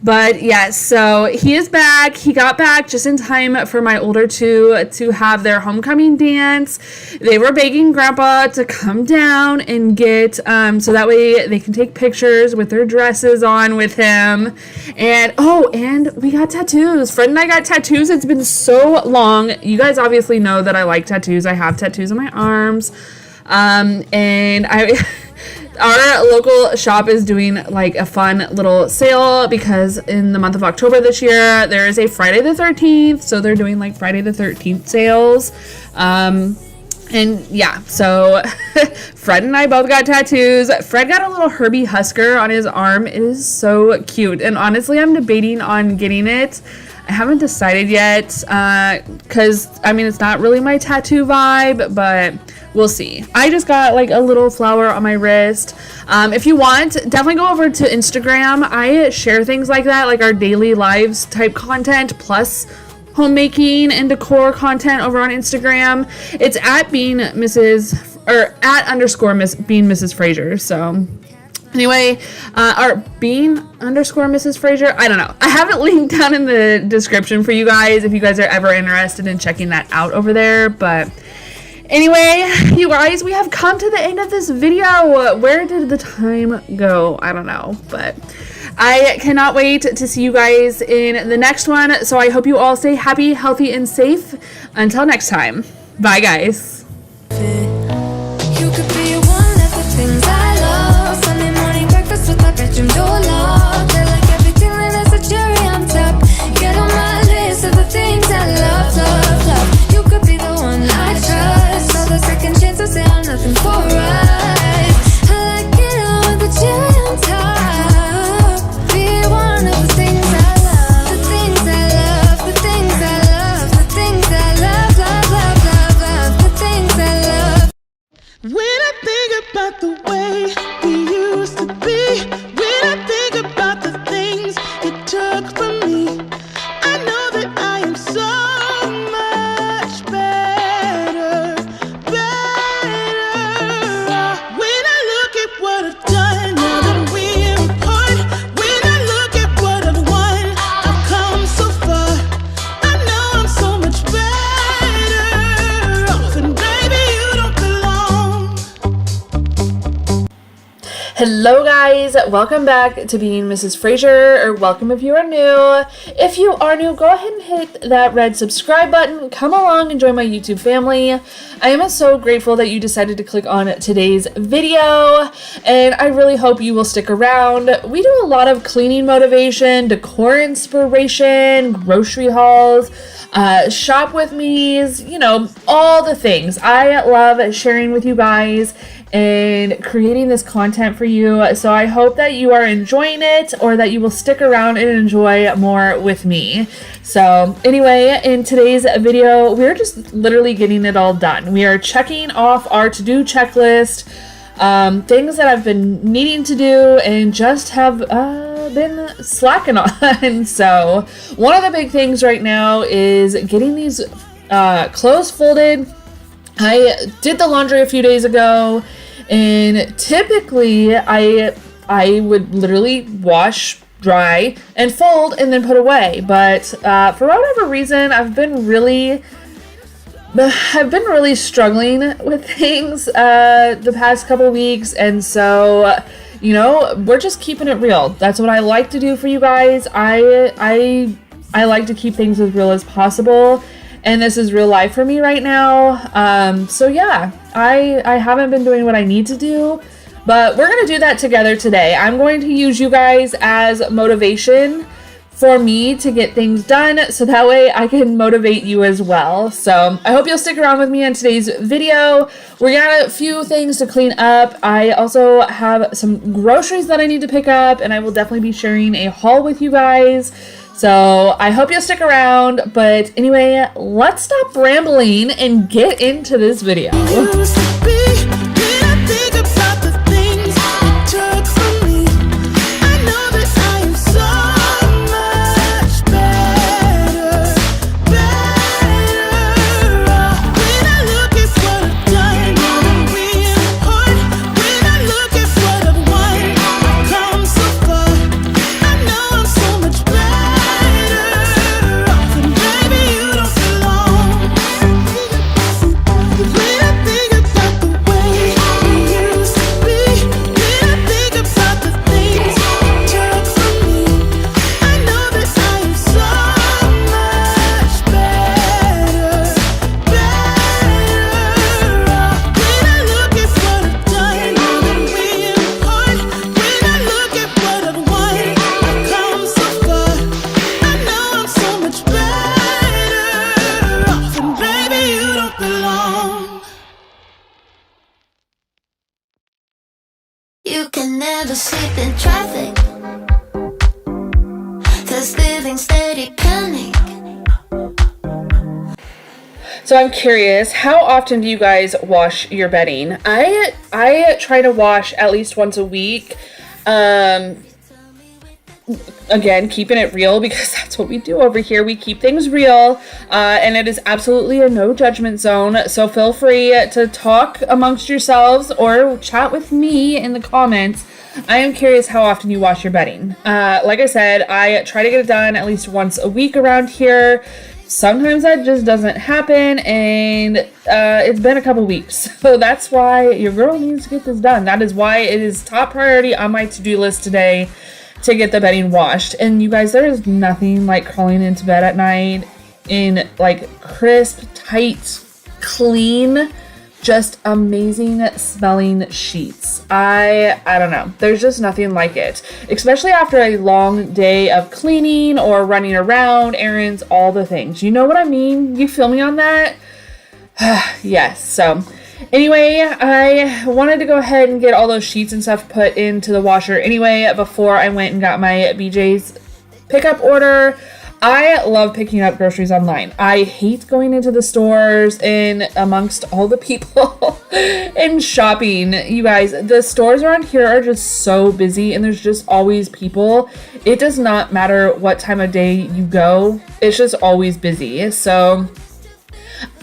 But yes, so he is back. He got back just in time for my older two to have their homecoming dance. They were begging Grandpa to come down and get, so that way they can take pictures with their dresses on with him. And we got tattoos. Fred and I got tattoos. It's been so long. You guys obviously know that I like tattoos. I have tattoos on my arms. And our local shop is doing like a fun little sale because in the month of October this year, there is a Friday the 13th. So they're doing like Friday the 13th sales. And yeah, so Fred and I both got tattoos. Fred got a little Herbie Husker on his arm. It is so cute. And honestly, I'm debating on getting it. I haven't decided yet because, it's not really my tattoo vibe, but we'll see. I just got like a little flower on my wrist. If you want, definitely go over to Instagram. I share things like that, like our daily lives type content plus homemaking and decor content over on Instagram. It's at being Mrs. Fraser. So anyway, or being_Mrs. Fraser. I don't know. I have it linked down in the description for you guys if you guys are ever interested in checking that out over there. But anyway, you guys, we have come to the end of this video. Where did the time go? I don't know, but I cannot wait to see you guys in the next one. So I hope you all stay happy, healthy, and safe. Until next time. Bye, guys. You could be one of the things I love. Sunday morning breakfast with my bedroom door locked. I like everything that has a cherry on top. Get on my list of the things I love, love, love. You could be the one I trust. All the second Hello guys, welcome back to Being Mrs. Fraser, or welcome if you are new. If you are new, go ahead and hit that red subscribe button. Come along and join my YouTube family. I am so grateful that you decided to click on today's video, and I really hope you will stick around. We do a lot of cleaning motivation, decor inspiration, grocery hauls, shop with me's, you know, all the things. I love sharing with you guys and creating this content for you. So I hope that you are enjoying it, or that you will stick around and enjoy more with me. So anyway, in today's video, we're just literally getting it all done. We are checking off our to-do checklist, things that I've been needing to do and just have been slacking on. So one of the big things right now is getting these clothes folded. I did the laundry a few days ago, and typically I would literally wash, dry, and fold, and then put away. But for whatever reason, I've been really struggling with things the past couple weeks, and so you know, we're just keeping it real. That's what I like to do for you guys. I like to keep things as real as possible. And this is real life for me right now. So yeah, I haven't been doing what I need to do, but we're going to do that together today. I'm going to use you guys as motivation for me to get things done, so that way I can motivate you as well. So I hope you'll stick around with me on today's video. We got a few things to clean up. I also have some groceries that I need to pick up, and I will definitely be sharing a haul with you guys. So I hope you'll stick around, but anyway, let's stop rambling and get into this video. You can never sleep in traffic, 'cause living steady panic. So I'm curious, how often do you guys wash your bedding? I try to wash at least once a week. Again, keeping it real, because that's what we do over here. We keep things real, and it is absolutely a no judgment zone. So feel free to talk amongst yourselves or chat with me in the comments. I am curious how often you wash your bedding. Like I said, I try to get it done at least once a week around here. Sometimes that just doesn't happen, and it's been a couple weeks. So that's why your girl needs to get this done. That is why it is top priority on my to-do list today to get the bedding washed. And you guys, there is nothing like crawling into bed at night in like crisp, tight, clean, just amazing smelling sheets. I don't know. There's just nothing like it, especially after a long day of cleaning or running around, errands, all the things. You know what I mean? You feel me on that? Yes. So anyway, I wanted to go ahead and get all those sheets and stuff put into the washer anyway before I went and got my BJ's pickup order. I love picking up groceries online. I hate going into the stores and amongst all the people and shopping. You guys, the stores around here are just so busy, and there's just always people. It does not matter what time of day you go. It's just always busy. So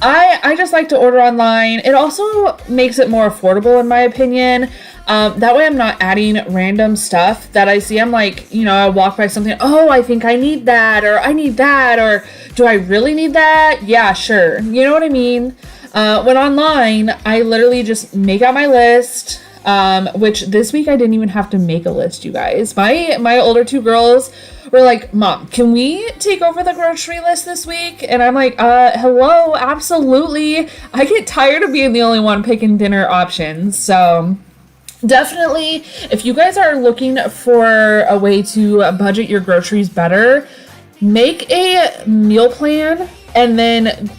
I just like to order online. It also makes it more affordable, in my opinion. That way I'm not adding random stuff that I see. I'm like, you know, I walk by something, oh, I think I need that, or I need that, or do I really need that? Yeah, sure. You know what I mean? When online, I literally just make out my list. which this week I didn't even have to make a list, you guys. My older two girls were like, Mom, can we take over the grocery list this week? And I'm like, hello, absolutely. I get tired of being the only one picking dinner options. So definitely, if you guys are looking for a way to budget your groceries better, make a meal plan and then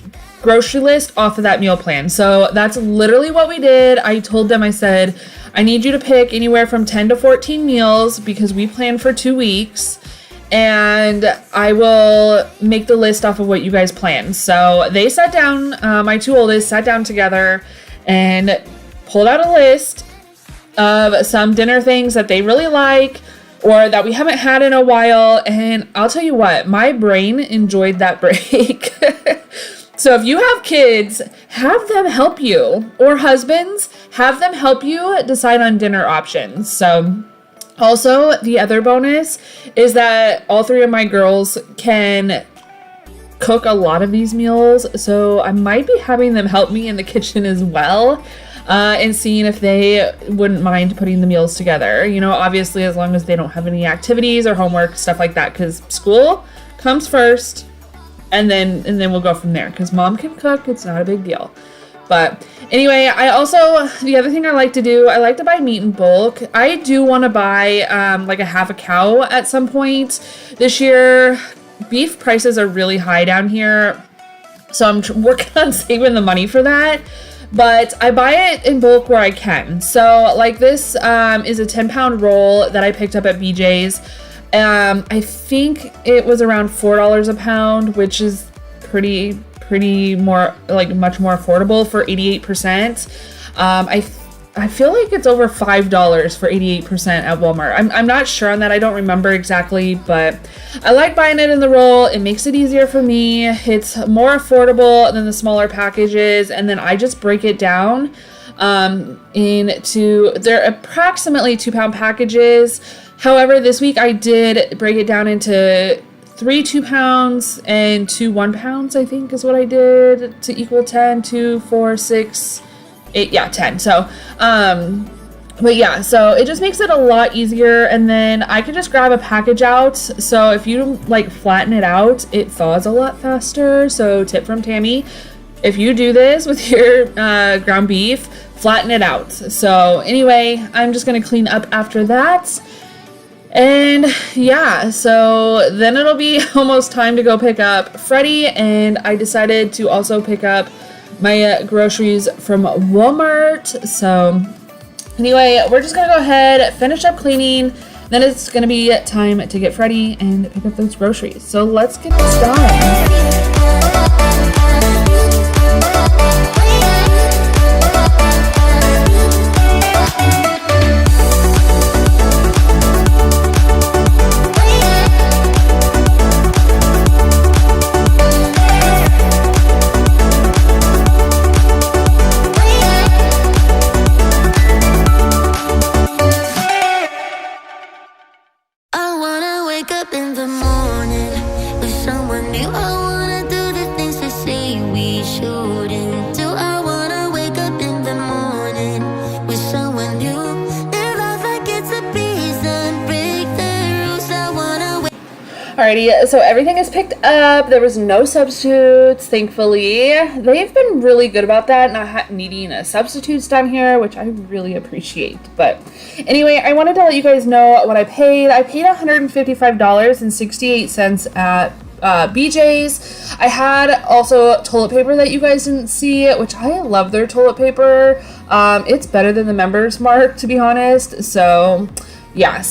grocery list off of that meal plan. So that's literally what we did. I told them, I said, I need you to pick anywhere from 10 to 14 meals because we plan for 2 weeks, and I will make the list off of what you guys plan. So they sat down, my two oldest sat down together and pulled out a list of some dinner things that they really like or that we haven't had in a while. And I'll tell you what, my brain enjoyed that break. So if you have kids, have them help you, or husbands, have them help you decide on dinner options. So also, the other bonus is that all three of my girls can cook a lot of these meals. So I might be having them help me in the kitchen as well, and seeing if they wouldn't mind putting the meals together. You know, obviously, as long as they don't have any activities or homework, stuff like that, because school comes first. And then we'll go from there, because Mom can cook. It's not a big deal. But anyway, the other thing I like to do, I like to buy meat in bulk. I do want to buy like a half a cow at some point this year. Beef prices are really high down here, so I'm working on saving the money for that. But I buy it in bulk where I can. So like this is a 10-pound roll that I picked up at BJ's. I think it was around $4 a pound, which is pretty more, like much more affordable for 88%. I feel like it's over $5 for 88% at Walmart. I'm not sure on that. I don't remember exactly, but I like buying it in the roll. It makes it easier for me. It's more affordable than the smaller packages. And then I just break it down, they're approximately 2-pound packages. However, this week I did break it down into 3 2-pounds and 2 1-pounds, I think is what I did, to equal 10, 2, 4, 6, 8, 10. So, but yeah, so it just makes it a lot easier, and then I can just grab a package out. So if you like flatten it out, it thaws a lot faster. So tip from Tammy, if you do this with your ground beef, flatten it out. So anyway, I'm just gonna clean up after that. And yeah, so then it'll be almost time to go pick up Freddie, and I decided to also pick up my groceries from Walmart. So anyway, we're just gonna go ahead, finish up cleaning, then it's gonna be time to get Freddie and pick up those groceries. So let's get started. Alrighty, so everything is picked up. There was no substitutes, thankfully. They've been really good about that, not needing substitutes down here, which I really appreciate. But anyway, I wanted to let you guys know what I paid. I paid $155.68 at BJ's. I had also toilet paper that you guys didn't see, which I love their toilet paper. It's better than the Members Mark, to be honest. So yeah,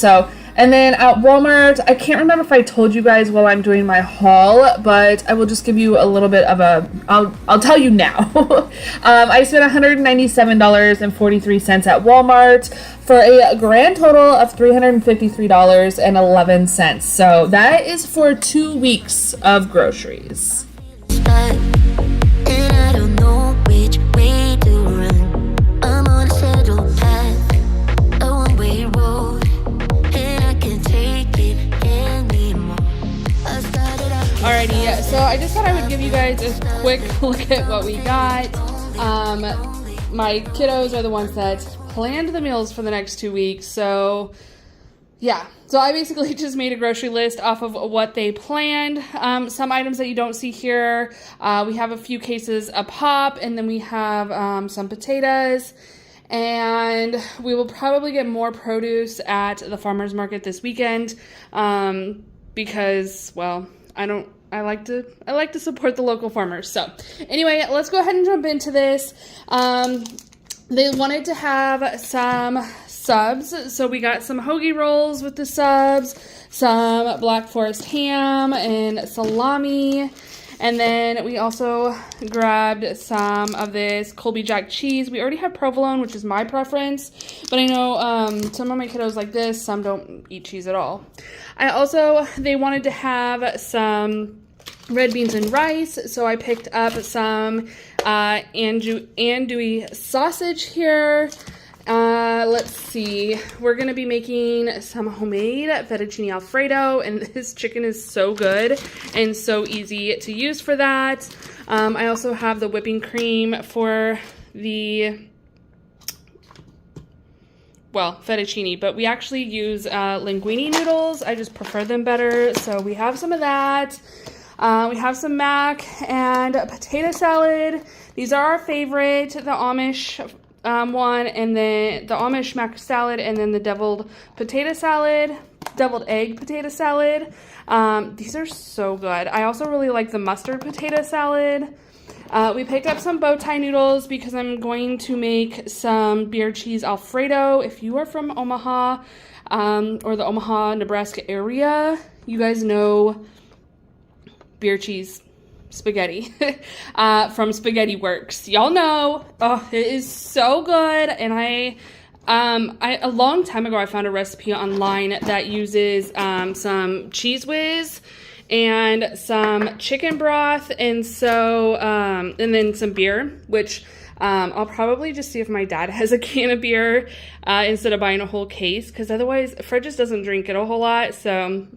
and then at Walmart, I can't remember if I told you guys while I'm doing my haul, but I will just give you a little bit of I'll tell you now. I spent $197.43 at Walmart for a grand total of $353.11. So that is for 2 weeks of groceries. Alrighty, so I just thought I would give you guys a quick look at what we got. My kiddos are the ones that planned the meals for the next 2 weeks. So yeah, so I basically just made a grocery list off of what they planned. Some items that you don't see here, we have a few cases of pop, and then we have some potatoes, and we will probably get more produce at the farmer's market this weekend, because, well, I like to support the local farmers. So anyway, let's go ahead and jump into this. They wanted to have some subs, so we got some hoagie rolls with the subs, some Black Forest ham and salami, and then we also grabbed some of this Colby Jack cheese. We already have provolone, which is my preference, but I know some of my kiddos like this, some don't eat cheese at all. They wanted to have some red beans and rice, so I picked up some andouille sausage here. Let's see, we're going to be making some homemade fettuccine alfredo, and this chicken is so good and so easy to use for that. I also have the whipping cream for the, well, fettuccine, but we actually use linguine noodles. I just prefer them better, so we have some of that. We have some mac and potato salad. These are our favorite, the Amish one, and then the Amish mac salad, and then the deviled egg potato salad. These are so good. I also really like the mustard potato salad. We picked up some bow tie noodles because I'm going to make some beer cheese Alfredo. If you are from Omaha, or the Omaha, Nebraska area, you guys know beer cheese spaghetti from Spaghetti Works. Y'all know, oh, it is so good. And I a long time ago I found a recipe online that uses some Cheese Whiz and some chicken broth, and so and then some beer, which I'll probably just see if my dad has a can of beer instead of buying a whole case, because otherwise Fred just doesn't drink it a whole lot. So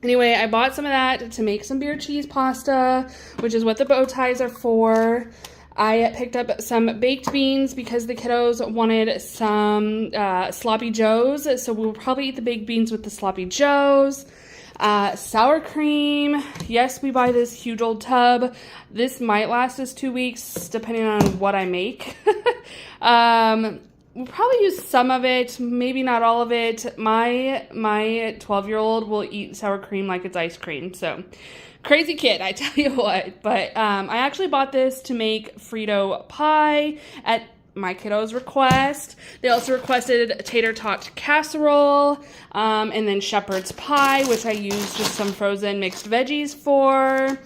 anyway, I bought some of that to make some beer cheese pasta, which is what the bow ties are for. I picked up some baked beans because the kiddos wanted some sloppy joes, so we'll probably eat the baked beans with the sloppy joes. Sour cream. Yes, we buy this huge old tub. This might last us 2 weeks, depending on what I make. We'll probably use some of it, maybe not all of it. My 12-year-old will eat sour cream like it's ice cream, so crazy kid, I tell you what. But I actually bought this to make Frito pie at my kiddos' request. They also requested tater tot casserole, and then shepherd's pie, which I used just some frozen mixed veggies for.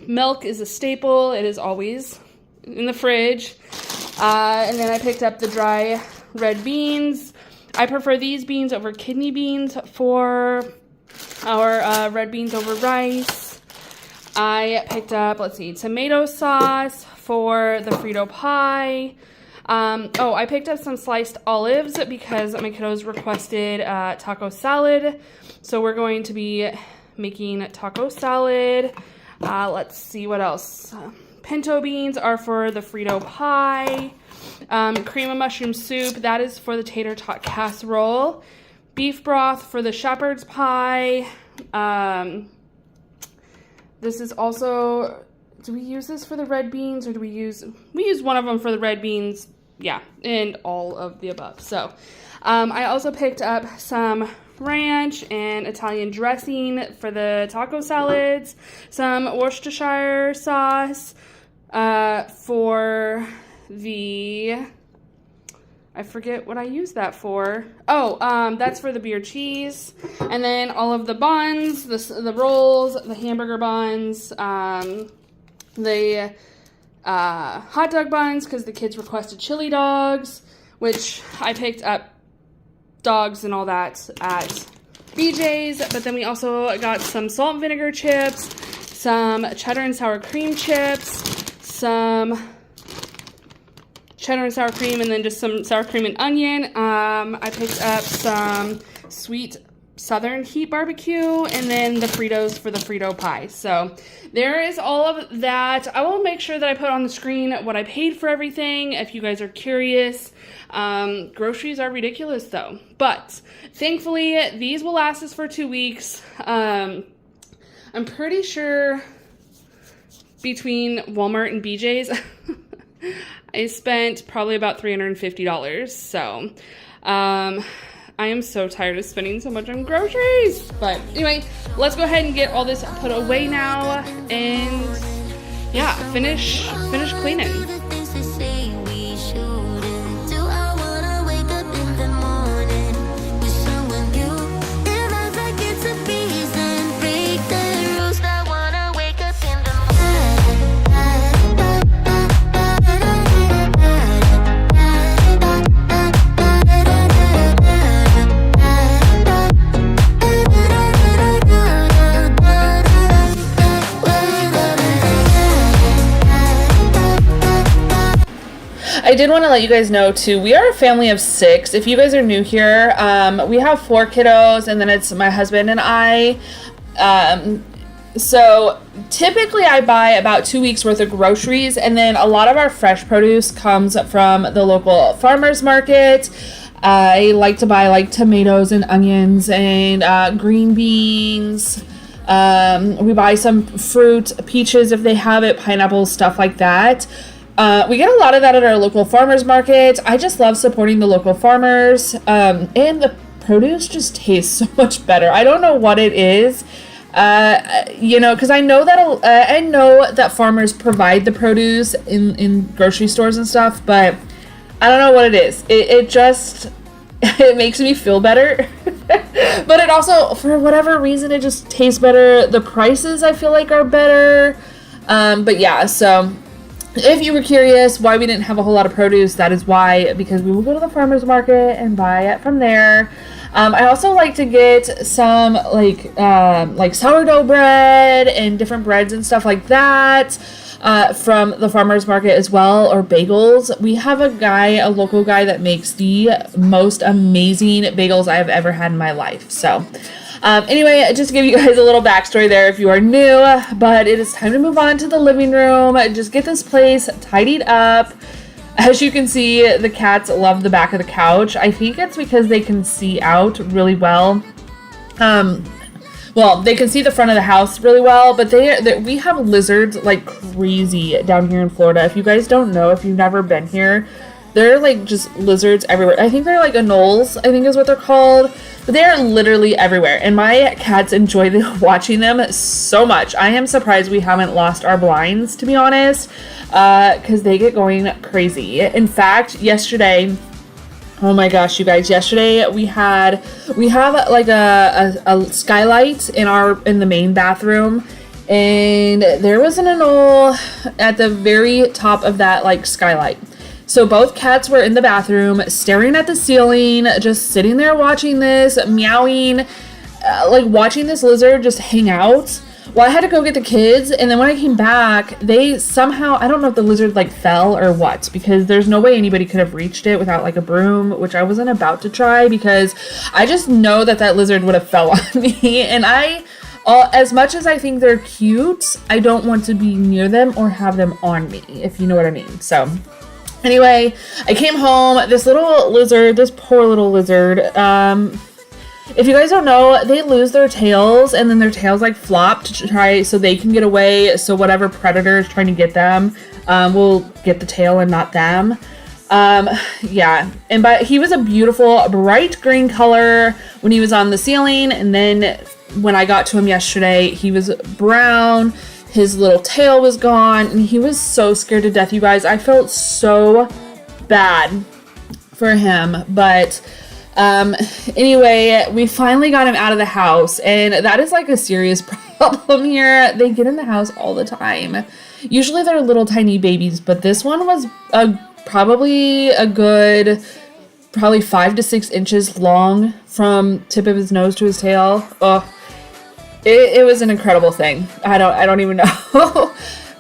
Milk is a staple. It is always in the fridge. And then I picked up the dry red beans. I prefer these beans over kidney beans for our red beans over rice. I picked up, let's see, tomato sauce for the Frito pie. I picked up some sliced olives because my kiddos requested taco salad. So we're going to be making taco salad. Let's see what else. Pinto beans are for the Frito pie. Cream of mushroom soup, that is for the tater tot casserole. Beef broth for the shepherd's pie. This is also, do we use this for the red beans, or we use one of them for the red beans? Yeah, and all of the above. So I also picked up some ranch and Italian dressing for the taco salads, some Worcestershire sauce for the, I forget what I used that for. That's for the beer cheese. And then all of the buns, the rolls, the hamburger buns, the hot dog buns, because the kids requested chili dogs, which I picked up dogs and all that at BJ's. But then we also got some salt and vinegar chips, some cheddar and sour cream chips, some cheddar and sour cream, and then just some sour cream and onion. I picked up some sweet Southern Heat barbecue, and then the Fritos for the Frito pie. So there is all of that. I will make sure that I put on the screen what I paid for everything if you guys are curious. Groceries are ridiculous though, but thankfully these will last us for 2 weeks. I'm pretty sure between Walmart and BJ's I spent probably about $350. So I am so tired of spending so much on groceries. But anyway, let's go ahead and get all this put away now and yeah, finish cleaning. I did want to let you guys know too, we are a family of 6. If you guys are new here, we have 4 kiddos, and then it's my husband and I. So typically I buy about 2 weeks worth of groceries, and then a lot of our fresh produce comes from the local farmers market. I like to buy like tomatoes and onions and green beans. We buy some fruit, peaches if they have it, pineapples, stuff like that. We get a lot of that at our local farmers market. I just love supporting the local farmers, and the produce just tastes so much better. I don't know what it is, because I know that farmers provide the produce in grocery stores and stuff, but I don't know what it is. It just it makes me feel better, but it also, for whatever reason, it just tastes better. The prices I feel like are better, but yeah, so. If you were curious why we didn't have a whole lot of produce, that is why, because we will go to the farmer's market and buy it from there. I also like to get some like sourdough bread and different breads and stuff like that from the farmer's market as well, or bagels. We have a local guy that makes the most amazing bagels I have ever had in my life. So anyway, just to give you guys a little backstory there if you are new, but it is time to move on to the living room. Just get this place tidied up. As you can see, the cats love the back of the couch. I think it's because they can see out really well. Well, they can see the front of the house really well, but we have lizards like crazy down here in Florida. If you guys don't know, if you've never been here, they're like just lizards everywhere. I think they're like anoles, I think is what they're called. But they are literally everywhere, and my cats enjoy watching them so much. I am surprised we haven't lost our blinds, to be honest, because they get going crazy. In fact, yesterday, oh my gosh, you guys, yesterday we have like a skylight in the main bathroom, and there was an anole at the very top of that like skylight. So both cats were in the bathroom, staring at the ceiling, just sitting there watching this, meowing, like watching this lizard just hang out. Well, I had to go get the kids, and then when I came back, they somehow, I don't know if the lizard like fell or what, because there's no way anybody could have reached it without like a broom, which I wasn't about to try, because I just know that lizard would have fell on me, and as much as I think they're cute, I don't want to be near them or have them on me, if you know what I mean. So anyway, I came home, this poor little lizard, if you guys don't know, they lose their tails, and then their tails like flop to try so they can get away, so whatever predator is trying to get them will get the tail and not them. Yeah, but he was a beautiful bright green color when he was on the ceiling, and then when I got to him yesterday, he was brown. His little tail was gone, and he was so scared to death, you guys. I felt so bad for him, but anyway, we finally got him out of the house, and that is like a serious problem here. They get in the house all the time. Usually they're little tiny babies, but this one was probably 5 to 6 inches long from tip of his nose to his tail. Oh, it was an incredible thing. I don't even know.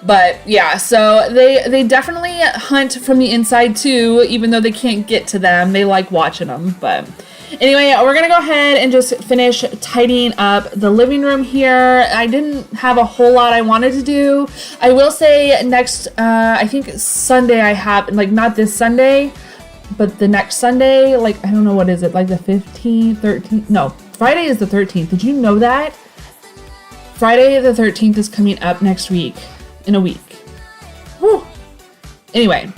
But yeah, so they definitely hunt from the inside too, even though they can't get to them. They like watching them. But Anyway, we're gonna go ahead and just finish tidying up the living room here. I didn't have a whole lot I wanted to do. I will say next, I think Sunday I have, like not this Sunday, but the next Sunday, like, I don't know, what is it, like the 15th, 13th? No, Friday is the 13th. Did you know that? Friday the 13th is coming up next week, in a week. Whew. Anyway.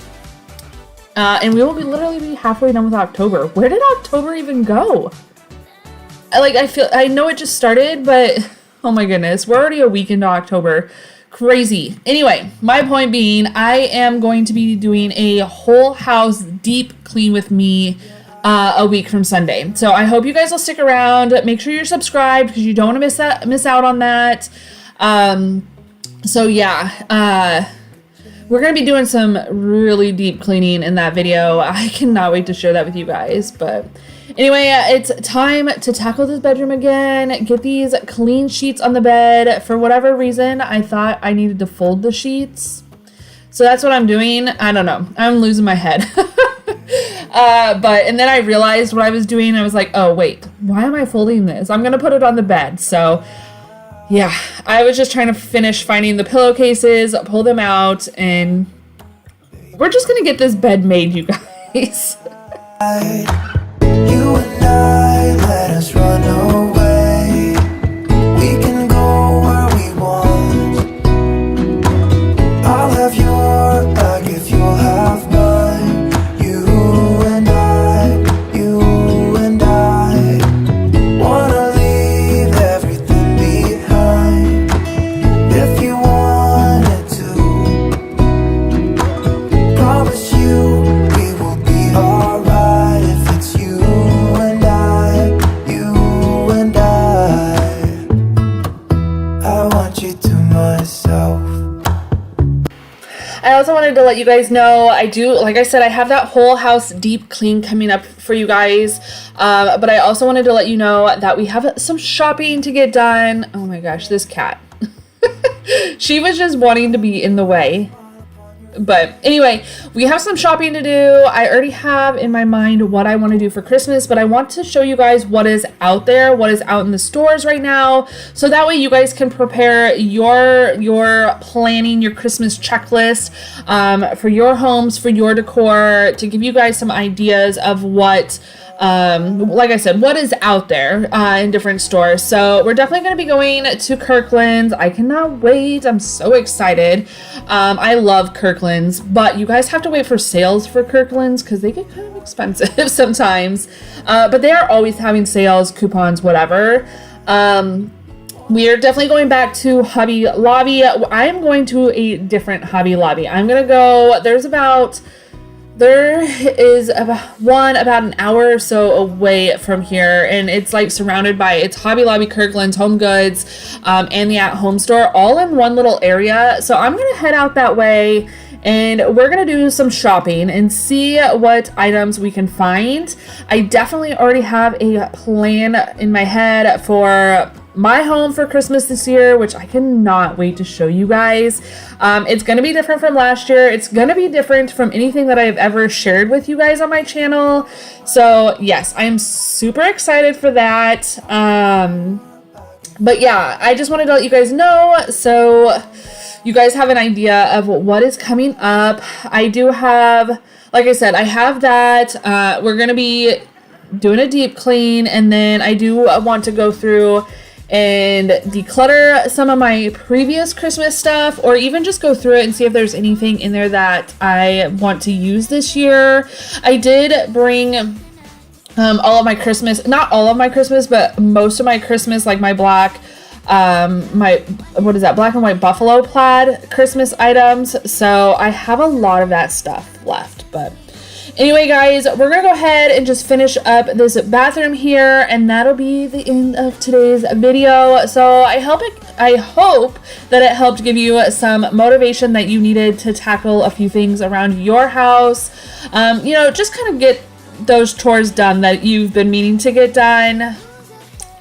And we will literally be halfway done with October. Where did October even go? I know it just started, but oh my goodness, we're already a week into October. Crazy. Anyway, my point being, I am going to be doing a whole house deep clean with me a week from Sunday. So I hope you guys will stick around. Make sure you're subscribed because you don't want to miss out on that. So yeah, we're going to be doing some really deep cleaning in that video. I cannot wait to share that with you guys. But anyway, it's time to tackle this bedroom again. Get these clean sheets on the bed. For whatever reason, I thought I needed to fold the sheets. So that's what I'm doing. I don't know. I'm losing my head. And then I realized what I was doing. I was like, oh, wait, why am I folding this? I'm going to put it on the bed. So yeah, I was just trying to finish finding the pillowcases, pull them out, and we're just going to get this bed made, you guys. You and I, let us run away. We can go where we want. I'll have your back if you'll have mine. You and I wanna leave everything behind. If you wanted to, promise you we will be alright. If it's you and I want you to myself. I also wanted to let you guys know, like I said, I have that whole house deep clean coming up for you guys. But I also wanted to let you know that we have some shopping to get done. Oh my gosh, this cat. She was just wanting to be in the way. But anyway, we have some shopping to do. I already have in my mind what I want to do for Christmas, but I want to show you guys what is out there, what is out in the stores right now. So that way you guys can prepare your planning, your Christmas checklist for your homes, for your decor, to give you guys some ideas of what, like I said, what is out there in different stores. So we're definitely going to be going to Kirkland's. I cannot wait. I'm so excited. I love Kirkland's, but you guys have to wait for sales for Kirkland's because they get kind of expensive sometimes. But they are always having sales, coupons, whatever. We are definitely going back to Hobby Lobby. I am going to a different Hobby Lobby. I'm going to go, there is about an hour or so away from here, and it's like surrounded by, it's Hobby Lobby, Kirkland's, Home Goods, and the at-home store all in one little area. So I'm gonna head out that way and we're gonna do some shopping and see what items we can find. I definitely already have a plan in my head for my home for Christmas this year, which I cannot wait to show you guys. It's going to be different from last year. It's going to be different from anything that I've ever shared with you guys on my channel. So yes, I'm super excited for that. But yeah, I just wanted to let you guys know, so you guys have an idea of what is coming up. I do have, like I said, I have that. We're going to be doing a deep clean, and then I do want to go through and declutter some of my previous Christmas stuff, or even just go through it and see if there's anything in there that I want to use this year. I did bring all of my Christmas, not all of my Christmas, but most of my Christmas, like my black, black and white buffalo plaid Christmas items. So I have a lot of that stuff left, but anyway, guys, we're gonna go ahead and just finish up this bathroom here, and that'll be the end of today's video. So I hope that it helped give you some motivation that you needed to tackle a few things around your house. Just kind of get those chores done that you've been meaning to get done.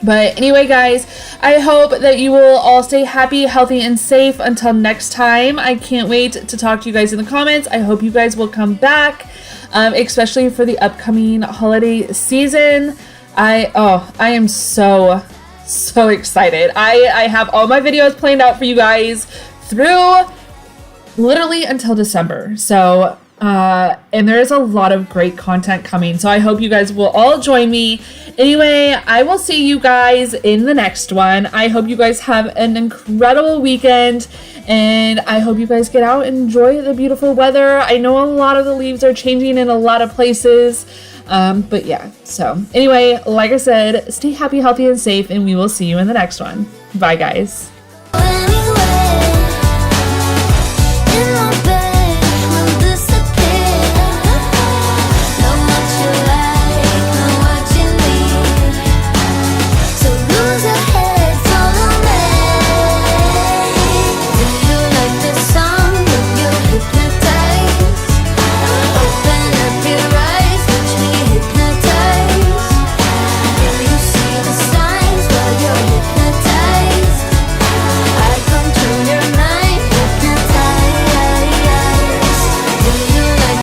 But anyway, guys, I hope that you will all stay happy, healthy, and safe until next time. I can't wait to talk to you guys in the comments. I hope you guys will come back, especially for the upcoming holiday season. I am so excited. I have all my videos planned out for you guys through literally until December. So, and there is a lot of great content coming. So I hope you guys will all join me. Anyway, I will see you guys in the next one. I hope you guys have an incredible weekend, and I hope you guys get out and enjoy the beautiful weather. I know a lot of the leaves are changing in a lot of places. But yeah, so anyway, like I said, stay happy, healthy, and safe, and we will see you in the next one. Bye, guys.